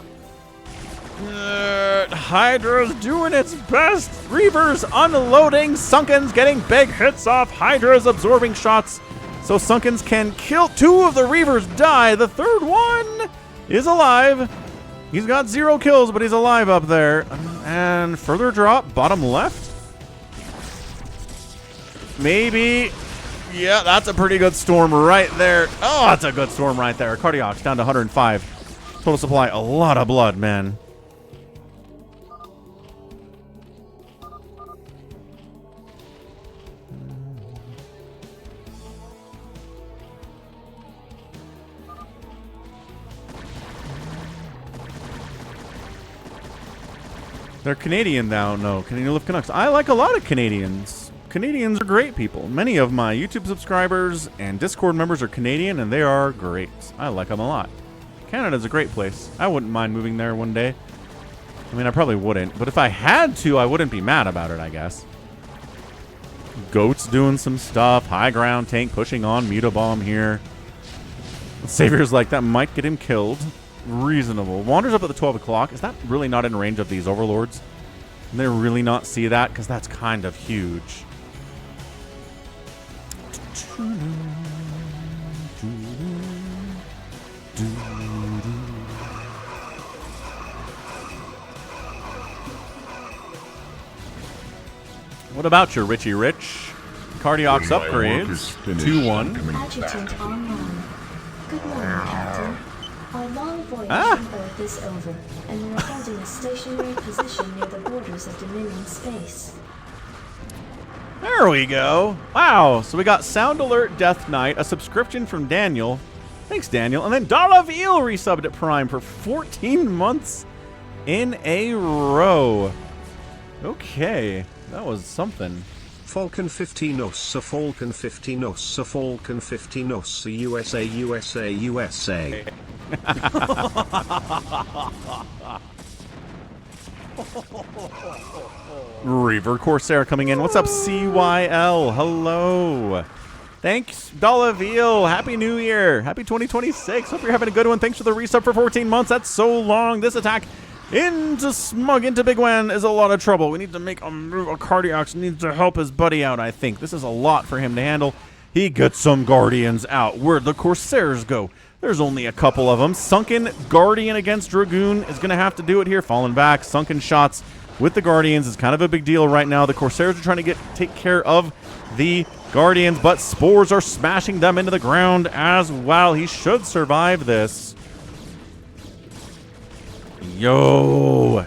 Hydra's doing its best. Reavers unloading. Sunken's getting big hits off. Hydra's absorbing shots. So Sunken's can kill. 2 of the Reavers die. The third one is alive. He's got 0 kills, but he's alive up there. And further drop. Bottom left. Maybe. Yeah, that's a pretty good storm right there. Oh, that's a good storm right there. Cardiox down to 105. Total supply. A lot of blood, man. They're Canadian now. No, Canadian Lift Canucks. I like a lot of Canadians. Canadians are great people. Many of my YouTube subscribers and Discord members are Canadian, and they are great. I like them a lot. Canada's a great place. I wouldn't mind moving there one day. I mean, I probably wouldn't, but if I had to, I wouldn't be mad about it, I guess. Goat's doing some stuff. High ground tank pushing on Mutabomb here. Savior's like, that might get him killed. Reasonable. Wanders up at the 12 o'clock. Is that really not in range of these overlords? Can they really not see that? Because that's kind of huge. What about your Richie Rich? Cardiox upgrades. 2-1. Adjutant online. Good morning, Captain. Our long voyage from Earth is over, and we are holding a stationary position near the borders of Dominion space. There we go. Wow. So we got Sound Alert Death Knight, a subscription from Daniel. Thanks, Daniel. And then Dalaville resubbed at Prime for 14 months in a row. Okay. That was something. Falcon 15 os, a Falcon 15 os, a Falcon 15 os, a USA, USA, USA. Reaver Corsair coming in. What's up, CYL? Hello. Thanks, Dalaville. Happy New Year. Happy 2026. Hope you're having a good one. Thanks for the resub for 14 months. That's so long. This attack into Smug, into Big Wan is a lot of trouble. We need to make a move. A Cardiox needs to help his buddy out, I think. This is a lot for him to handle. He gets some Guardians out. Where'd the Corsairs go? There's only a couple of them. Sunken Guardian against Dragoon is going to have to do it here. Falling back. Sunken shots with the Guardians is kind of a big deal right now. The Corsairs are trying to take care of the Guardians, but Spores are smashing them into the ground as well. He should survive this. Yo.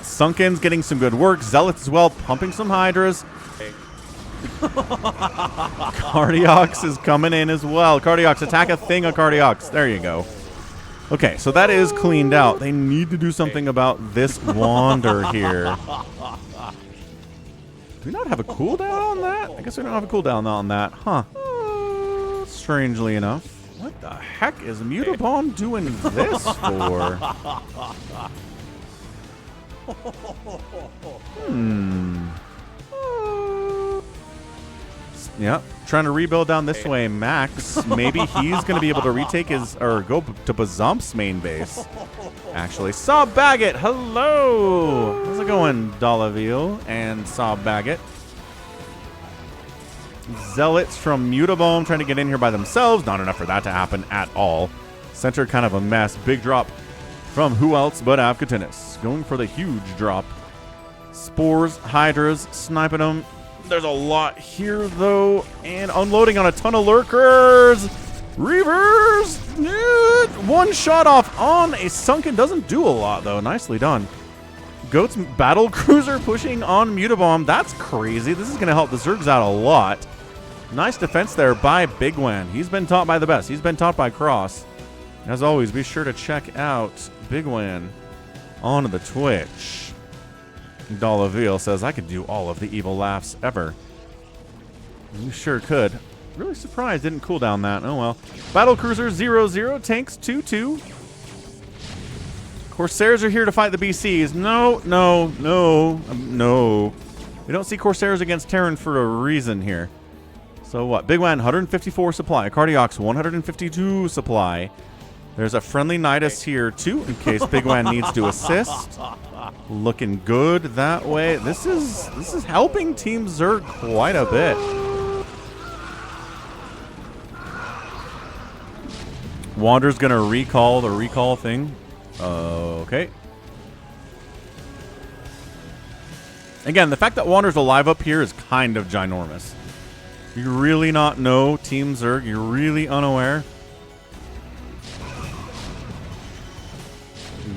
Sunken's getting some good work. Zealots as well, pumping some Hydras. Cardiox is coming in as well. Cardiox, attack a thing of Cardiox. There you go. Okay, so that is cleaned out. They need to do something about this Wander here. Do we not have a cooldown on that? I guess we don't have a cooldown on that. Huh. Strangely enough. What the heck is Mutabomb doing this for? Yep, trying to rebuild down this way. Max, maybe he's going to be able to retake his, or go to Bazump's main base. Actually, Saw Baggett, hello! How's it going, Dalaville and Saw Baggett? Zealots from Mutabomb trying to get in here by themselves. Not enough for that to happen at all. Center kind of a mess. Big drop from who else but Avcatinis. Going for the huge drop. Spores, Hydras, sniping them. There's a lot here, though. And unloading on a ton of lurkers. Reavers. One shot off on a Sunken. Doesn't do a lot, though. Nicely done. Goat's battle cruiser pushing on Mutabomb. That's crazy. This is going to help the Zergs out a lot. Nice defense there by Big Wan. He's been taught by the best. He's been taught by Cross. As always, be sure to check out Big Wan on the Twitch. Dalaville says, I could do all of the evil laughs ever. You sure could. Really surprised didn't cool down that. Oh well. Battle Cruiser 0-0. Tanks 2-2. Corsairs are here to fight the BCs. No, no, no, no. We don't see Corsairs against Terran for a reason here. So what? Big Wan, 154 supply. Cardiox, 152 supply. There's a friendly Nidus here, too, in case Big Wan needs to assist. Looking good that way. This is helping Team Zerg quite a bit. Wander's going to recall the recall thing. Okay. Again, the fact that Wander's alive up here is kind of ginormous. You really not know Team Zerg. You're really unaware.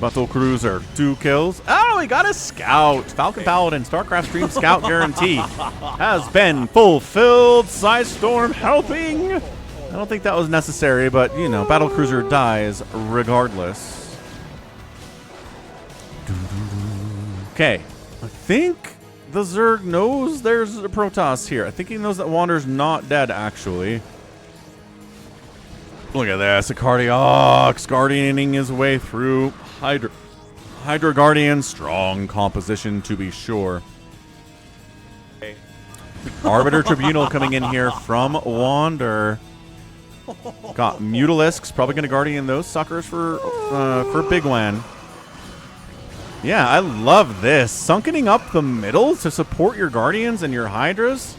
Battle Cruiser, 2 kills. Oh, he got a scout. Falcon Paladin, StarCraft Stream Scout guarantee has been fulfilled. Storm helping. I don't think that was necessary, but, you know, Battle Cruiser dies regardless. Okay. I think the Zerg knows there's a Protoss here. I think he knows that Wander's not dead, actually. Look at this. A Cardiox guardianing his way through. Hydra Guardian, strong composition to be sure. Arbiter Tribunal coming in here from Wander. Got Mutalisks, probably going to guardian those suckers for Big Wan. Yeah, I love this. Sunkening up the middle to support your Guardians and your Hydras.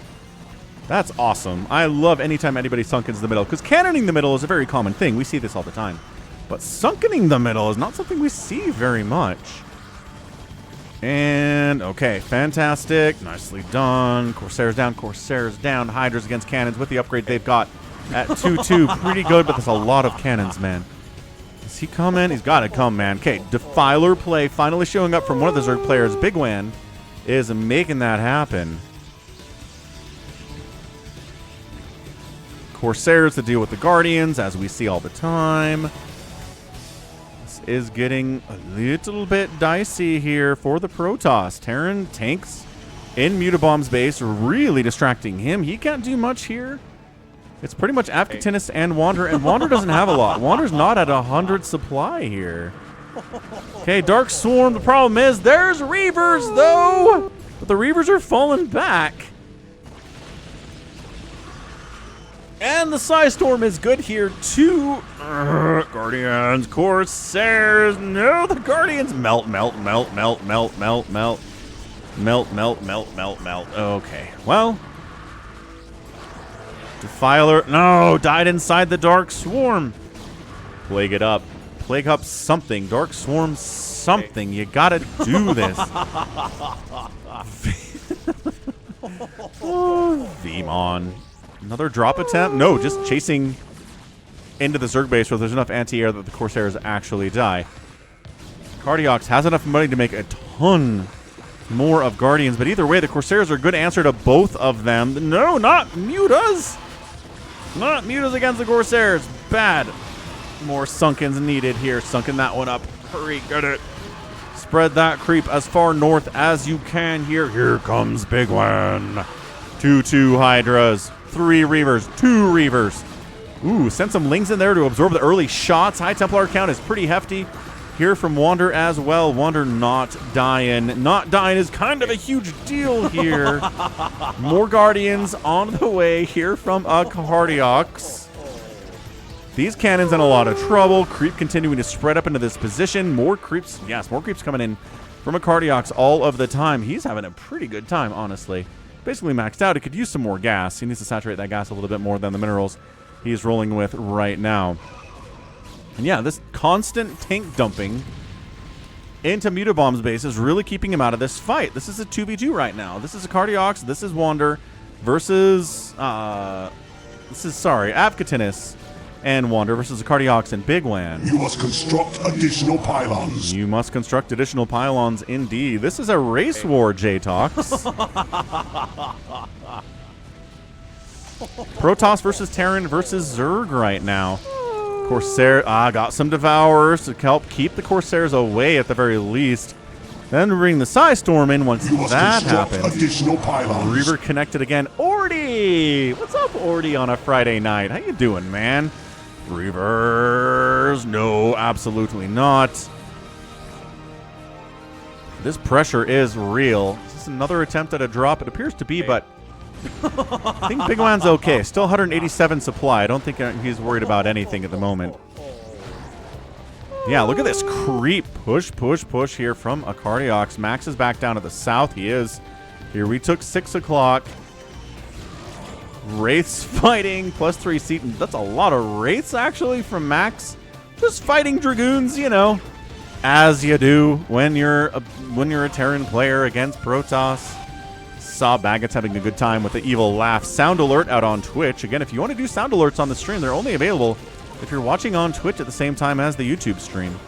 That's awesome. I love anytime anybody sunkens the middle, because cannoning the middle is a very common thing. We see this all the time. But sunkening the middle is not something we see very much. And, okay, fantastic. Nicely done. Corsairs down. Hydras against cannons with the upgrade they've got at 2-2. Pretty good, but there's a lot of cannons, man. Is he coming? He's got to come, man. Okay, Defiler play finally showing up from one of the Zerg players. Big Wan is making that happen. Corsairs to deal with the Guardians, as we see all the time. This is getting a little bit dicey here for the Protoss. Terran tanks in Mutabomb's base, really distracting him. He can't do much here. It's pretty much Avkatinis and Wander doesn't have a lot. Wander's not at 100 supply here. Okay, Dark Swarm. The problem is there's Reavers, though. But the Reavers are falling back. And the Storm is good here, too. Guardians, Corsairs. No, the Guardians melt. Okay, well. Defiler, no, died inside the Dark Swarm. Plague it up. Plague up something. Dark Swarm something. You gotta do this. Vemon. Another drop attempt? No, just chasing into the Zerg base where there's enough anti-air that the Corsairs actually die. Cardiox has enough money to make a ton more of Guardians, but either way, the Corsairs are a good answer to both of them. No, not Mutas! Not Mutas against the Corsairs. Bad. More Sunkens needed here. Sunken that one up. Hurry, get it. Spread that creep as far north as you can here. Here comes Big Wan. 2-2 Hydras. 3 Reavers. 2 Reavers. Ooh, send some Lings in there to absorb the early shots. High Templar count is pretty hefty. Here from Wander as well. Wander not dying. Not dying is kind of a huge deal here. More Guardians on the way here from a Cardiox. These cannons in a lot of trouble. Creep continuing to spread up into this position. More creeps. Yes, more creeps coming in from a Cardiox all of the time. He's having a pretty good time, honestly. Basically maxed out. He could use some more gas. He needs to saturate that gas a little bit more than the minerals he's rolling with right now. And yeah, this constant tank dumping into Mutabomb's base is really keeping him out of this fight. This is a 2v2 right now. This is a Cardiox. This is Wander versus Avkatinis and Wander versus a Cardiox and Big Wan. You must construct additional pylons. You must construct additional pylons indeed. This is a race war, J-Tox. Protoss versus Terran versus Zerg right now. Corsair, got some Devourers to help keep the Corsairs away at the very least. Then bring the Storm in once that happens. Additional pylons. Reaver connected again. Ordy! What's up, Ordy, on a Friday night? How you doing, man? Reavers. No, absolutely not. This pressure is real. Is this another attempt at a drop? It appears to be, but I think Big Wan's okay. Still 187 supply. I don't think he's worried about anything at the moment. Yeah, look at this creep. Push, push, push here from a Cardiox. Max is back down to the south. He is. Here we took 6 o'clock. Wraiths fighting. +3 seat. That's a lot of Wraiths, actually, from Max. Just fighting Dragoons, you know. As you do when you're a Terran player against Protoss. Saw Baggett's having a good time with the evil laugh. Sound alert out on Twitch. Again, if you want to do sound alerts on the stream, they're only available if you're watching on Twitch at the same time as the YouTube stream.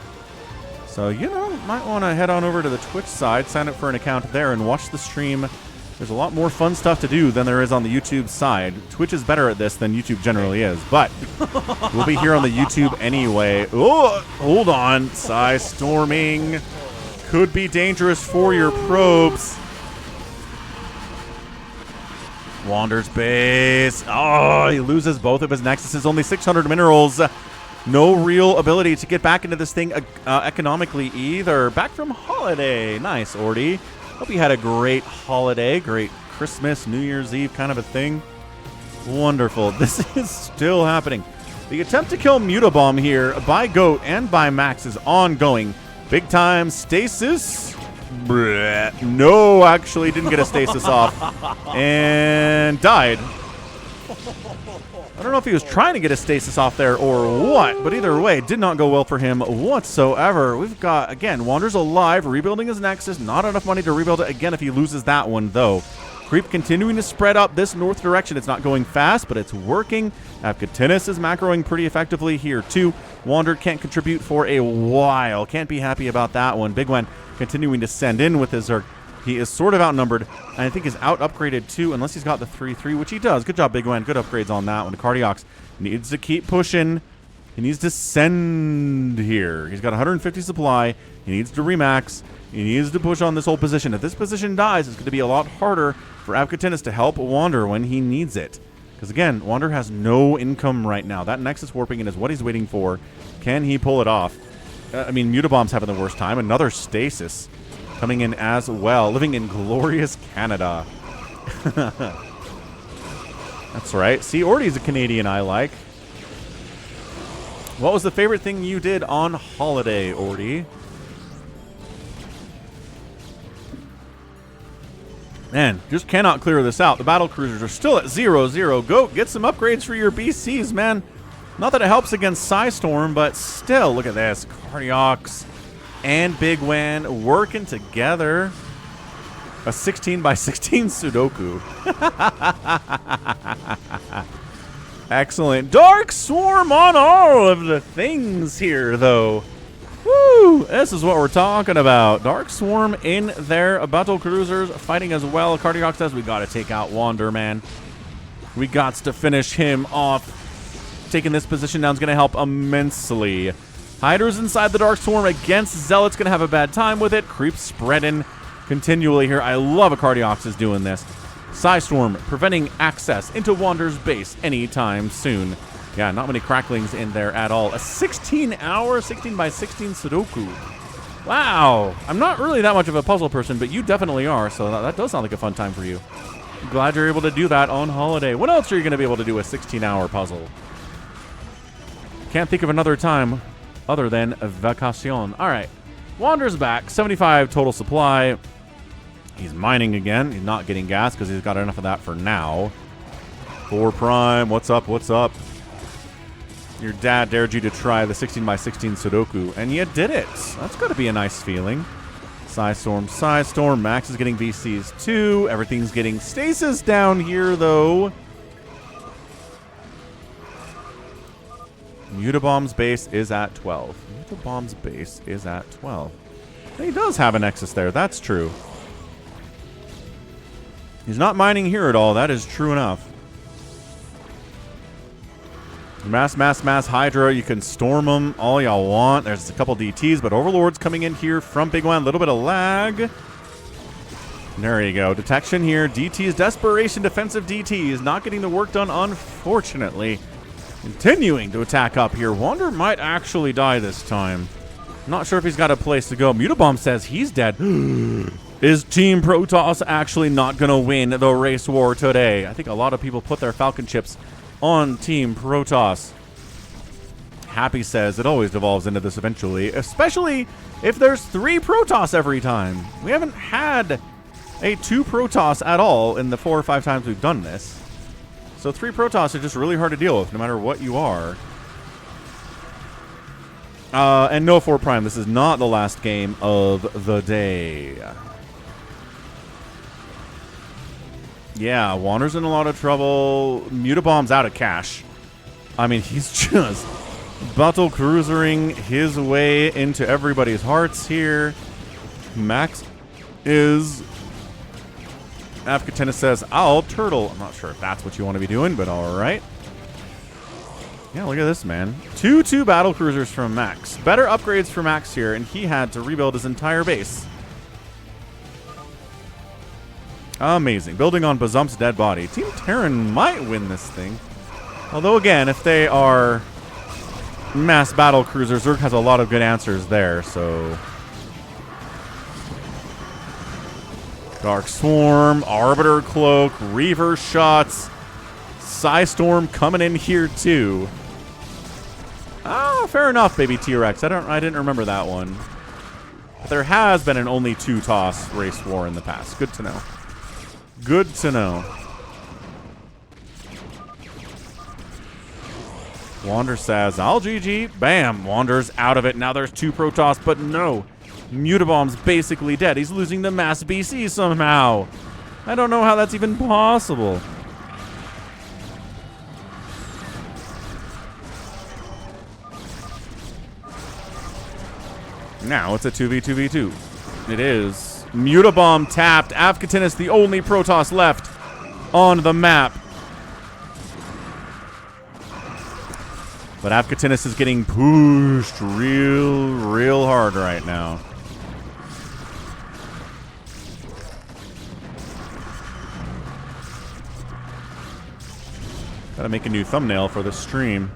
So, you know, might want to head on over to the Twitch side, sign up for an account there, and watch the stream. There's a lot more fun stuff to do than there is on the YouTube side. Twitch is better at this than YouTube generally is, but we'll be here on the YouTube anyway. Oh, hold on. Psy storming could be dangerous for your probes. Wander's base. Oh, he loses both of his nexuses. Only 600 minerals. No real ability to get back into this thing economically either. Back from holiday. Nice, Ordy. Hope you had a great holiday. Great Christmas, New Year's Eve kind of a thing. Wonderful. This is still happening. The attempt to kill Mutabomb here by Goat and by Max is ongoing. Big time stasis. Bleh. No, actually didn't get a stasis off. And died. I don't know if he was trying to get a stasis off there or what, but either way, it did not go well for him whatsoever. We've got, again, Wander's alive, rebuilding his Nexus. Not enough money to rebuild it again if he loses that one, though. Creep continuing to spread up this north direction. It's not going fast, but it's working. Avkatinis is macroing pretty effectively here, too. Wander can't contribute for a while. Can't be happy about that one. Big Wen continuing to send in with his Zerg. He is sort of outnumbered, and I think is out-upgraded too, unless he's got the 3-3, which he does. Good job, Big Wen. Good upgrades on that one. Cardiox needs to keep pushing. He needs to send here. He's got 150 supply. He needs to remax. He needs to push on this whole position. If this position dies, it's going to be a lot harder for Avkatinis to help Wander when he needs it. Because, again, Wander has no income right now. That Nexus warping in is what he's waiting for. Can he pull it off? I mean, Mutabomb's having the worst time. Another stasis coming in as well, living in glorious Canada. That's right. See, Ordy's a Canadian I like. What was the favorite thing you did on holiday, Ordy? Man, just cannot clear this out. The battle cruisers are still at 0-0. Go get some upgrades for your BCs, man. Not that it helps against Psystorm, but still, look at this. Cardiox and Big Wen working together. A 16 by 16 Sudoku. Excellent. Dark Swarm on all of the things here, though. Woo! This is what we're talking about. Dark Swarm in their battle cruisers fighting as well. Cardiox says we got to take out Wander, man. We got to finish him off. Taking this position down is going to help immensely. Hydra's inside the Dark Swarm against Zealot's going to have a bad time with it. Creep spreading continually here. I love a Cardiox is doing this. Psystorm preventing access into Wander's base anytime soon. Yeah, not many cracklings in there at all. A 16-hour, 16 by 16 Sudoku. Wow. I'm not really that much of a puzzle person, but you definitely are, so that does sound like a fun time for you. I'm glad you're able to do that on holiday. When else are you going to be able to do a 16-hour puzzle? Can't think of another time other than Vacation. All right. Wander's back. 75 total supply. He's mining again. He's not getting gas because he's got enough of that for now. 4 Prime. What's up? What's up? Your dad dared you to try the 16 by 16 Sudoku, and you did it. That's got to be a nice feeling. Psystorm, Psystorm. Max is getting VCs too. Everything's getting stasis down here, though. Mutabomb's base is at 12. Mutabomb's base is at 12. He does have a Nexus there. That's true. He's not mining here at all. That is true enough. Mass Hydra. You can storm them all y'all want. There's a couple DTs, but Overlord's coming in here from Big One. A little bit of lag. There you go. Detection here. DT's desperation. Defensive DT is not getting the work done, unfortunately. Continuing to attack up here. Wander might actually die this time. Not sure if he's got a place to go. Mutabomb says he's dead. Is Team Protoss actually not going to win the race war today? I think a lot of people put their Falcon chips on Team Protoss. Happy says it always devolves into this eventually, especially if there's 3 Protoss every time. We haven't had a 2 Protoss at all in the 4 or 5 times we've done this. So 3 Protoss are just really hard to deal with, no matter what you are. And no 4 Prime, this is not the last game of the day. Yeah, Wander's in a lot of trouble. Mutabomb's out of cash. I mean, he's just battle cruisering his way into everybody's hearts here. Max is... Afkatenna says, I'll turtle. I'm not sure if that's what you want to be doing, but alright. Yeah, look at this, man. 2 battle cruisers from Max. Better upgrades for Max here, and he had to rebuild his entire base. Amazing. Building on Bazump's dead body. Team Terran might win this thing. Although, again, if they are mass battle cruisers, Zerg has a lot of good answers there, so... Dark Swarm, Arbiter Cloak, Reaver Shots, Psystorm coming in here too. Ah, fair enough, baby T-Rex. I didn't remember that one. But there has been an only 2 toss race war in the past. Good to know. Good to know. Wander says, I'll GG. Bam, Wander's out of it. Now there's 2 Protoss, but no. Mutabomb's basically dead. He's losing the mass BC somehow. I don't know how that's even possible. Now it's a 2v2v2. It is. Mutabomb tapped. Afkatinus the only Protoss left on the map. But Afkatinus is getting pushed real hard right now. Gotta make a new thumbnail for the stream.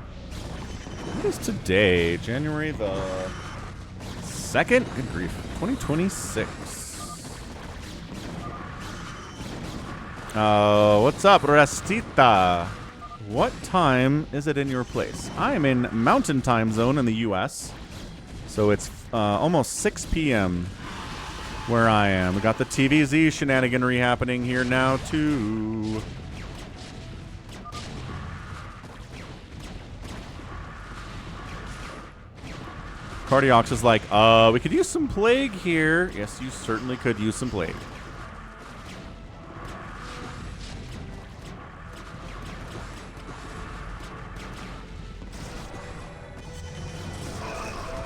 What is today? January the 2nd? Good grief. 2026. What's up, Restita? What time is it in your place? I am in Mountain Time Zone in the U.S. So it's almost 6 p.m. where I am. We got the TVZ shenaniganry happening here now, too. Cardiox is like, we could use some plague here. Yes, you certainly could use some plague.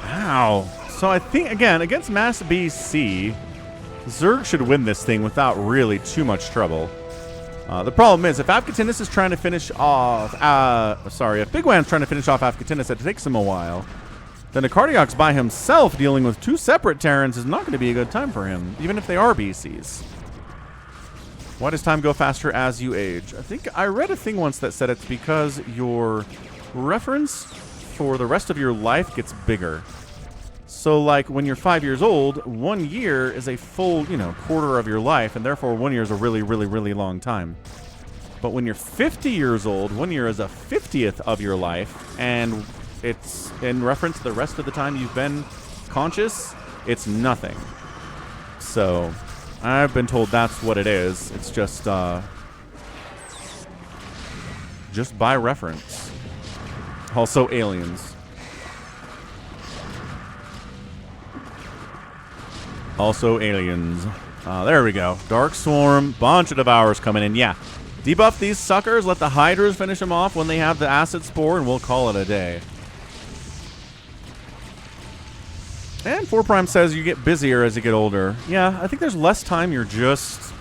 Wow. So I think, again, against Mass BC, Zerg should win this thing without really too much trouble. The problem is, if Afkatinus is trying to finish off... if Big Wan's trying to finish off Afkatinus, it takes him a while. Then a Cardiox by himself dealing with 2 separate Terrans is not going to be a good time for him, even if they are BCs. Why does time go faster as you age? I think I read a thing once that said it's because your reference for the rest of your life gets bigger. So, like, when you're 5 years old, 1 year is a full, quarter of your life, and therefore 1 year is a really, really, really long time. But when you're 50 years old, 1 year is a 50th of your life, and it's in reference to the rest of the time you've been conscious, it's nothing. So, I've been told that's what it is. It's just by reference. Also, aliens. Also, aliens. There we go. Dark Swarm, bunch of Devourers coming in. Yeah, debuff these suckers, let the Hydras finish them off when they have the Acid Spore, and we'll call it a day. And 4 Prime says you get busier as you get older. Yeah, I think there's less time. You're just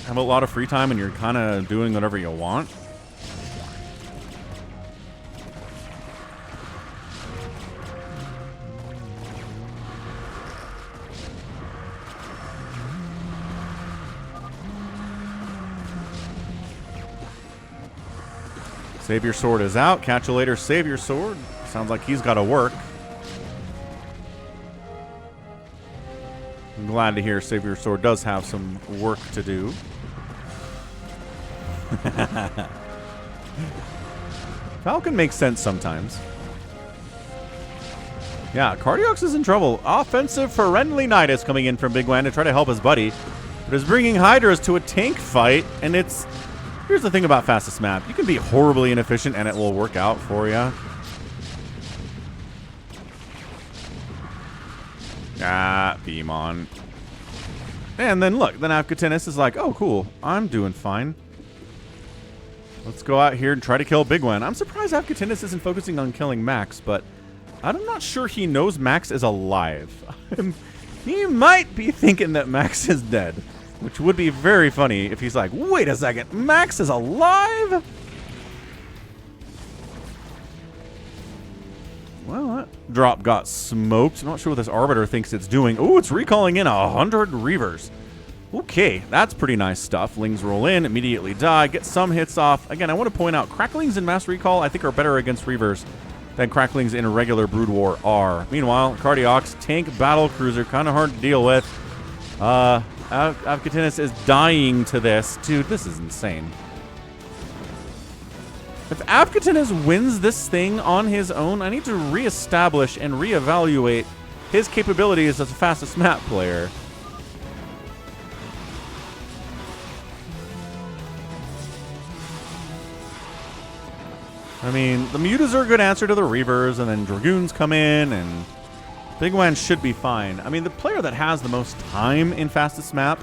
have a lot of free time and you're kind of doing whatever you want. Save your sword is out. Catch you later. Save your sword. Sounds like he's got to work. I'm glad to hear Savior Sword does have some work to do. Falcon makes sense sometimes. Yeah, Cardiox is in trouble. Offensive Friendly Knight is coming in from Big Wan to try to help his buddy, but is bringing Hydras to a tank fight, and it's... Here's the thing about fastest map. You can be horribly inefficient and it will work out for you. Ah, beam on. And then look, then Afghatinus is like, oh cool, I'm doing fine. Let's go out here and try to kill Big Wan. I'm surprised Afghatinus isn't focusing on killing Max, but I'm not sure he knows Max is alive. He might be thinking that Max is dead, which would be very funny if he's like, wait a second, Max is alive? Well, that drop got smoked. Not sure what this Arbiter thinks it's doing. Oh, it's recalling in 100 Reavers. Okay, that's pretty nice stuff. Lings roll in, immediately die, get some hits off. Again, I want to point out, Cracklings in Mass Recall, I think, are better against Reavers than Cracklings in regular Brood War are. Meanwhile, Cardiox, tank battle cruiser, kind of hard to deal with. Afghatinus is dying to this. Dude, this is insane. If Afghatinus wins this thing on his own, I need to reestablish and reevaluate his capabilities as a fastest map player. I mean, the Mutas are a good answer to the Reavers, and then Dragoons come in, and Big Wan should be fine. I mean, the player that has the most time in fastest map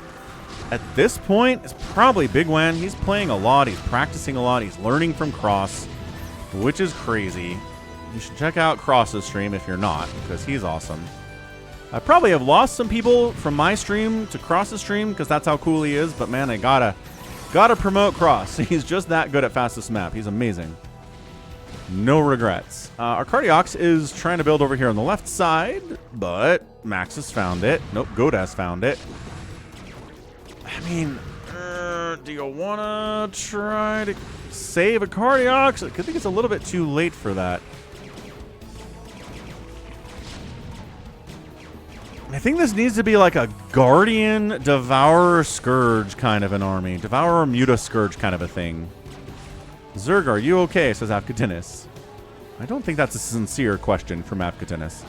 at this point is probably Big Wan. He's playing a lot, he's practicing a lot, he's learning from Cross, which is crazy. You should check out Cross's stream if you're not, because he's awesome. I probably have lost some people from my stream to Cross's stream, because that's how cool he is, but man, I gotta promote Cross. He's just that good at fastest map. He's amazing. No regrets. Our Cardiox is trying to build over here on the left side, but Max has found it. Nope, Godas found it. I mean, do you want to try to save a Cardiox? I think it's a little bit too late for that. I think this needs to be like a Guardian, Devourer, Scourge kind of an army. Devourer, Muta, Scourge kind of a thing. Zerg, are you okay? Says Afghatinus. I don't think that's a sincere question from Afghatinus.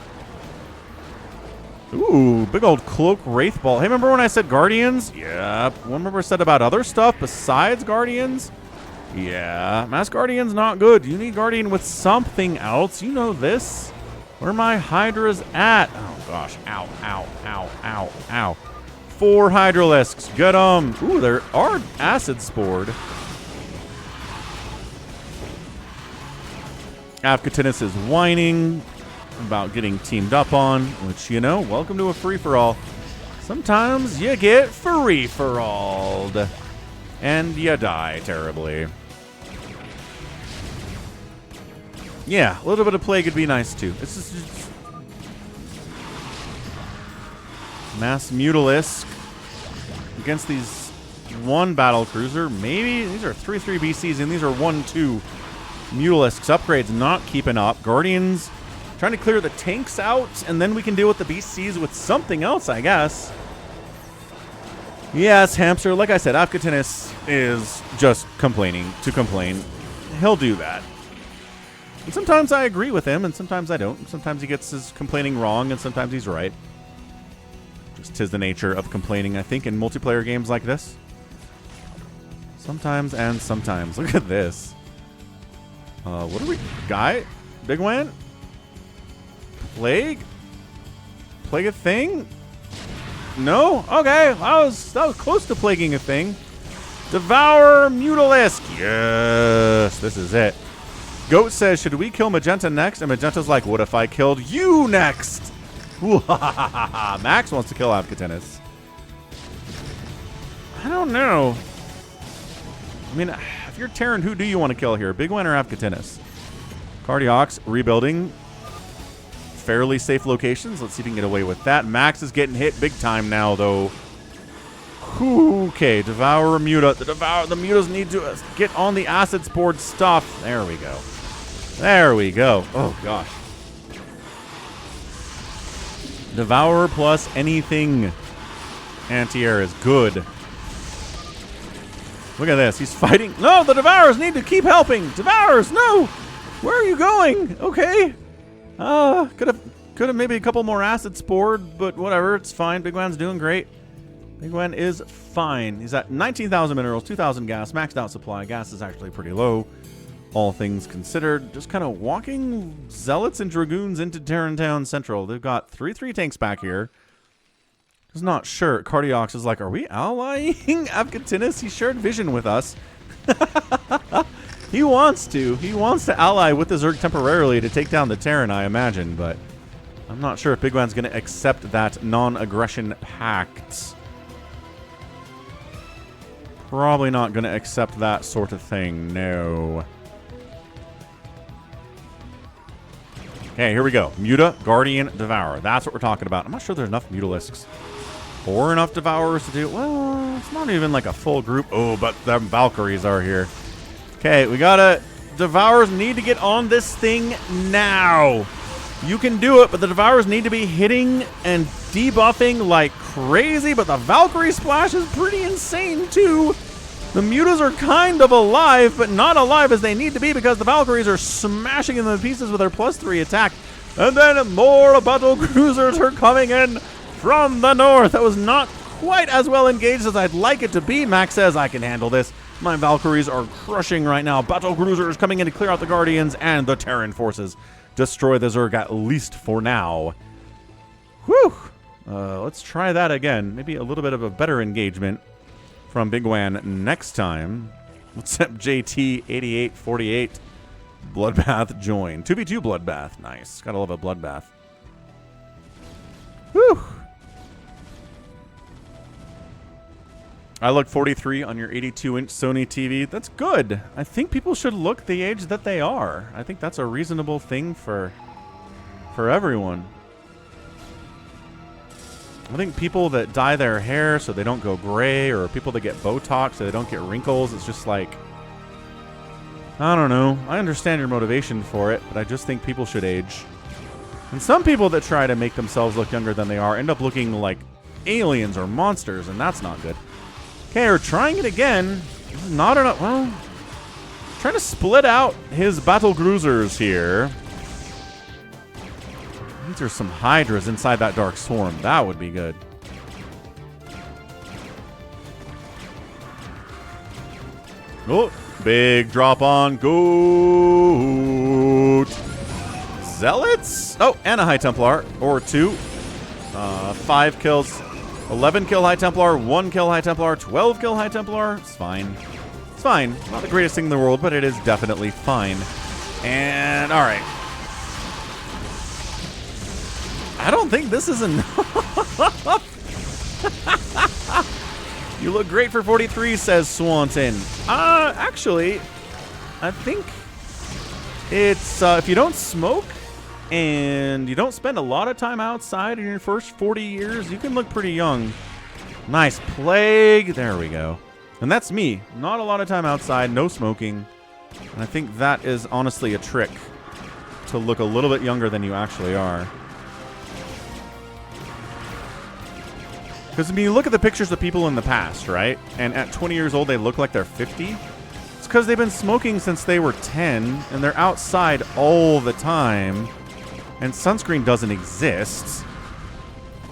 Ooh, big old Cloak Wraith Ball. Hey, remember when I said Guardians? Yep. Remember I said about other stuff besides Guardians? Yeah. Mass Guardian's not good. You need Guardian with something else. You know this. Where are my Hydras at? Oh, gosh. Ow, ow, ow, ow, ow. 4 Hydralisks. Get them. Ooh, there are Acid Spored. Afghatinus is whining about getting teamed up on, which, you know, welcome to a free-for-all. Sometimes you get free-for-alled, and you die terribly. Yeah, a little bit of plague would be nice, too. It's just Mass Mutalisk against these 1 battle cruiser. Maybe these are 3/3 BCs, and these are 1/2 Mutalisks. Upgrades not keeping up. Guardians trying to clear the tanks out, and then we can deal with the BCs with something else, I guess. Yes, Hamster, like I said, Afghatinus is just complaining to complain. He'll do that. And sometimes I agree with him, and sometimes I don't. Sometimes he gets his complaining wrong, and sometimes he's right. Just 'tis the nature of complaining, I think, in multiplayer games like this. Sometimes and sometimes. Look at this. What are we... Guy? Big Wan? Plague? Plague a thing? No? Okay. That was close to plaguing a thing. Devour Mutalisk. Yes. This is it. Goat says, should we kill Magenta next? And Magenta's like, what if I killed you next? Max wants to kill Afghatinus. I don't know. I mean... If you're Terran, who do you want to kill here? Big Wan or Afghatinus? Cardiox rebuilding. Fairly safe locations. Let's see if we can get away with that. Max is getting hit big time now, though. Okay, Devourer Muta. The Mutas need to get on the Acid Spored stuff. There we go. There we go. Oh, gosh. Devourer plus anything. Anti-air is good. Look at this. He's fighting. No, the Devourers need to keep helping. Devourers, no! Where are you going? Okay. Could have maybe a couple more acid spored, but whatever. It's fine. Big Wen's doing great. Big Wen is fine. He's at 19,000 minerals, 2,000 gas, maxed out supply. Gas is actually pretty low, all things considered. Just kind of walking Zealots and Dragoons into Terran Town Central. They've got 3 tanks back here. Just not sure. Cardiox is like, are we allying Avgatinis? He shared vision with us. He wants to. He wants to ally with the Zerg temporarily to take down the Terran, I imagine, but I'm not sure if Big Wen's going to accept that non-aggression pact. Probably not going to accept that sort of thing, no. Okay, here we go. Muta, Guardian, Devourer. That's what we're talking about. I'm not sure there's enough Mutalisks or enough Devourers to do. Well, it's not even like a full group. Oh, but the Valkyries are here. Okay, we gotta... Devourers need to get on this thing now. You can do it, but the Devourers need to be hitting and debuffing like crazy, but the Valkyrie splash is pretty insane too. The Mutas are kind of alive, but not alive as they need to be because the Valkyries are smashing them to pieces with their +3 attack. And then more battle cruisers are coming in from the north. That was not quite as well engaged as I'd like it to be. Max says, I can handle this. My Valkyries are crushing right now. Battle cruisers coming in to clear out the Guardians and the Terran forces. Destroy the Zerg at least for now. Whew. Let's try that again. Maybe a little bit of a better engagement from Big Wan next time. What's up, JT8848? Bloodbath join. 2v2 Bloodbath. Nice. Gotta love a Bloodbath. Whew. I look 43 on your 82-inch Sony TV. That's good. I think people should look the age that they are. I think that's a reasonable thing for everyone. I think people that dye their hair so they don't go gray, or people that get Botox so they don't get wrinkles, it's just like, I don't know. I understand your motivation for it, but I just think people should age. And some people that try to make themselves look younger than they are end up looking like aliens or monsters, and that's not good. Okay, we're trying it again. This is not enough. Well, trying to split out his battle cruisers here. I think there's some Hydras inside that Dark Swarm. That would be good. Oh, big drop on Goat. Zealots? Oh, and a High Templar. Or 2. 5 kills. 11 kill High Templar, 1 kill High Templar, 12 kill High Templar. It's fine. It's fine. Not the greatest thing in the world, but it is definitely fine. And, alright. I don't think this is enough. You look great for 43, says Swanton. Actually, I think it's, if you don't smoke, and you don't spend a lot of time outside in your first 40 years, you can look pretty young. Nice Plague. There we go. And that's me. Not a lot of time outside, no smoking. And I think that is honestly a trick to look a little bit younger than you actually are. Because when you look at the pictures of people in the past, right? And at 20 years old, they look like they're 50. It's because they've been smoking since they were 10, and they're outside all the time. And sunscreen doesn't exist.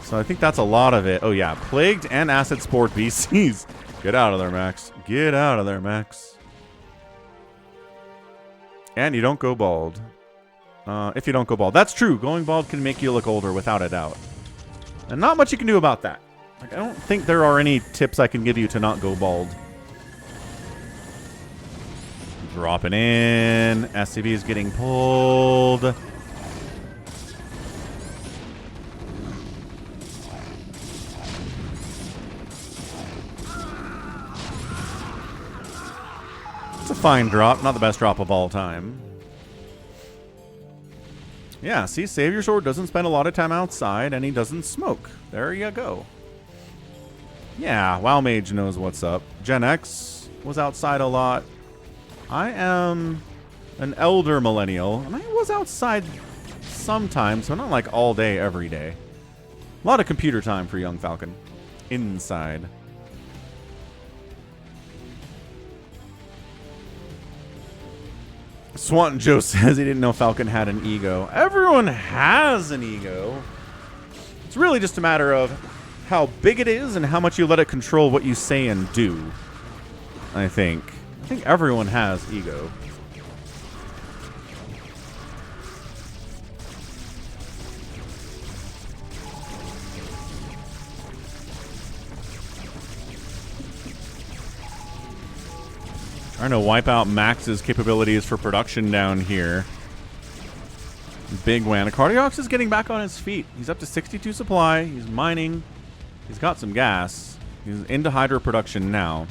So I think that's a lot of it. Oh, yeah. Plagued and acid spored VCs. Get out of there, Max. Get out of there, Max. And you don't go bald. If you don't go bald. That's true. Going bald can make you look older, without a doubt. And not much you can do about that. Like, I don't think there are any tips I can give you to not go bald. Dropping in. SCV is getting pulled. It's a fine drop, not the best drop of all time. Yeah, see, Savior Sword doesn't spend a lot of time outside, and he doesn't smoke. There you go. Yeah, WoW Mage knows what's up. Gen X was outside a lot. I am an elder millennial, and I was outside sometimes, so not like all day, every day. A lot of computer time for young Falcon. inside. Swanton Joe says he didn't know Falcon had an ego. Everyone has an ego. It's really just a matter of how big it is and how much you let it control what you say and do. I think everyone has ego. Trying to wipe out Max's capabilities for production down here. Big Wan. Cardiox is getting back on his feet. He's up to 62 supply. He's mining. He's got some gas. He's into hydro production now.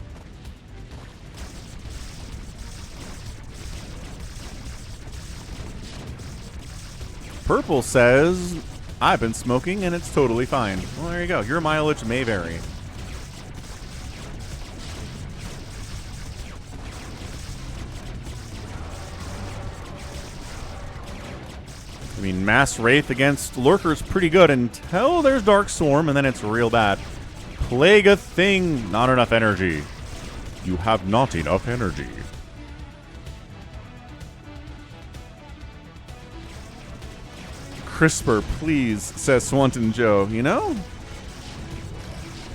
Purple says, I've been smoking and it's totally fine. Well, there you go. Your mileage may vary. I mean, Mass Wraith against Lurker's pretty good until there's Dark Swarm, and then it's real bad. Plague a thing. Not enough energy. You have not enough energy. Crisper, please, says Swanton Joe. You know?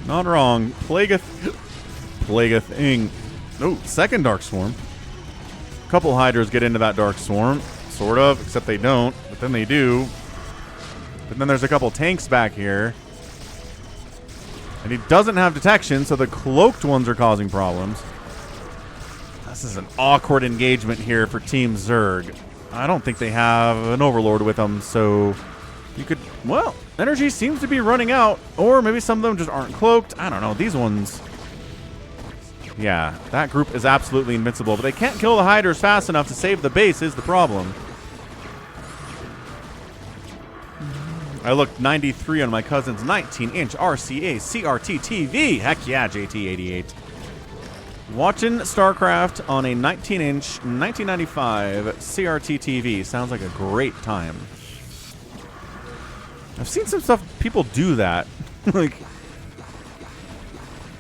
Not wrong. Plague a thing. Oh, second Dark Swarm. A couple Hydras get into that Dark Swarm. Sort of, except they don't. But then they do. But then there's a couple tanks back here. And he doesn't have detection, so the cloaked ones are causing problems. This is an awkward engagement here for Team Zerg. I don't think they have an Overlord with them, so you could... Well, energy seems to be running out. Or maybe some of them just aren't cloaked. I don't know. These ones... Yeah, that group is absolutely invincible. But they can't kill the Hydras fast enough to save the base is the problem. I looked 93 on my cousin's 19-inch RCA CRT TV. Heck yeah, JT88. Watching StarCraft on a 19-inch 1995 CRT TV sounds like a great time. I've seen some stuff people do that. Like,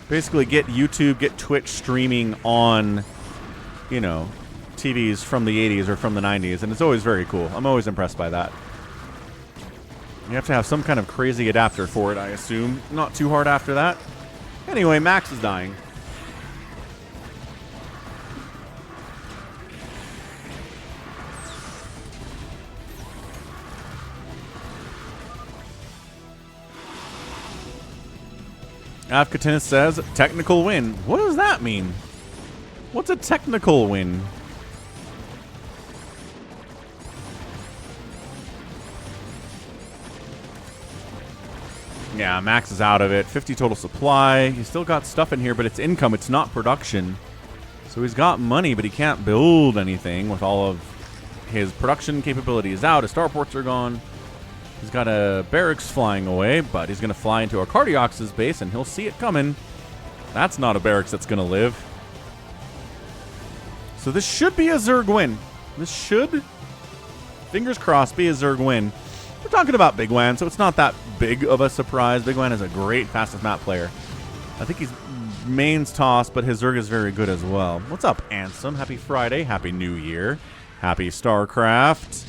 basically get YouTube, get Twitch streaming on, you know, TVs from the 80s or from the 90s, and it's always very cool. I'm always impressed by that. You have to have some kind of crazy adapter for it, I assume. Not too hard after that. Anyway, Max is dying. Afkatinus says, technical win. What does that mean? What's a technical win? Yeah, Max is out of it. 50 total supply. He's still got stuff in here, but it's income. It's not production. So he's got money, but he can't build anything with all of his production capabilities out. His starports are gone. He's got a barracks flying away, but he's going to fly into a Cardiox's base, and he'll see it coming. That's not a barracks that's going to live. So this should be a Zerg win. This should, fingers crossed, be a Zerg win. We're talking about Big Wan, so it's not that big of a surprise. Big Wan is a great fastest map player. I think he's mains toss, but his Zerg is very good as well. What's up, Ansem? Happy Friday. Happy New Year. Happy StarCraft.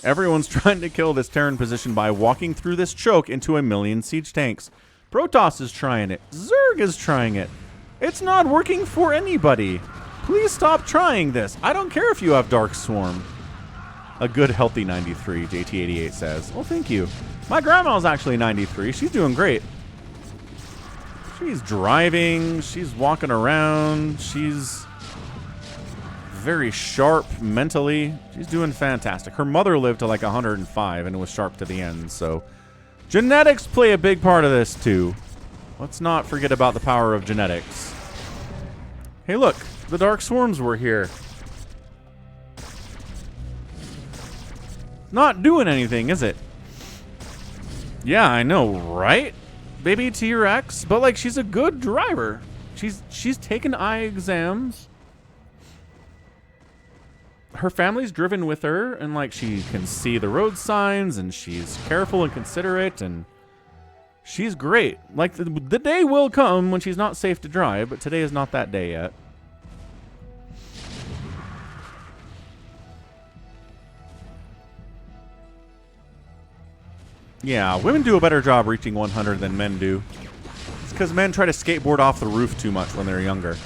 Everyone's trying to kill this Terran position by walking through this choke into a million siege tanks. Protoss is trying it. Zerg is trying it. It's not working for anybody. Please stop trying this. I don't care if you have Dark Swarm. A good, healthy 93, JT88 says. Well, thank you. My grandma's actually 93. She's doing great. She's driving. She's walking around. She's very sharp mentally. She's doing fantastic. Her mother lived to like 105 and was sharp to the end, so genetics play a big part of this too. Let's not forget about the power of genetics. Hey, look, the Dark Swarms were here. Not doing anything, is it? Yeah, I know, right? Baby T-Rex, but like she's a good driver. She's taken eye exams. her family's driven with her, and like she can see the road signs, and she's careful and considerate, and she's great. Like the day will come when she's not safe to drive, but today is not that day yet. Yeah, women do a better job reaching 100 than men do. It's because men try to skateboard off the roof too much when they're younger.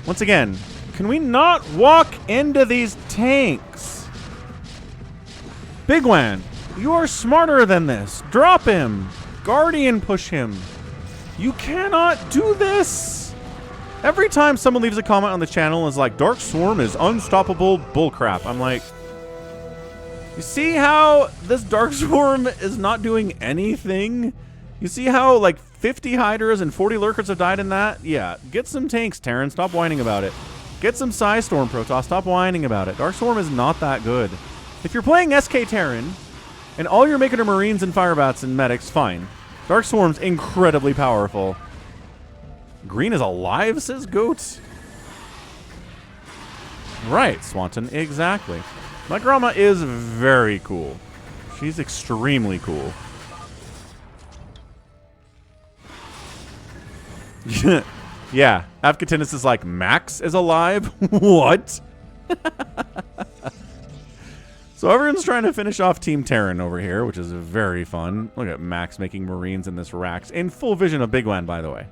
Once again, can we not walk into these tanks? Big Wan, you are smarter than this. Drop him. Guardian push him. You cannot do this. Every time someone leaves a comment on the channel and is like, Dark Swarm is unstoppable bullcrap, I'm like, you see how this Dark Swarm is not doing anything? You see how like 50 Hydras and 40 Lurkers have died in that? Yeah, get some tanks, Terran. Stop whining about it. Get some Psy Storm Protoss. Stop whining about it. Dark Swarm is not that good. If you're playing SK Terran and all you're making are Marines and Firebats and Medics, fine. Dark Swarm's incredibly powerful. Green is alive, says Goat. Right, Swanton, exactly. My grandma is very cool. She's extremely cool. Yeah, Avcatinus is like, Max is alive? What? So everyone's trying to finish off Team Terran over here, which is very fun. Look at Max making Marines in this Rax. In full vision of Big Wan, by the way.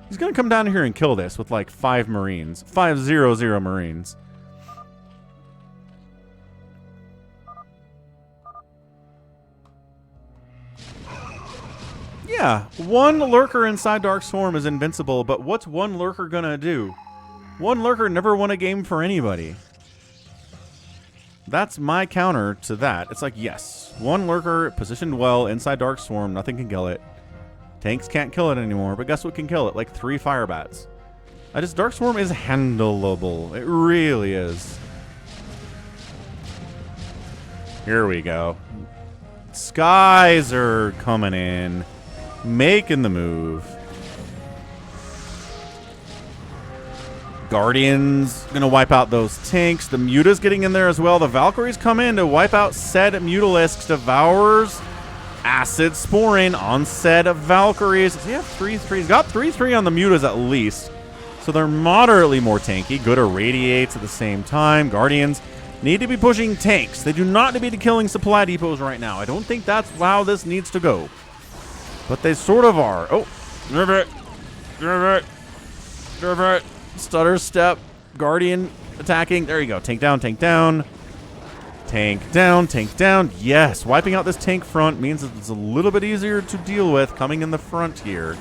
He's going to come down here and kill this with like 5 Marines. 500 Marines. Yeah, one Lurker inside Dark Swarm is invincible, but what's one Lurker gonna do? One Lurker never won a game for anybody. That's my counter to that. It's like, yes, one Lurker positioned well inside Dark Swarm, nothing can kill it. Tanks can't kill it anymore, but guess what can kill it? Like 3 Firebats. Dark Swarm is handleable. It really is. Here we go. Skies are coming in. Making the move. Guardians gonna wipe out those tanks. The Muta's getting in there as well. The Valkyries come in to wipe out said Mutalisks. Devours acid sporing on said Valkyries. Does he have 3-3? He's got 3-3 on the Mutas at least. So they're moderately more tanky. Good irradiates at the same time. Guardians need to be pushing tanks. They do not need to be killing supply depots right now. I don't think that's how this needs to go. But they sort of are. Oh, Rivet. Stutter step. Guardian attacking. There you go. Tank down, tank down. Tank down, tank down. Yes, wiping out this tank front means it's a little bit easier to deal with coming in the front here.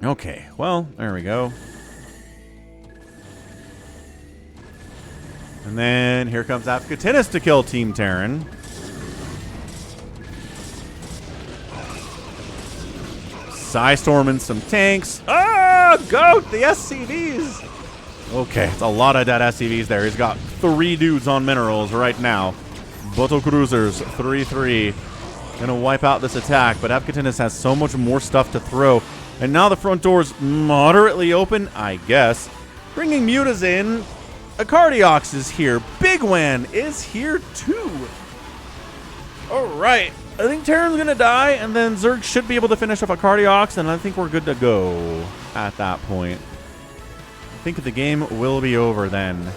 Okay, well, there we go. And then here comes Avcatinus to kill Team Terran. Psystorm and some tanks. Ah, Goat, the SCVs. Okay, it's a lot of dead SCVs there. He's got 3 dudes on minerals right now. Boto Cruisers, 3-3. Gonna wipe out this attack, but Avcatinus has so much more stuff to throw. And now the front door's moderately open, I guess. Bringing Mutas in. A Cardiox is here. Big Wan is here too. All right. I think Terran's going to die, and then Zerg should be able to finish up a Cardiox, and I think we're good to go at that point. I think the game will be over then.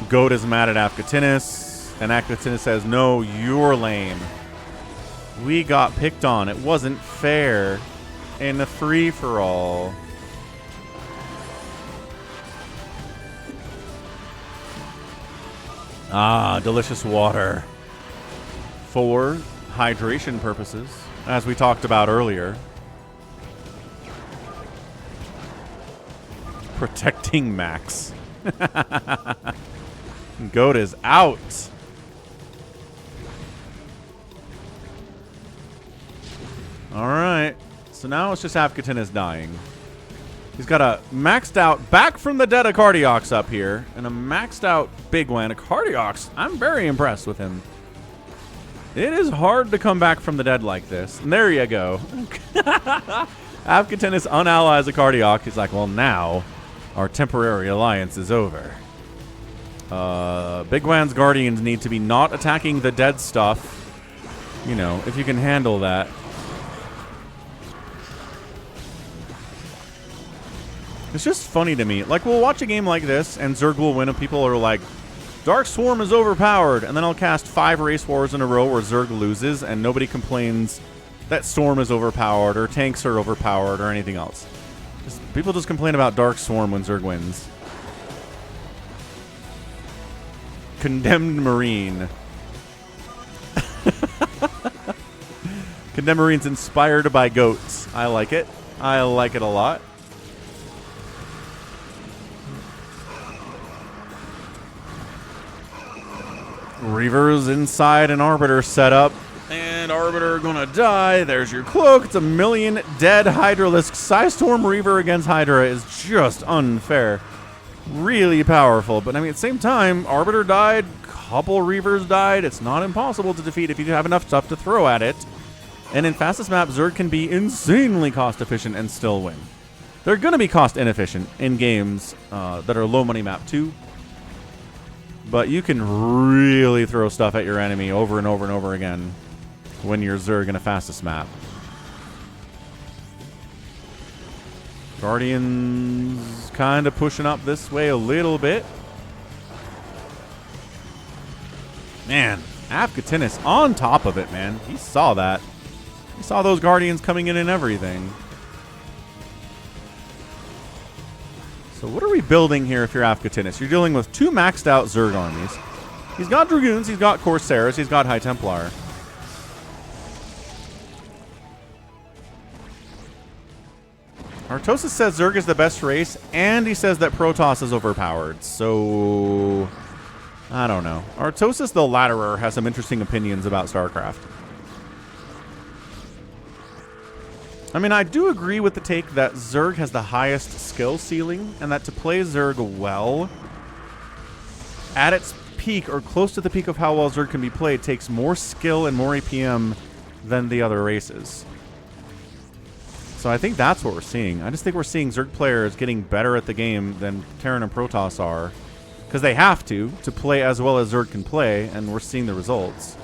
Goat is mad at Avcatinus, and Avcatinus says, no, you're lame. We got picked on. It wasn't fair. In a free-for-all. Ah, delicious water. For hydration purposes, as we talked about earlier. Protecting Max. Goat is out. All right. So now it's just Avcatinus dying. He's got a maxed out, back from the dead, a Cardiox up here, and a maxed out Big Wan. A Cardiox. I'm very impressed with him. It is hard to come back from the dead like this. And there you go. Avcatinus unallies a Cardiox. He's like, well, now our temporary alliance is over. Big Wan's Guardians need to be not attacking the dead stuff. You know, if you can handle that. It's just funny to me. Like, we'll watch a game like this, and Zerg will win, and people are like, Dark Swarm is overpowered. And then I'll cast 5 Race Wars in a row where Zerg loses, and nobody complains that Storm is overpowered, or tanks are overpowered, or anything else. People just complain about Dark Swarm when Zerg wins. Condemned Marine. Condemned Marine's inspired by goats. I like it. I like it a lot. Reaver's inside an Arbiter setup. And Arbiter gonna die. There's your cloak. It's 1,000,000 dead Hydralisk. Psystorm Reaver against Hydra is just unfair. Really powerful. But I mean, at the same time, Arbiter died. Couple Reavers died. It's not impossible to defeat if you have enough stuff to throw at it. And in fastest map, Zerg can be insanely cost efficient and still win. They're gonna be cost inefficient in games that are low money map too. But you can really throw stuff at your enemy over and over and over again when you're Zerg in a fastest map. Guardians kind of pushing up this way a little bit. Man, Avcatinus on top of it, man. He saw that. He saw those Guardians coming in and everything. So what are we building here if you're Avcatinus? You're dealing with 2 maxed out Zerg armies. He's got Dragoons, he's got Corsairs, he's got High Templar. Artosis says Zerg is the best race, and he says that Protoss is overpowered. So, I don't know. Artosis the Latterer has some interesting opinions about StarCraft. I mean, I do agree with the take that Zerg has the highest skill ceiling, and that to play Zerg well, at its peak, or close to the peak of how well Zerg can be played, takes more skill and more APM than the other races. So I think that's what we're seeing. I just think we're seeing Zerg players getting better at the game than Terran and Protoss are. Because they have to play as well as Zerg can play, and we're seeing the results.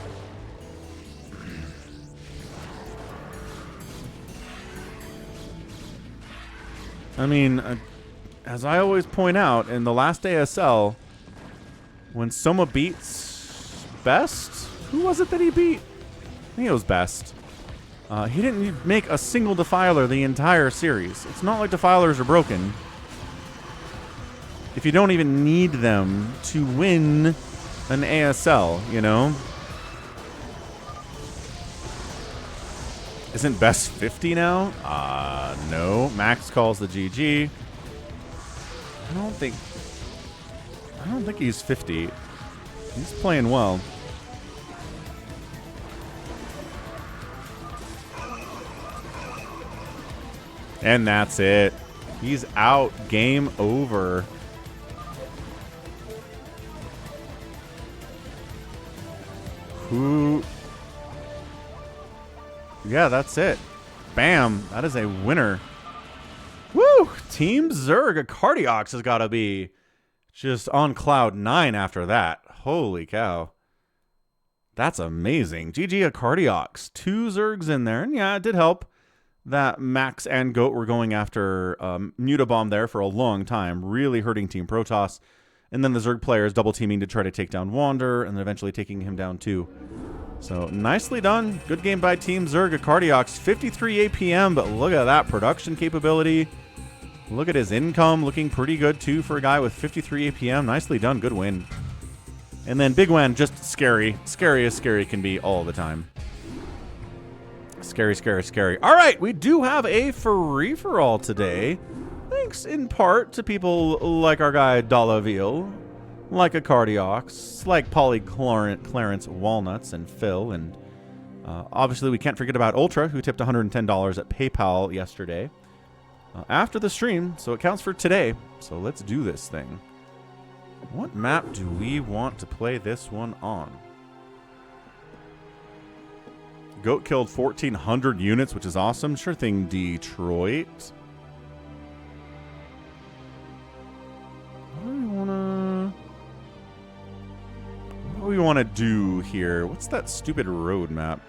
I mean, as I always point out, in the last ASL, when Soma beats Best, who was it that he beat? I think it was Best. He didn't make a single Defiler the entire series. It's not like Defilers are broken. If you don't even need them to win an ASL, you know? Isn't Best 50 now? No. Max calls the GG. I don't think he's 50. He's playing well. And that's it. He's out. Game over. Who? Yeah, that's it. Bam. That is a winner. Woo! Team Zerg. A Cardiox has got to be just on cloud 9 after that. Holy cow. That's amazing. GG a Cardiox. 2 Zergs in there. And yeah, it did help that Max and Goat were going after Mutabomb there for a long time, really hurting Team Protoss. And then the Zerg players double teaming to try to take down Wander, and then eventually taking him down too. So nicely done. Good game by Team Zerg. A Cardiox, 53 APM, but look at that production capability. Look at his income, looking pretty good too for a guy with 53 APM. Nicely done. Good win. And then Big Wan, just scary. Scary as scary can be all the time. Scary, scary, scary. All right, we do have a free-for-all today. Thanks in part to people like our guy Dalaville, like a Cardiox, like Polly Clarence Walnuts and Phil, and obviously we can't forget about Ultra, who tipped $110 at PayPal yesterday after the stream, so it counts for today. So let's do this thing. What map do we want to play this one on? Goat killed 1,400 units, which is awesome. Sure thing, Detroit. What do we want to do here? What's that stupid road map?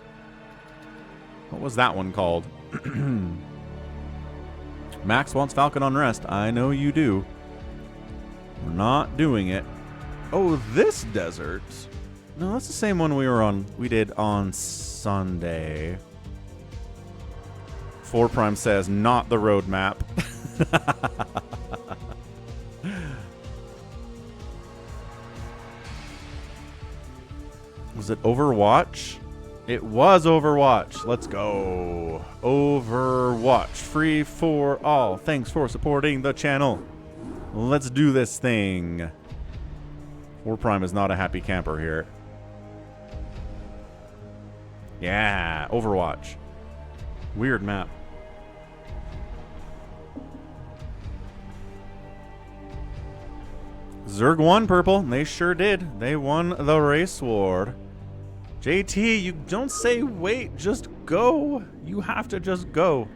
What was that one called? Max wants Falcon Unrest. I know you do. We're not doing it. Oh, this desert. No, that's the same one we did on Sunday. 4 Prime says not the road map. Was it Overwatch? It was Overwatch. Let's go. Overwatch. Free for all. Thanks for supporting the channel. Let's do this thing. 4 Prime is not a happy camper here. Yeah, Overwatch. Weird map. Zerg won, purple. They sure did. They won the race war. JT, you don't say wait, just go. You have to just go.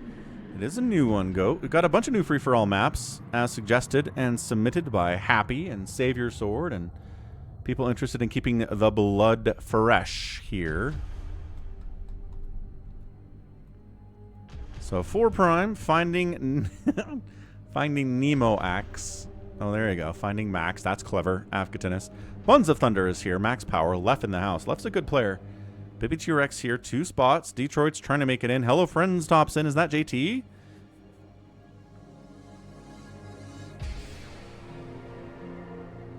It is a new one, Goat. We've got a bunch of new free-for-all maps, as suggested and submitted by Happy and Save Your Sword and people interested in keeping the blood fresh here. So 4 Prime, finding Nemo Axe. Oh, there you go. Finding Max. That's clever. Afghatinus. Buns of Thunder is here. Max Power. Left in the house. Left's a good player. Baby T-Rex here. 2 spots. Detroit's trying to make it in. Hello Friends tops in. Is that JT?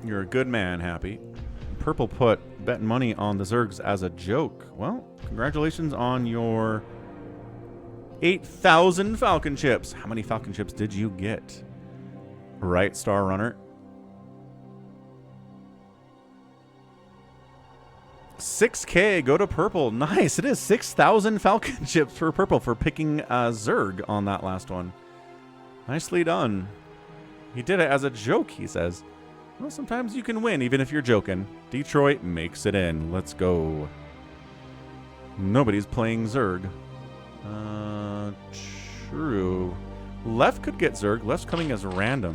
You're a good man, Happy. Purple put betting money on the Zergs as a joke. Well, congratulations on your 8,000 Falcon chips. How many Falcon chips did you get? Right, Star Runner. 6K, go to purple. Nice, it is 6,000 Falcon chips for purple for picking Zerg on that last one. Nicely done. He did it as a joke, he says. Well, sometimes you can win even if you're joking. Detroit makes it in. Let's go. Nobody's playing Zerg. True. Left could get Zerg. Left's coming as random.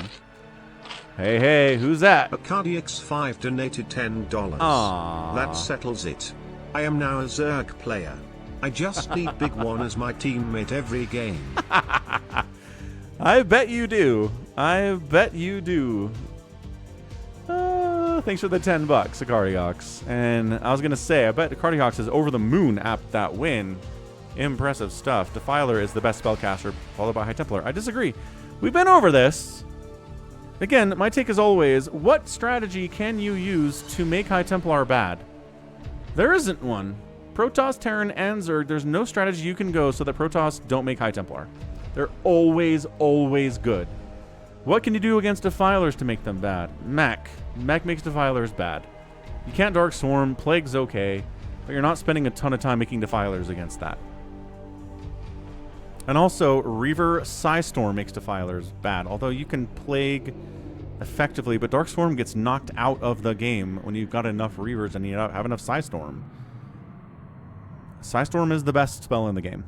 Hey, hey, who's that? AcardiX5 donated $10. Aww. That settles it. I am now a Zerg player. I just need Big One as my teammate every game. I bet you do. I bet you do. Thanks for the $10, Acardiox. And I was going to say, I bet Acardiox is over the moon at that win. Impressive stuff. Defiler is the best spellcaster, followed by High Templar. I disagree. We've been over this. Again, my take is always, what strategy can you use to make High Templar bad? There isn't one. Protoss, Terran, and Zerg, there's no strategy you can go so that Protoss don't make High Templar. They're always, always good. What can you do against Defilers to make them bad? Mech. Mech makes Defilers bad. You can't Dark Swarm. Plague's okay. But you're not spending a ton of time making Defilers against that. And also, Reaver Psystorm makes Defilers bad. Although you can Plague effectively, but Dark Swarm gets knocked out of the game when you've got enough Reavers and you have enough Psystorm. Psystorm is the best spell in the game.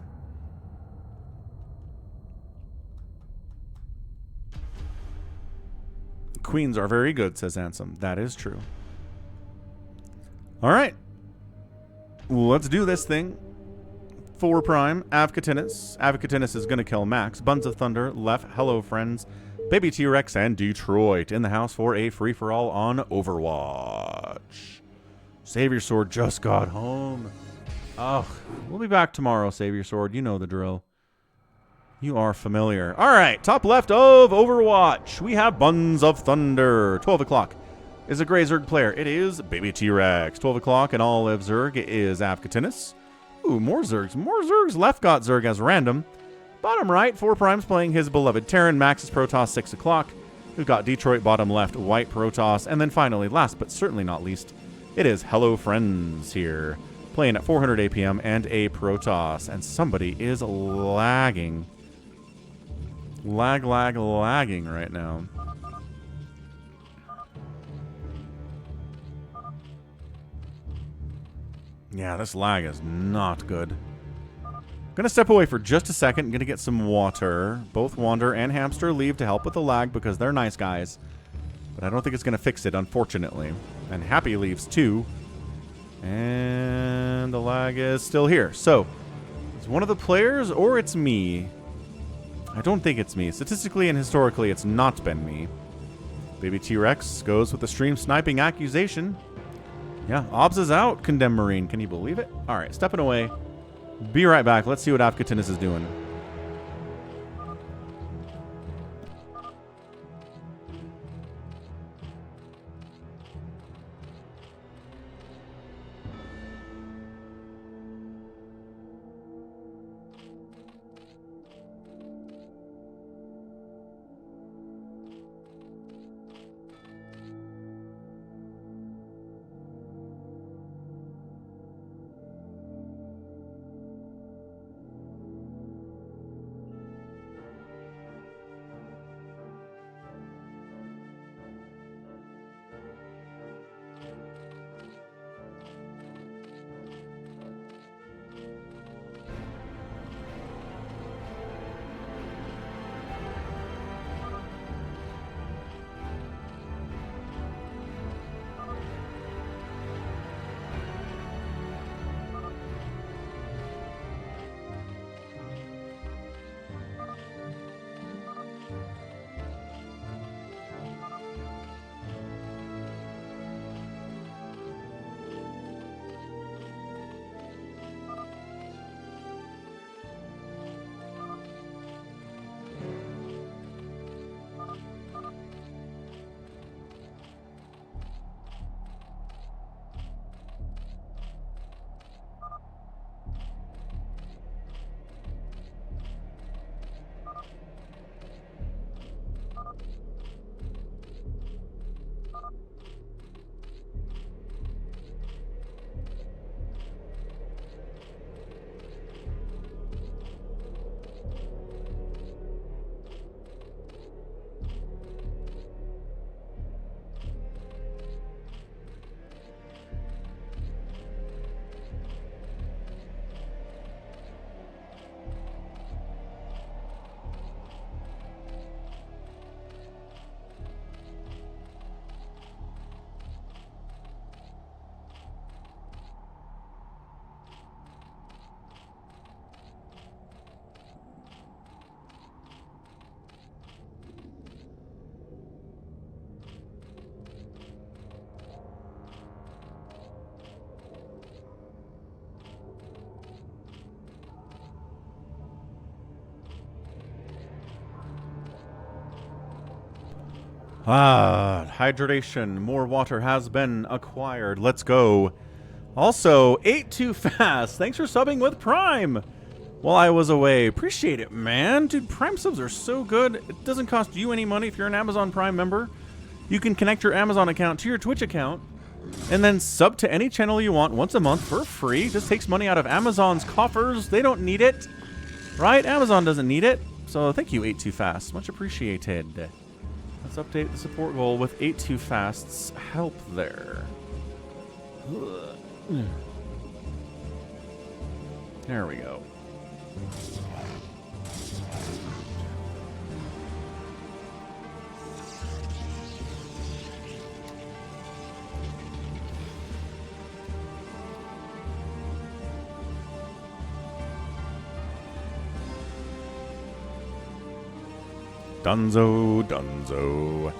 Queens are very good, says Ansem. That is true. All right. Let's do this thing. 4 Prime, Avcatinus. Avcatinus is going to kill Max. Buns of Thunder, left. Hello, friends. Baby T-Rex and Detroit in the house for a free-for-all on Overwatch. Save Your Sword just got home. Oh, we'll be back tomorrow, Save Your Sword. You know the drill. You are familiar. All right, top left of Overwatch. We have Buns of Thunder. 12 o'clock is a Grey Zerg player. It is Baby T-Rex. 12 o'clock and Olive Zerg is Avcatinus. Ooh, more Zergs. More Zergs. Left got Zerg as random. Bottom right, 4 Prime's playing his beloved Terran. Max is Protoss, 6 o'clock. We've got Detroit bottom left, White Protoss. And then finally, last but certainly not least, it is Hello Friends here. Playing at 400 APM and a Protoss. And somebody is lagging. Lagging right now. Yeah, this lag is not good. Going to step away for just a second. I'm going to get some water. Both Wander and Hamster leave to help with the lag because they're nice guys. But I don't think it's going to fix it, unfortunately. And Happy leaves too. And the lag is still here. So, it's one of the players or it's me. I don't think it's me. Statistically and historically, it's not been me. Baby T-Rex goes with the stream sniping accusation. Yeah, Obs is out, Condemned Marine. Can you believe it? All right, stepping away. Be right back. Let's see what Afkatinis is doing. Hydration. More water has been acquired. Let's go. Also, ate too fast. Thanks for subbing with Prime while I was away. Appreciate it, man. Dude, Prime subs are so good. It doesn't cost you any money if you're an Amazon Prime member. You can connect your Amazon account to your Twitch account and then sub to any channel you want once a month for free. Just takes money out of Amazon's coffers. They don't need it, right? Amazon doesn't need it. So thank you, ate too fast. Much appreciated. Let's update the support goal with 8 too fast's help there. There we go. Dunzo, Dunzo.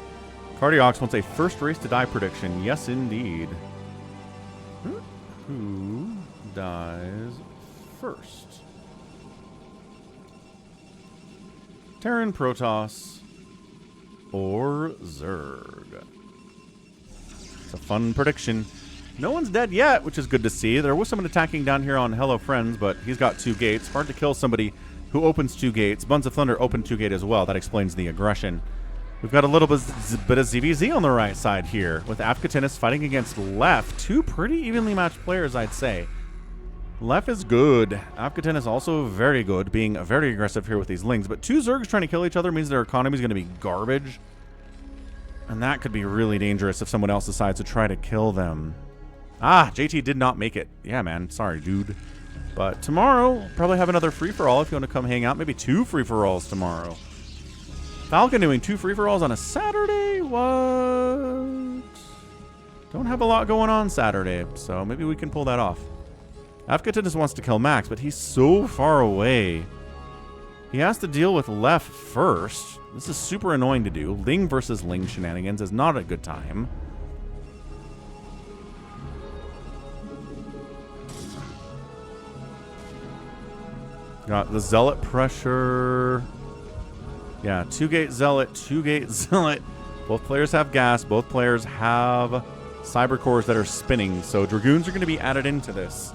Cardiox wants a first race to die prediction. Yes, indeed. Who dies first? Terran, Protoss, or Zerg? It's a fun prediction. No one's dead yet, which is good to see. There was someone attacking down here on Hello Friends, but he's got 2 gates. Hard to kill somebody who opens 2 gates. Buns of Thunder opened 2 gate as well. That explains the aggression. We've got a little bit of ZVZ on the right side here, with Afkatinis fighting against Lef. 2 pretty evenly matched players, I'd say. Lef is good. Afkatinis also very good, being very aggressive here with these Lings. But 2 Zergs trying to kill each other means their economy is going to be garbage. And that could be really dangerous if someone else decides to try to kill them. Ah, JT did not make it. Yeah, man. Sorry, dude. But tomorrow, probably have another free-for-all if you want to come hang out. Maybe 2 free-for-alls tomorrow. Falcon doing 2 free-for-alls on a Saturday? What? Don't have a lot going on Saturday, so maybe we can pull that off. Afghatin just wants to kill Max, but he's so far away. He has to deal with Lef first. This is super annoying to do. Ling versus Ling shenanigans is not a good time. Got the Zealot pressure. Yeah, 2-gate Zealot, 2-gate Zealot. Both players have gas. Both players have cyber cores that are spinning. So Dragoons are going to be added into this.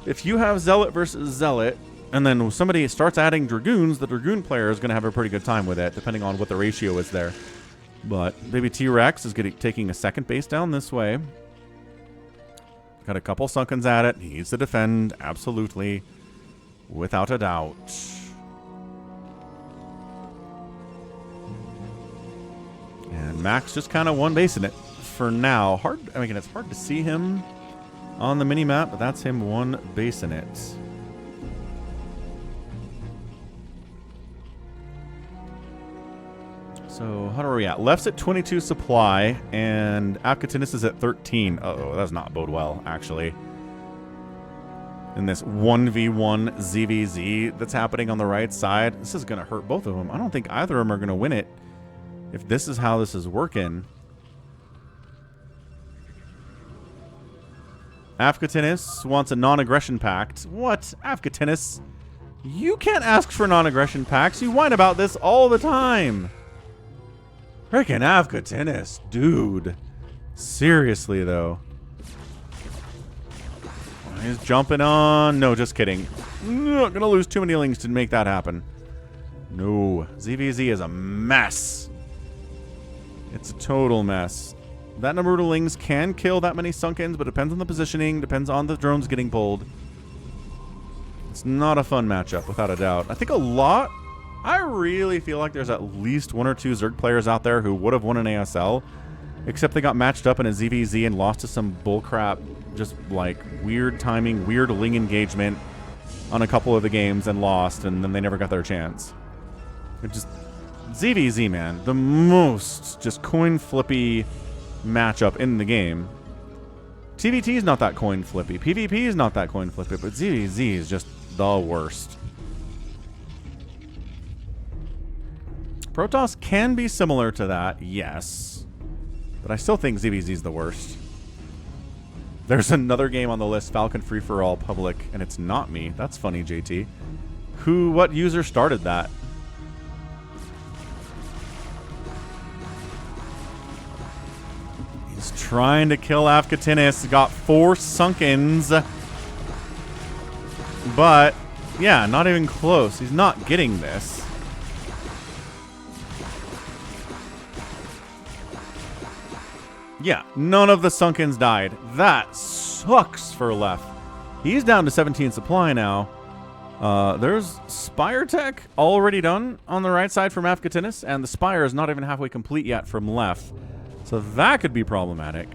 If you have Zealot versus Zealot, and then somebody starts adding Dragoons, the Dragoon player is going to have a pretty good time with it, depending on what the ratio is there. But Baby T-Rex is taking a second base down this way. Got a couple Sunkens at it. He needs to defend, absolutely. Without a doubt. And Max just kind of one basing it for now. I mean, it's hard to see him on the mini-map, but that's him one basing it. So, how are we at? Left's at 22 supply, and Afghatinis is at 13. Uh-oh, that does not bode well, actually. In this 1v1 ZVZ that's happening on the right side, this is going to hurt both of them. I don't think either of them are going to win it if this is how this is working. Afghatinis wants a non-aggression pact. What? Afghatinis? You can't ask for non-aggression pacts. You whine about this all the time. Freaking Afghatinis, dude. Seriously, though. He's jumping on. No, just kidding. Not gonna lose too many links to make that happen. No. ZVZ is a mess. It's a total mess. That number of lings can kill that many Sunkens, but depends on the positioning, depends on the drones getting pulled. It's not a fun matchup, without a doubt. I think I really feel like there's at least 1 or 2 Zerg players out there who would have won an ASL, except they got matched up in a ZVZ and lost to some bullcrap, just like weird timing, weird ling engagement on a couple of the games and lost, and then they never got their chance. It just... ZVZ, man. The most just coin flippy matchup in the game. TVT is not that coin flippy. PvP is not that coin flippy, but ZVZ is just the worst. Protoss can be similar to that, yes. But I still think ZVZ is the worst. There's another game on the list, Falcon Free for All Public, and it's not me. That's funny, JT. What user started that? He's trying to kill Afghatinis. Got 4 Sunkens. But, yeah, not even close. He's not getting this. Yeah, none of the Sunkens died. That sucks for Left. He's down to 17 supply now. There's Spire Tech already done on the right side from Afghatinis, and the Spire is not even halfway complete yet from Left. So that could be problematic.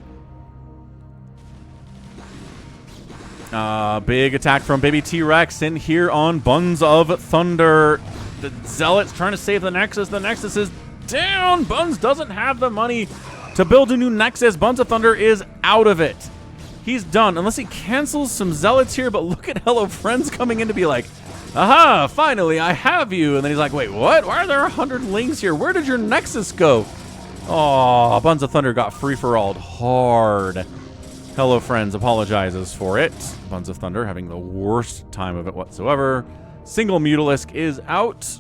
Big attack from Baby T-Rex in here on Buns of Thunder. The Zealot's trying to save the Nexus. The Nexus is down. Buns doesn't have the money to build a new Nexus. Buns of Thunder is out of it. He's done, unless he cancels some Zealots here, but look at Hello Friends coming in to be like, aha, finally, I have you. And then he's like, wait, what? Why are there 100 lings here? Where did your Nexus go? Oh, Buns of Thunder got free-for-alled hard. Hello Friends apologizes for it. Buns of Thunder having the worst time of it whatsoever. Single Mutalisk is out.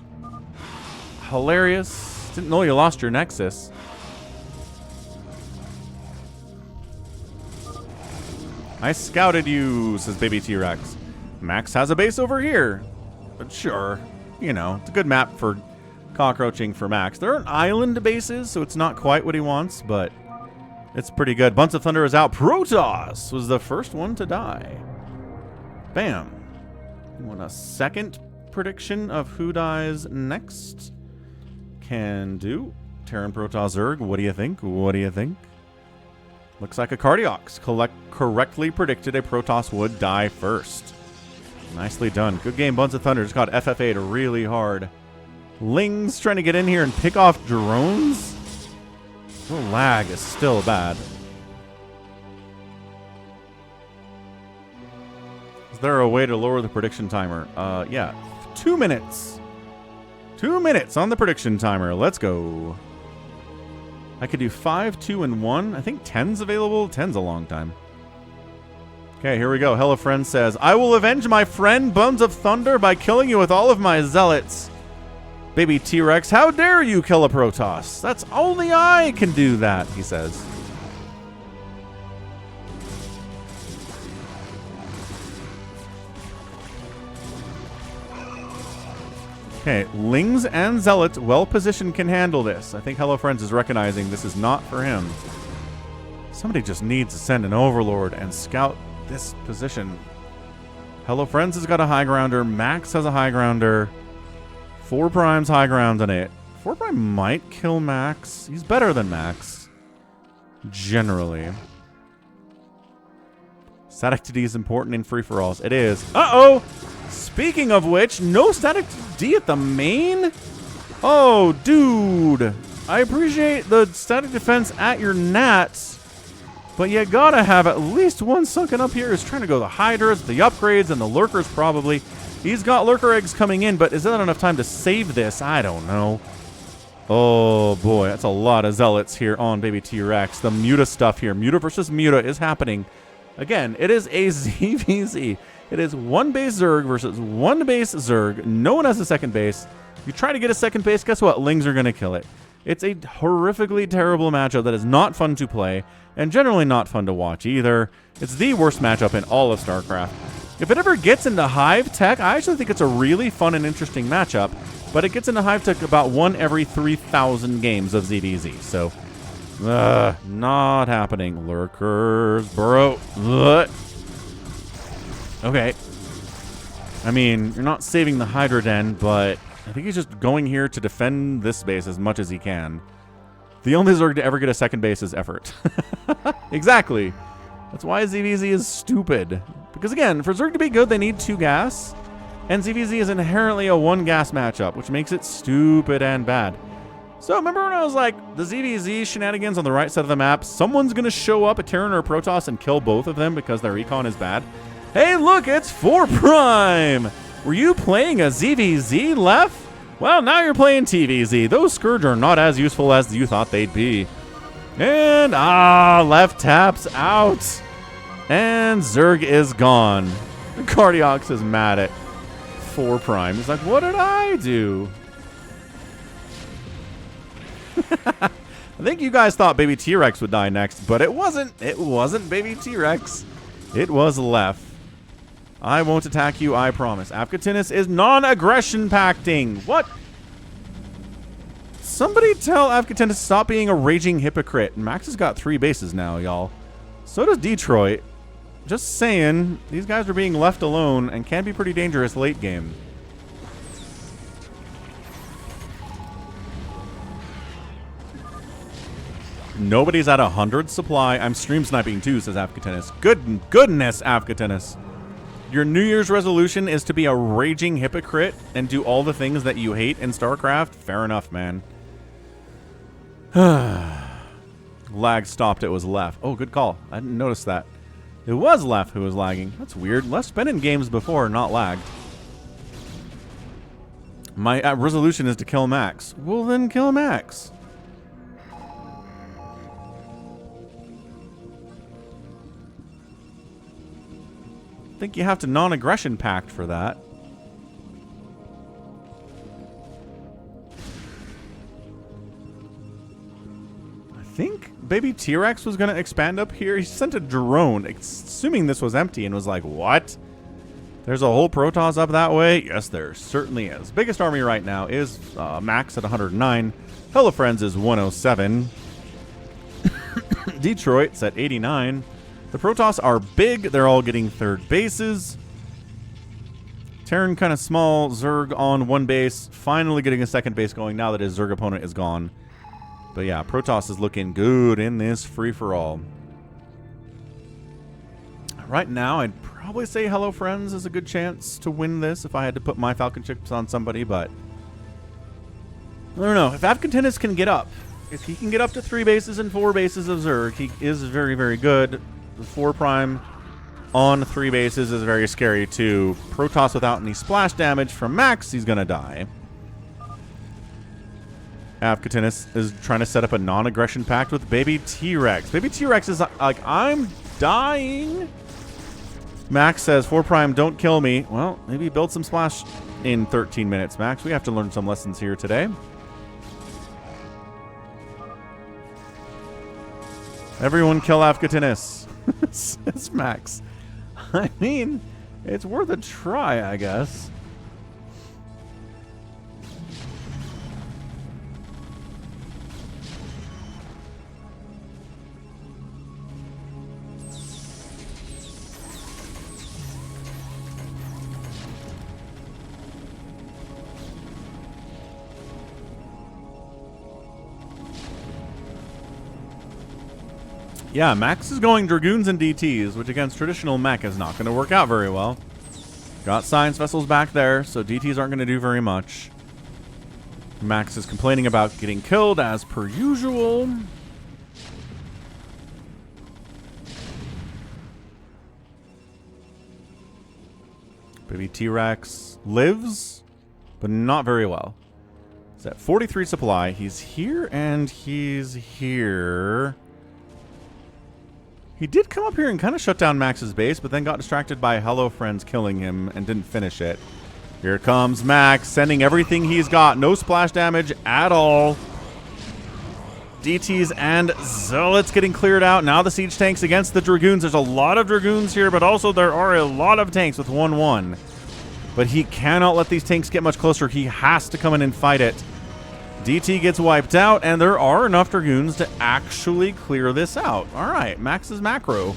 Hilarious. Didn't know you lost your Nexus. I scouted you, says Baby T-Rex. Max has a base over here. But sure, you know, it's a good map for cockroaching for Max. There aren't island bases, so it's not quite what he wants, but it's pretty good. Buns of Thunder is out. Protoss was the first one to die. Bam. You want a second prediction of who dies next? Can do. Terran Protoss Zerg, what do you think? What do you think? Looks like a Cardiox correctly predicted a Protoss would die first. Nicely done. Good game. Buns of Thunder just got FFA'd really hard. Ling's trying to get in here and pick off drones? The lag is still bad. Is there a way to lower the prediction timer? Yeah. 2 minutes. 2 minutes on the prediction timer. Let's go. I could do 5, 2, and 1. I think 10's available. 10's a long time. Okay, here we go. Hello Friend says, I will avenge my friend Buns of Thunder by killing you with all of my zealots. Baby T-Rex, how dare you kill a Protoss? That's only I can do that, he says. Okay, Lings and Zealots, well-positioned, can handle this. I think Hello Friends is recognizing this is not for him. Somebody just needs to send an Overlord and scout this position. Hello Friends has got a high grounder. Max has a high grounder. 4 Prime's high ground on it. 4 Prime might kill Max. He's better than Max. Generally. Static D is important in free-for-alls. It is. Uh-oh! Speaking of which, no static D at the main? Oh, dude. I appreciate the static defense at your nats, but you gotta have at least one sunken up here. Is trying to go the Hydras, the upgrades, and the Lurkers probably. He's got Lurker eggs coming in, but is that enough time to save this? I don't know. Oh boy, that's a lot of Zealots here on Baby T-Rex. The Muta stuff here. Muta versus Muta is happening. Again, it is a ZVZ. It is 1 base Zerg versus 1 base Zerg. No one has a second base. You try to get a second base, guess what? Lings are going to kill it. It's a horrifically terrible matchup that is not fun to play, and generally not fun to watch either. It's the worst matchup in all of StarCraft. If it ever gets into Hive Tech, I actually think it's a really fun and interesting matchup, but it gets into Hive Tech about 1 every 3,000 games of ZDZ, so not happening. Lurkers, bro. Okay. I mean, you're not saving the Hydra Den, but I think he's just going here to defend this base as much as he can. The only Zerg to ever get a second base is Effort. Exactly. That's why ZVZ is stupid. Because again, for Zerg to be good, they need 2 gas. And ZVZ is inherently a 1 gas matchup, which makes it stupid and bad. So remember when I was like, the ZVZ shenanigans on the right side of the map, someone's going to show up, a Terran or a Protoss, and kill both of them because their econ is bad? Hey, look, it's 4 Prime! Were you playing a ZVZ, Left? Well, now you're playing TVZ. Those Scourge are not as useful as you thought they'd be. And, Left taps out. And Zerg is gone. Cardiox is mad at 4 Prime. He's like, what did I do? I think you guys thought Baby T-Rex would die next, but it wasn't. It wasn't Baby T-Rex. It was Left. I won't attack you, I promise. Afghatinus is non-aggression pacting. What? Somebody tell Afghatinus to stop being a raging hypocrite. Max has got 3 bases now, y'all. So does Detroit. Just saying, these guys are being left alone and can be pretty dangerous late game. Nobody's at 100 supply. I'm stream sniping too, says Afghatinus. Goodness, Afghatinus. Your New Year's resolution is to be a raging hypocrite and do all the things that you hate in StarCraft? Fair enough, man. Lag stopped. It was Left. Oh, good call. I didn't notice that. It was Left who was lagging. That's weird. Left's been in games before, not lagged. My resolution is to kill Max. Well, then kill Max. I think you have to non-aggression pact for that. I think Baby T-Rex was going to expand up here. He sent a drone, assuming this was empty, and was like, what? There's a whole Protoss up that way? Yes, there certainly is. Biggest army right now is Max at 109. Hello Friends is 107. Detroit's at 89. The Protoss are big. They're all getting 3rd bases. Terran kind of small. Zerg on 1 base. Finally getting a 2nd base going now that his Zerg opponent is gone. But yeah, Protoss is looking good in this free-for-all. Right now, I'd probably say Hello Friends is a good chance to win this if I had to put my Falcon chips on somebody, but I don't know. If Avcantinus can get up, if he can get up to 3 bases and 4 bases of Zerg, he is very, very good. The 4 prime on 3 bases is very scary too. Protoss without any splash damage from Max, he's gonna die. Avcantinus is trying to set up a non-aggression pact with Baby T-Rex. Baby T-Rex is like, I'm dying. Max says, 4 prime, don't kill me. Well, maybe build some splash in 13 minutes, Max. We have to learn some lessons here today. Everyone kill Avcantinus, says Max. I mean, it's worth a try, I guess. Yeah, Max is going Dragoons and DTs, which against traditional mech is not going to work out very well. Got science vessels back there, so DTs aren't going to do very much. Max is complaining about getting killed as per usual. Baby T-Rex lives, but not very well. He's at 43 supply. He's here and he's here. He did come up here and kind of shut down Max's base, but then got distracted by Hello Friends killing him and didn't finish it. Here comes Max, sending everything he's got. No splash damage at all. DTs and Zealots getting cleared out. Now the siege tanks against the Dragoons. There's a lot of Dragoons here, but also there are a lot of tanks with 1-1. But he cannot let these tanks get much closer. He has to come in and fight it. DT gets wiped out, and there are enough Dragoons to actually clear this out. All right, Max's macro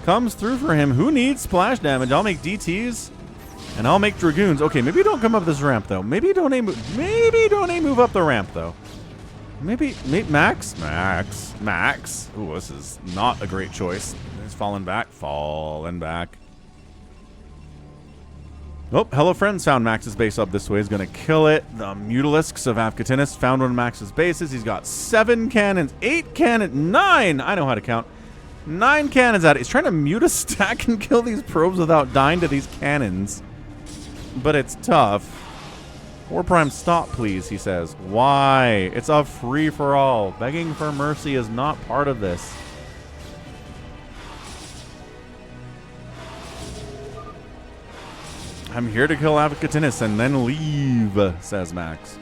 comes through for him. Who needs splash damage? I'll make DTs, and I'll make Dragoons. Okay, maybe don't come up this ramp, though. Maybe don't move up the ramp, though. Maybe Max. Ooh, this is not a great choice. He's falling back. Oh, Hello Friends found Max's base up this way. He's going to kill it. The Mutalisks of Avcantinus found one of Max's bases. He's got 7 cannons, 8 cannons, 9. I know how to count. 9 cannons at it. He's trying to mute a stack and kill these probes without dying to these cannons. But it's tough. 4 prime, stop, please, he says. Why? It's a free-for-all. Begging for mercy is not part of this. I'm here to kill Avcantinus and then leave, says Max.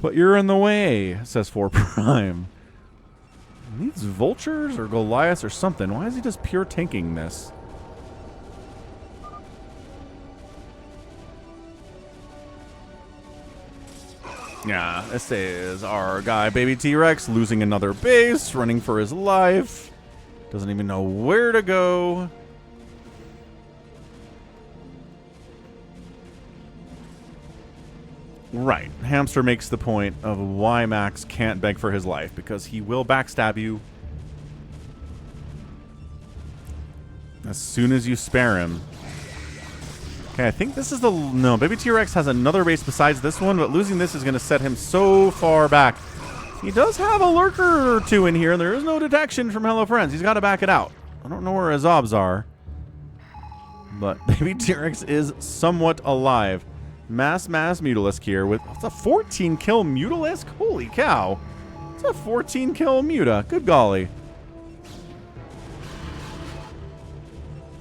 But you're in the way, says 4 prime. He needs vultures or Goliaths or something. Why is he just pure tanking this? Yeah, this is our guy, Baby T-Rex, losing another base, running for his life. Doesn't even know where to go. Right. Hamster makes the point of why Max can't beg for his life, because he will backstab you as soon as you spare him. Okay, I think this is the... No, Baby T-Rex has another base besides this one, but losing this is going to set him so far back. He does have a lurker or 2 in here, and there is no detection from Hello Friends. He's got to back it out. I don't know where his obs are, but Baby T-Rex is somewhat alive. Mass Mutalisk here with... It's a 14-kill Mutalisk? Holy cow. It's a 14-kill Muta. Good golly.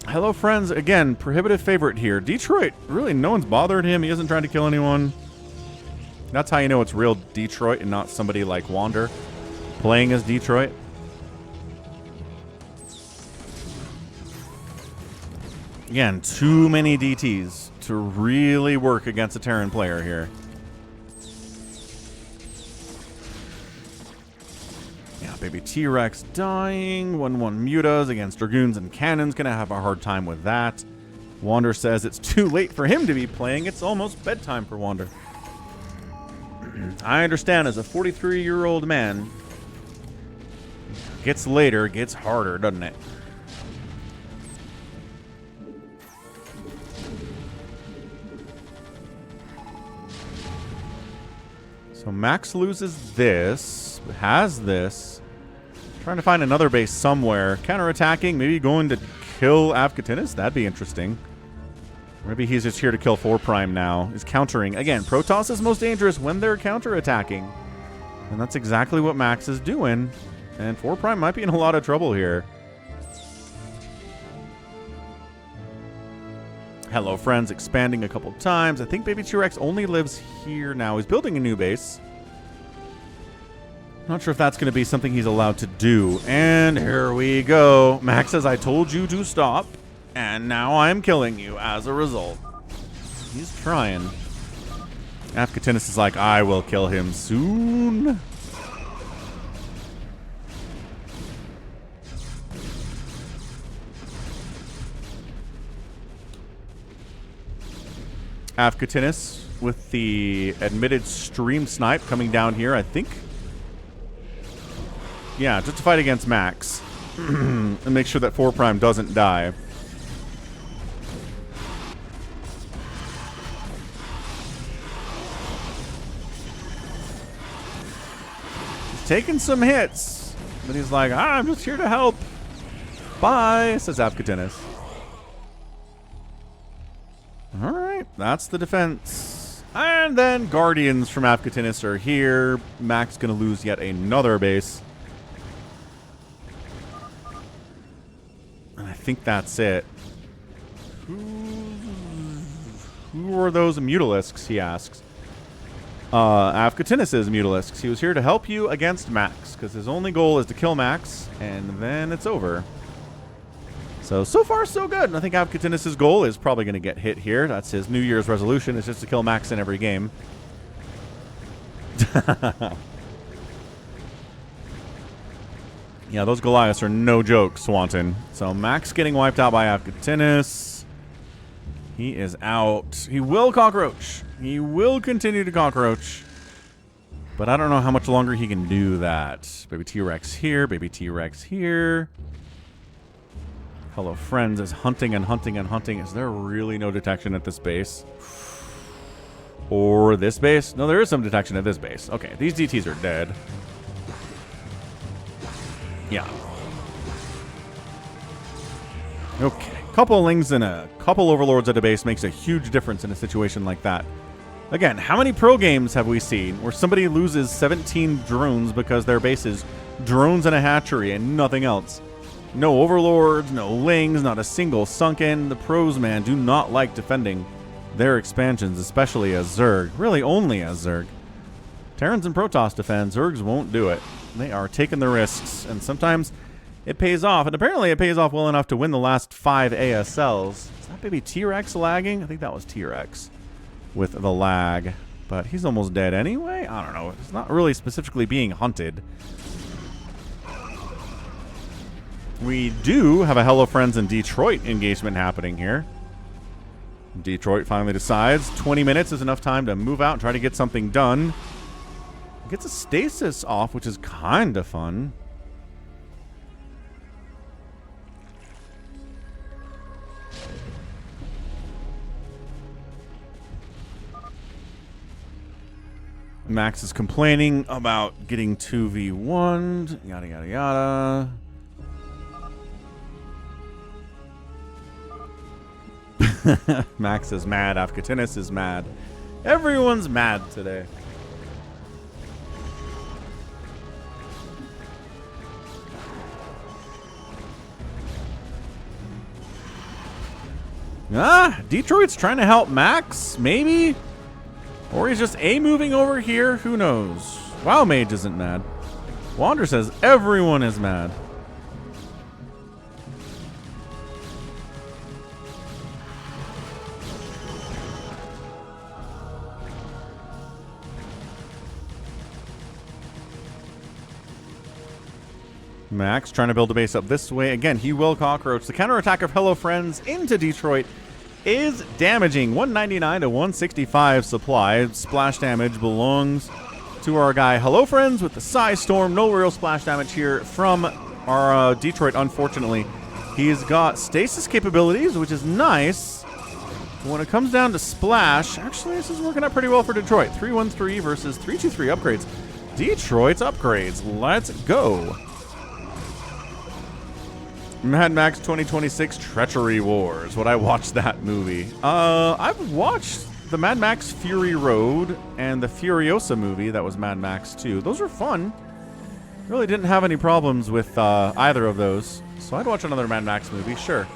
Hello Friends, again, prohibitive favorite here. Detroit, really, no one's bothered him. He isn't trying to kill anyone. That's how you know it's real Detroit and not somebody like Wander playing as Detroit. Again, too many DTs to really work against a Terran player here. Yeah, Baby T-Rex dying. 1-1 mutas against Dragoons and Cannons. Gonna have a hard time with that. Wander says it's too late for him to be playing. It's almost bedtime for Wander. I understand as a 43-year-old man, gets later, gets harder, doesn't it? So Max loses this, has this. Trying to find another base somewhere. Counterattacking, maybe going to kill Afghatinus? That'd be interesting. Maybe he's just here to kill 4 Prime now. He's countering. Again, Protoss is most dangerous when they're counterattacking. And that's exactly what Max is doing. And 4 Prime might be in a lot of trouble here. Hello, friends. Expanding a couple times. I think Baby T-Rex only lives here now. He's building a new base. Not sure if that's going to be something he's allowed to do. And here we go. Max says, I told you to stop. And now I'm killing you as a result. He's trying. Afghatinus is like, I will kill him soon. Afghatinus with the admitted stream snipe coming down here, I think. Yeah, just to fight against Max. And make sure that 4 Prime doesn't die. Taking some hits, but he's like, I'm just here to help. Bye, says Afghatinus. All right, that's the defense. And then Guardians from Afghatinus are here. Max going to lose yet another base. And I think that's it. Who are those Mutalisks, he asks. Afghatinus is Mutalisks. He was here to help you against Max, because his only goal is to kill Max, and then it's over. So far, so good. And I think Afghatinus' goal is probably going to get hit here. That's his New Year's resolution, is just to kill Max in every game. Yeah, those Goliaths are no joke, Swanton. So Max getting wiped out by Afghatinus. He is out. He will cockroach. He will continue to cockroach. But I don't know how much longer he can do that. Baby T-Rex here. Baby T-Rex here. Hello, friends is hunting and hunting and hunting. Is there really no detection at this base? Or this base? No, there is some detection at this base. Okay, these DTs are dead. Yeah. Okay. Couple Lings and a couple Overlords at a base makes a huge difference in a situation like that. Again, how many pro games have we seen where somebody loses 17 drones because their base is drones and a hatchery and nothing else? No Overlords, no Lings, not a single sunken. The pros, man, do not like defending their expansions, especially as Zerg. Really only as Zerg. Terrans and Protoss defend. Zergs won't do it. They are taking the risks, and sometimes it pays off, and apparently it pays off well enough to win the last 5 ASLs. Is that baby T-Rex lagging? I think that was T-Rex with the lag. But he's almost dead anyway? I don't know. It's not really specifically being hunted. We do have a Hello Friends in Detroit engagement happening here. Detroit finally decides 20 minutes is enough time to move out and try to get something done. Gets a stasis off, which is kind of fun. Max is complaining about getting 2v1'd, yada yada yada. Max is mad, Afghatinus is mad. Everyone's mad today. Detroit's trying to help Max, maybe? Or he's just A-moving over here, who knows? WoW Mage isn't mad. Wander says everyone is mad. Max trying to build a base up this way. Again, he will cockroach. The counterattack of Hello Friends into Detroit is damaging. 199 to 165 supply. Splash damage belongs to our guy Hello Friends with the Psy Storm. No real splash damage here from our Detroit, unfortunately. He's got stasis capabilities, which is nice. When it comes down to splash, actually this is working out pretty well for Detroit. 313 versus 323 upgrades. Detroit's upgrades. Let's go. Mad Max 2026 Treachery Wars. Would I watch that movie? I've watched the Mad Max Fury Road and the Furiosa movie that was Mad Max 2. Those were fun. Really didn't have any problems with either of those. So I'd watch another Mad Max movie, sure.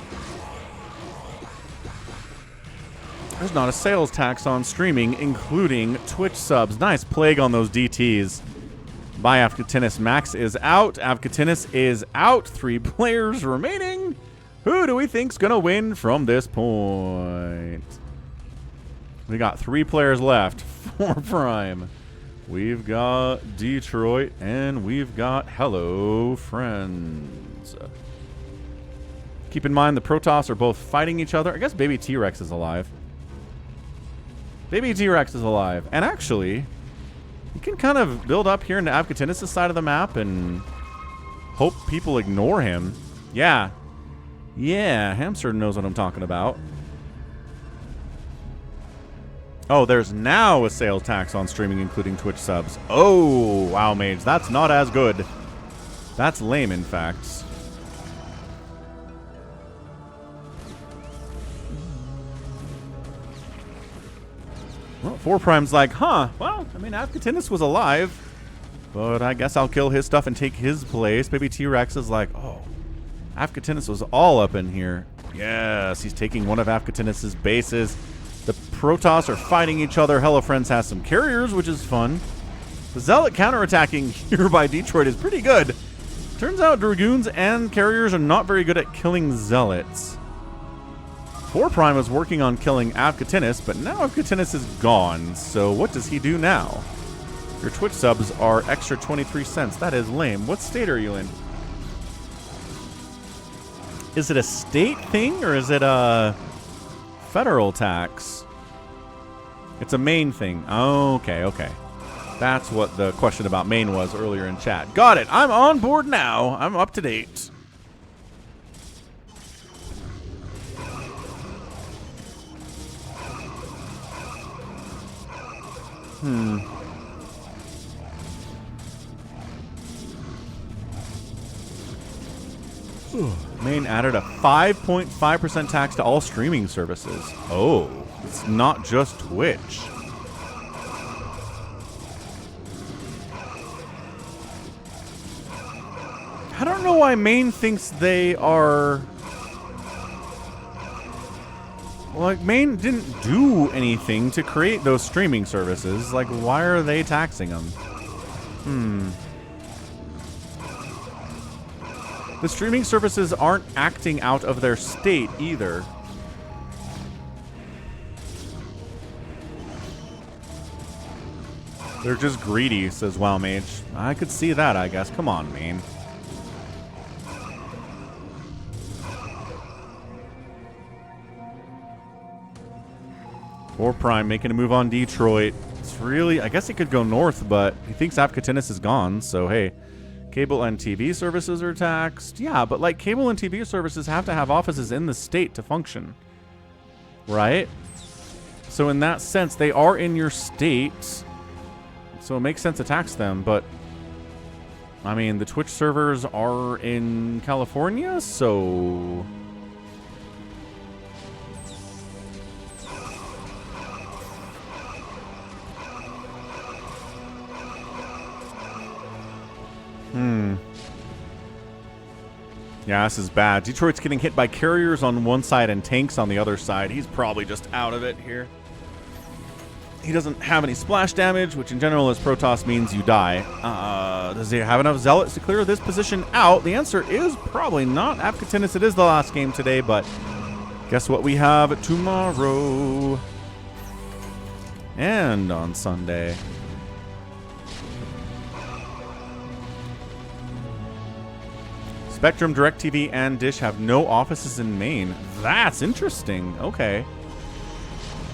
There's not a sales tax on streaming, including Twitch subs. Nice plague on those DTs. By Avkatinis. Max is out. Avkatinis is out. 3 players remaining. Who do we think's gonna win from this point? We got 3 players left for Prime. We've got Detroit and we've got Hello Friends. Keep in mind the Protoss are both fighting each other. I guess Baby T-Rex is alive. Baby T-Rex is alive. And actually, you can kind of build up here into Avkatinis' side of the map and hope people ignore him. Yeah. Yeah, Hamster knows what I'm talking about. Oh, there's now a sales tax on streaming, including Twitch subs. Oh, wow, Mage. That's not as good. That's lame, in fact. Well, 4 Prime's like, huh, well, I mean, Avkatinis was alive, but I guess I'll kill his stuff and take his place. Baby T-Rex is like, oh, Avkatinis was all up in here. Yes, he's taking one of Avkatinis' bases. The Protoss are fighting each other. Hello Friends has some carriers, which is fun. The Zealot counterattacking here by Detroit is pretty good. Turns out Dragoons and carriers are not very good at killing Zealots. 4 Prime was working on killing Avkatinis, but now Avkatinis is gone. So what does he do now? Your Twitch subs are extra 23 cents. That is lame. What state are you in? Is it a state thing or is it a federal tax? It's a Maine thing. Okay, okay. That's what the question about Maine was earlier in chat. Got it. I'm on board now. I'm up to date. Maine added a 5.5% tax to all streaming services. Oh, it's not just Twitch. I don't know why Maine thinks they are... Like, Maine didn't do anything to create those streaming services. Like, why are they taxing them? The streaming services aren't acting out of their state either. They're just greedy, says WoW Mage. I could see that, I guess. Come on, Maine. Or Prime making a move on Detroit. It's really, I guess he could go north, but he thinks Avkatinis is gone, so hey. Cable and TV services are taxed. Yeah, but like cable and TV services have to have offices in the state to function. Right? So in that sense, they are in your state. So it makes sense to tax them, but I mean, the Twitch servers are in California, so... Yeah, this is bad. Detroit's getting hit by carriers on one side and tanks on the other side. He's probably just out of it here. He doesn't have any splash damage, which in general as Protoss means you die. Does he have enough Zealots to clear this position out? The answer is probably not. Avkatinis, it is the last game today, but guess what we have tomorrow? And on Sunday. Spectrum, DirecTV, and Dish have no offices in Maine. That's interesting. Okay.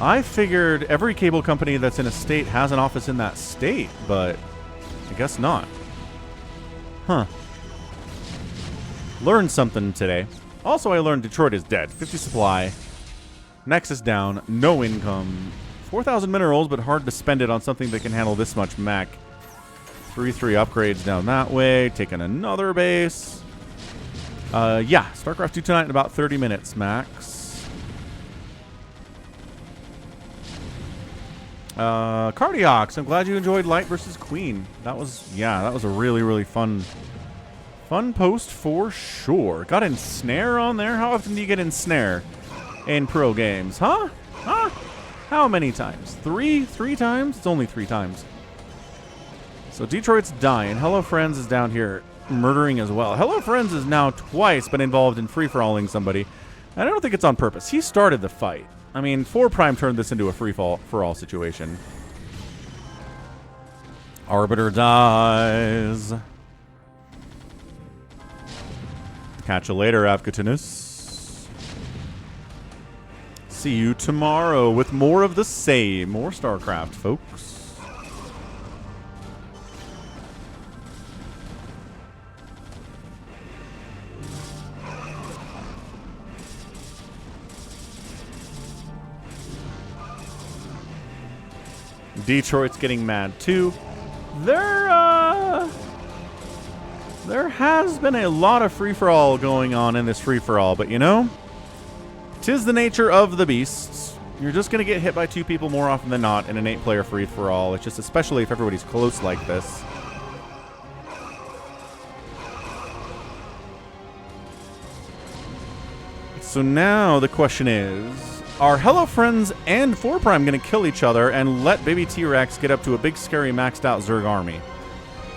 I figured every cable company that's in a state has an office in that state, but I guess not. Huh. Learned something today. Also, I learned Detroit is dead. 50 supply. Nexus down. No income. 4,000 minerals, but hard to spend it on something that can handle this much mech. 3-3 upgrades down that way. Taking another base. Yeah. StarCraft 2 tonight in about 30 minutes, max. Cardiox, I'm glad you enjoyed Light versus Queen. That was a really, really fun post for sure. Got Ensnare on there? How often do you get Ensnare in pro games? Huh? How many times? Three times? It's only 3 times. So Detroit's dying. Hello Friends is down here murdering as well. Hello Friends has now twice been involved in free-for-alling somebody. I don't think it's on purpose. He started the fight. I mean, 4 Prime turned this into a free-for-all situation. Arbiter dies. Catch you later, Avcatinus. See you tomorrow with more of the same. More StarCraft, folks. Detroit's getting mad too. There has been a lot of free-for-all going on in this free-for-all, but you know, 'tis the nature of the beasts. You're just going to get hit by 2 people more often than not in an 8-player free-for-all. It's just especially if everybody's close like this. So now the question is, are Hello Friends and 4 Prime going to kill each other and let Baby T-Rex get up to a big, scary, maxed-out Zerg army?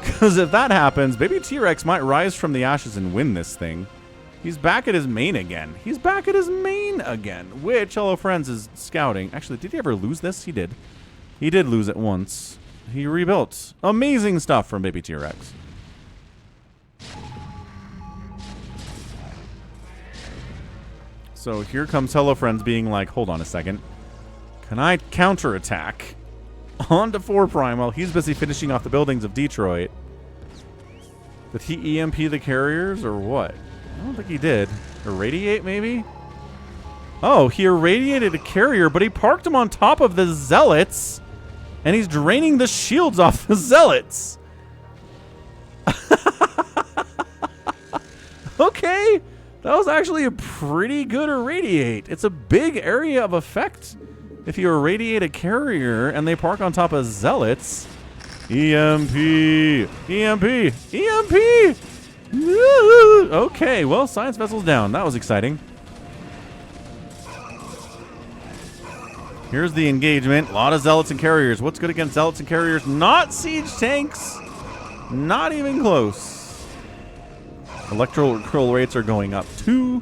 Because if that happens, Baby T-Rex might rise from the ashes and win this thing. He's back at his main again. Which Hello Friends is scouting. Actually, did he ever lose this? He did. He did lose it once. He rebuilt. Amazing stuff from Baby T-Rex. So here comes Hello Friends being like, hold on a second. Can I counterattack onto 4 Prime while he's busy finishing off the buildings of Detroit? Did he EMP the carriers or what? I don't think he did. Irradiate maybe? Oh, he irradiated a carrier, but he parked him on top of the Zealots. And he's draining the shields off the Zealots. Okay. That was actually a pretty good irradiate. It's a big area of effect if you irradiate a carrier and they park on top of Zealots. EMP! EMP! EMP! Okay, well, science vessel's down. That was exciting. Here's the engagement. A lot of Zealots and carriers. What's good against Zealots and carriers? Not siege tanks. Not even close. Electrical rates are going up too,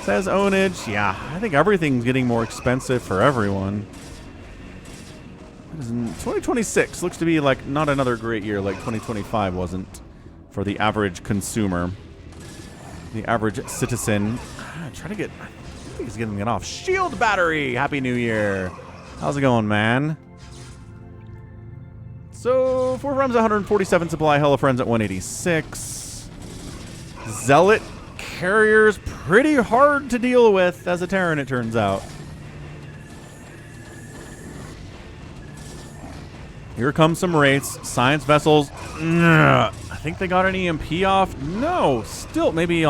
says Ownage. Yeah, I think everything's getting more expensive for everyone. 2026 looks to be like not another great year like 2025 wasn't for the average consumer. The average citizen. I think he's getting it off. Shield battery! Happy New Year. How's it going, man? So, 4 Prime's 147 supply, Hello Friends at 186. Zealot carriers pretty hard to deal with as a Terran, it turns out. Here comes some wraiths. Science vessels. I think they got an EMP off. No, still maybe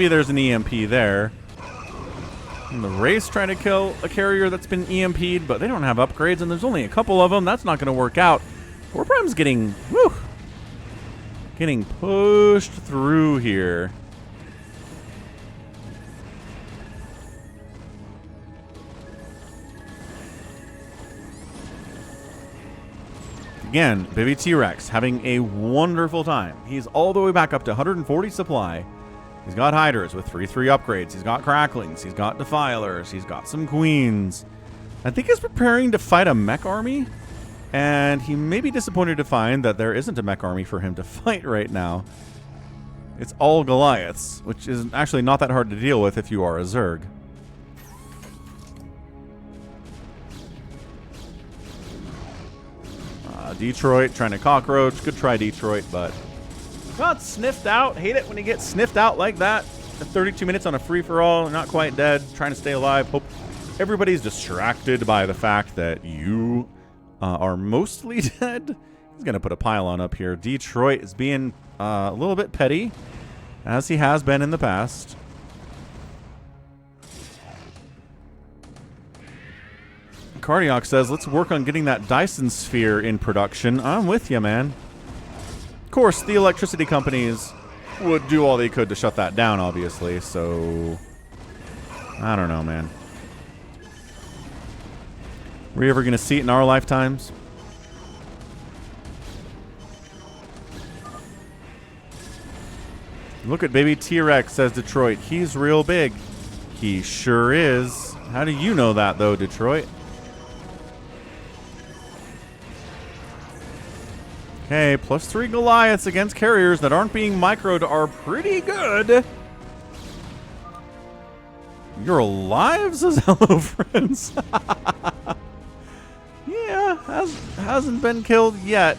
there's an EMP there. And the wraiths trying to kill a carrier that's been EMP'd, but they don't have upgrades, and there's only a couple of them. That's not going to work out. 4 Prime's getting pushed through here. Again, Baby T-Rex having a wonderful time. He's all the way back up to 140 supply. He's got Hydras with 3-3 upgrades. He's got Cracklings. He's got Defilers. He's got some Queens. I think he's preparing to fight a mech army. And he may be disappointed to find that there isn't a mech army for him to fight right now. It's all Goliaths, which is actually not that hard to deal with if you are a Zerg. Detroit trying to cockroach. Good try, Detroit, but got sniffed out. Hate it when you get sniffed out like that. 32 minutes on a free-for-all. Not quite dead. Trying to stay alive. Hope everybody's distracted by the fact that you are mostly dead. He's going to put a pylon up here. Detroit is being a little bit petty, as he has been in the past. Cardiac says, let's work on getting that Dyson sphere in production. I'm with you, man. Of course, the electricity companies would do all they could to shut that down, obviously, so I don't know, man. Are we ever going to see it in our lifetimes? Look at baby T-Rex, says Detroit. He's real big. He sure is. How do you know that, though, Detroit? Okay, +3 Goliaths against carriers that aren't being microed are pretty good. You're alive, says hello, friends. Yeah, hasn't been killed yet.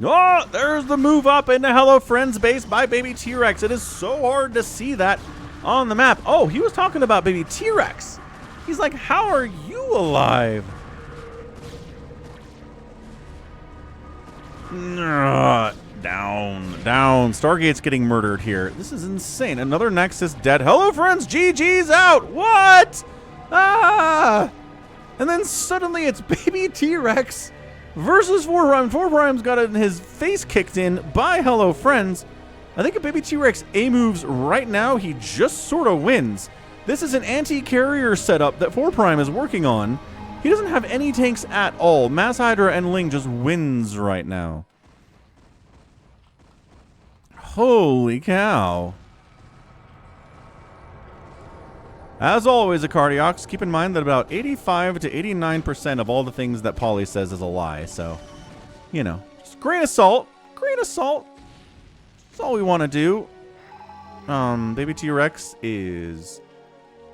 Oh, there's the move up into Hello Friends base by baby T-Rex. It is so hard to see that on the map. Oh, he was talking about baby T-Rex. He's like, how are you alive? Down. Stargate's getting murdered here. This is insane. Another Nexus dead. Hello Friends, GG's out. What? Ah! And then suddenly it's baby T-Rex versus 4 Prime. 4 Prime's got his face kicked in by Hello Friends. I think if baby T-Rex A moves right now, he just sort of wins. This is an anti-carrier setup that 4 Prime is working on. He doesn't have any tanks at all. Mass Hydra and Ling just wins right now. Holy cow. As always, Acardiacs, keep in mind that about 85 to 89% of all the things that Polly says is a lie. So, you know, just grain of salt. Grain of salt. That's all we want to do. Baby T-Rex is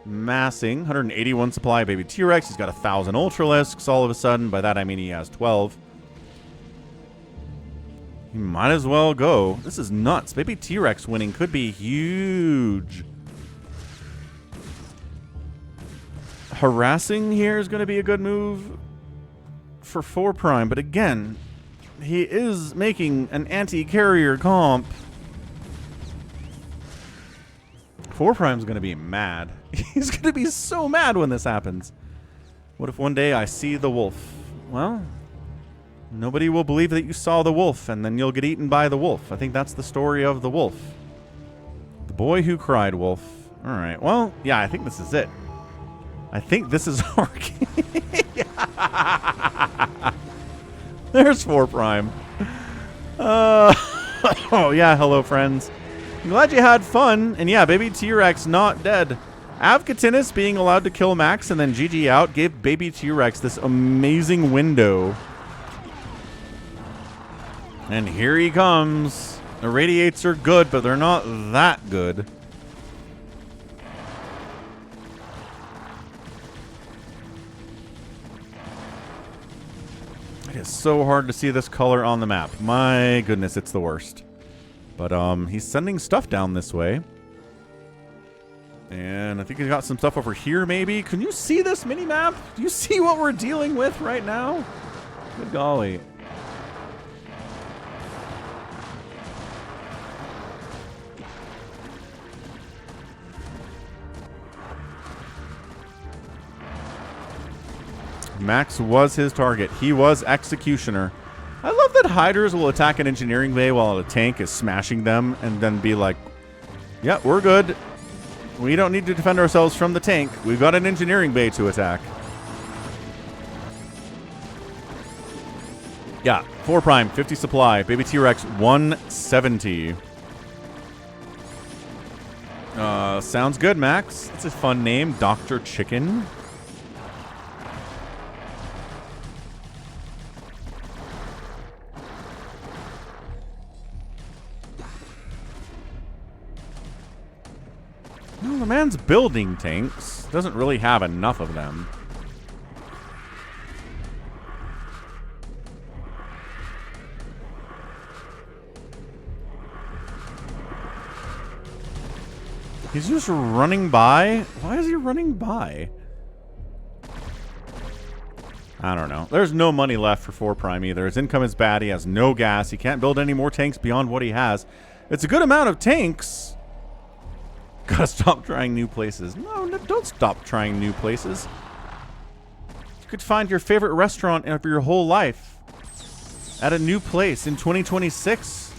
massing. 181 supply baby T-Rex. He's got 1,000 Ultralisks all of a sudden. By that I mean he has 12. He might as well go. This is nuts. Baby T-Rex winning could be huge. Harassing here is going to be a good move for 4 Prime, but again, he is making an anti-carrier comp. 4 Prime's going to be mad. He's going to be so mad when this happens. What if one day I see the wolf? Well, nobody will believe that you saw the wolf, and then you'll get eaten by the wolf. I think that's the story of the wolf. The boy who cried wolf. All right, well, yeah, I think this is it. I think this is our game. There's 4 Prime. Oh, yeah, hello, friends. I'm glad you had fun. And yeah, baby T-Rex not dead. Avkatinis being allowed to kill Max and then GG out gave baby T-Rex this amazing window. And here he comes. The radiates are good, but they're not that good. It's so hard to see this color on the map. My goodness, it's the worst. But he's sending stuff down this way. And I think he's got some stuff over here maybe. Can you see this mini-map? Do you see what we're dealing with right now? Good golly. Max was his target. He was Executioner. I love that Hydras will attack an engineering bay while a tank is smashing them and then be like, yeah, we're good. We don't need to defend ourselves from the tank. We've got an engineering bay to attack. Yeah, 4 Prime, 50 supply. Baby T-Rex, 170. Sounds good, Max. That's a fun name, Dr. Chicken. Well, the man's building tanks. Doesn't really have enough of them. He's just running by? Why is he running by? I don't know. There's no money left for 4 Prime either. His income is bad. He has no gas. He can't build any more tanks beyond what he has. It's a good amount of tanks. Gotta stop trying new places. No, don't stop trying new places. You could find your favorite restaurant of your whole life at a new place in 2026.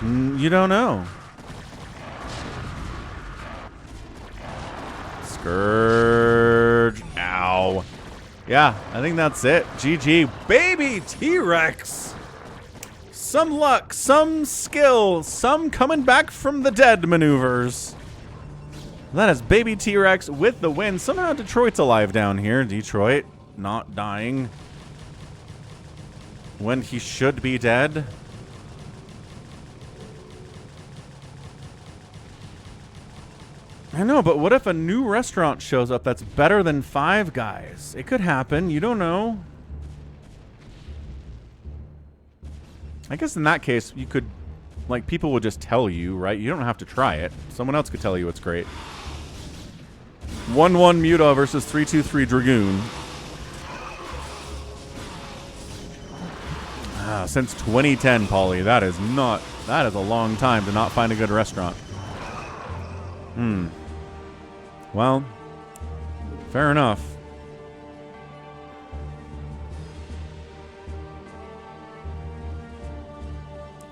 You don't know. Scourge. Ow. Yeah, I think that's it. GG. Baby T-Rex. Some luck, some skill, some coming back from the dead maneuvers. That is Baby T-Rex with the win. Somehow Detroit's alive down here. Detroit not dying when he should be dead. I know, but what if a new restaurant shows up that's better than Five Guys? It could happen. You don't know. I guess in that case, you could, like, people would just tell you, right? You don't have to try it. Someone else could tell you it's great. 1-1 Muta versus 3-2-3 Dragoon. Since 2010, Paulie. That is a long time to not find a good restaurant. Well, fair enough.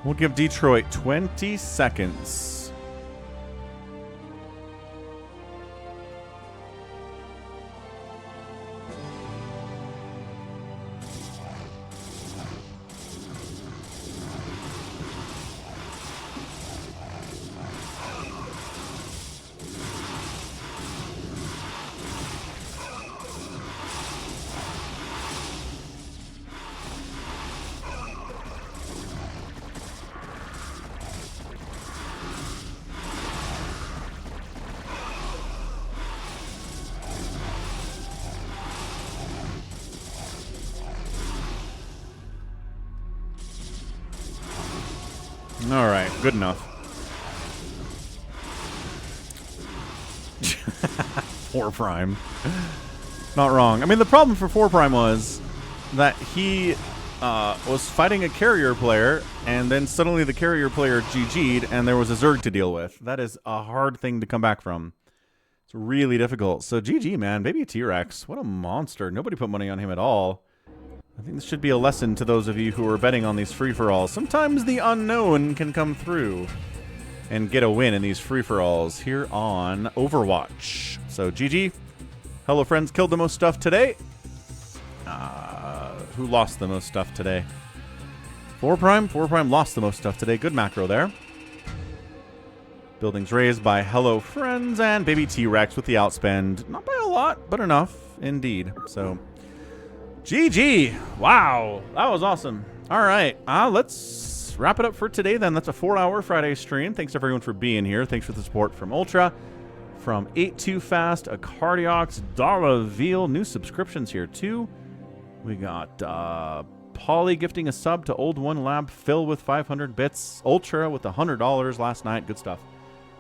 We'll give Detroit 20 seconds. All right, good enough. 4 Prime. Not wrong. I mean, the problem for 4 Prime was that he was fighting a carrier player, and then suddenly the carrier player GG'd, and there was a Zerg to deal with. That is a hard thing to come back from. It's really difficult. So GG, man. Baby T-Rex. What a monster. Nobody put money on him at all. I think this should be a lesson to those of you who are betting on these free-for-alls. Sometimes the unknown can come through and get a win in these free-for-alls here on Overwatch. So, GG. Hello Friends killed the most stuff today. Who lost the most stuff today? 4 Prime? 4 Prime lost the most stuff today. Good macro there. Buildings raised by Hello Friends and Baby T-Rex with the outspend. Not by a lot, but enough indeed. So... GG. Wow. That was awesome. All right. Let's wrap it up for today then. That's a 4-hour Friday stream. Thanks everyone for being here. Thanks for the support from Ultra, from 82Fast, Acardiox, Dara Veal. New subscriptions here too. We got Polly gifting a sub to Old One Lab, Phil with 500 bits, Ultra with $100 last night. Good stuff.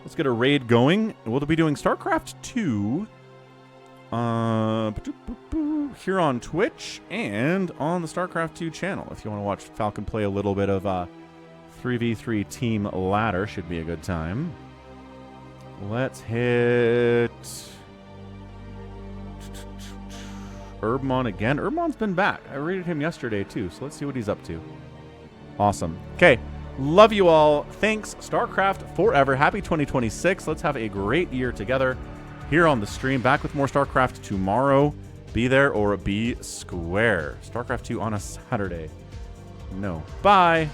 Let's get a raid going. We'll be doing StarCraft 2 here on Twitch and on the StarCraft 2 channel. If you want to watch Falcon play a little bit of 3v3 team ladder, should be a good time. Let's hit Urbmon again. Urbmon's been back. I rated him yesterday too, so let's see what he's up to. Awesome. Okay, love you all. Thanks, StarCraft forever. Happy 2026. Let's have a great year together here on the stream. Back with more StarCraft tomorrow. Be there or be square. StarCraft 2 on a Saturday. No. Bye.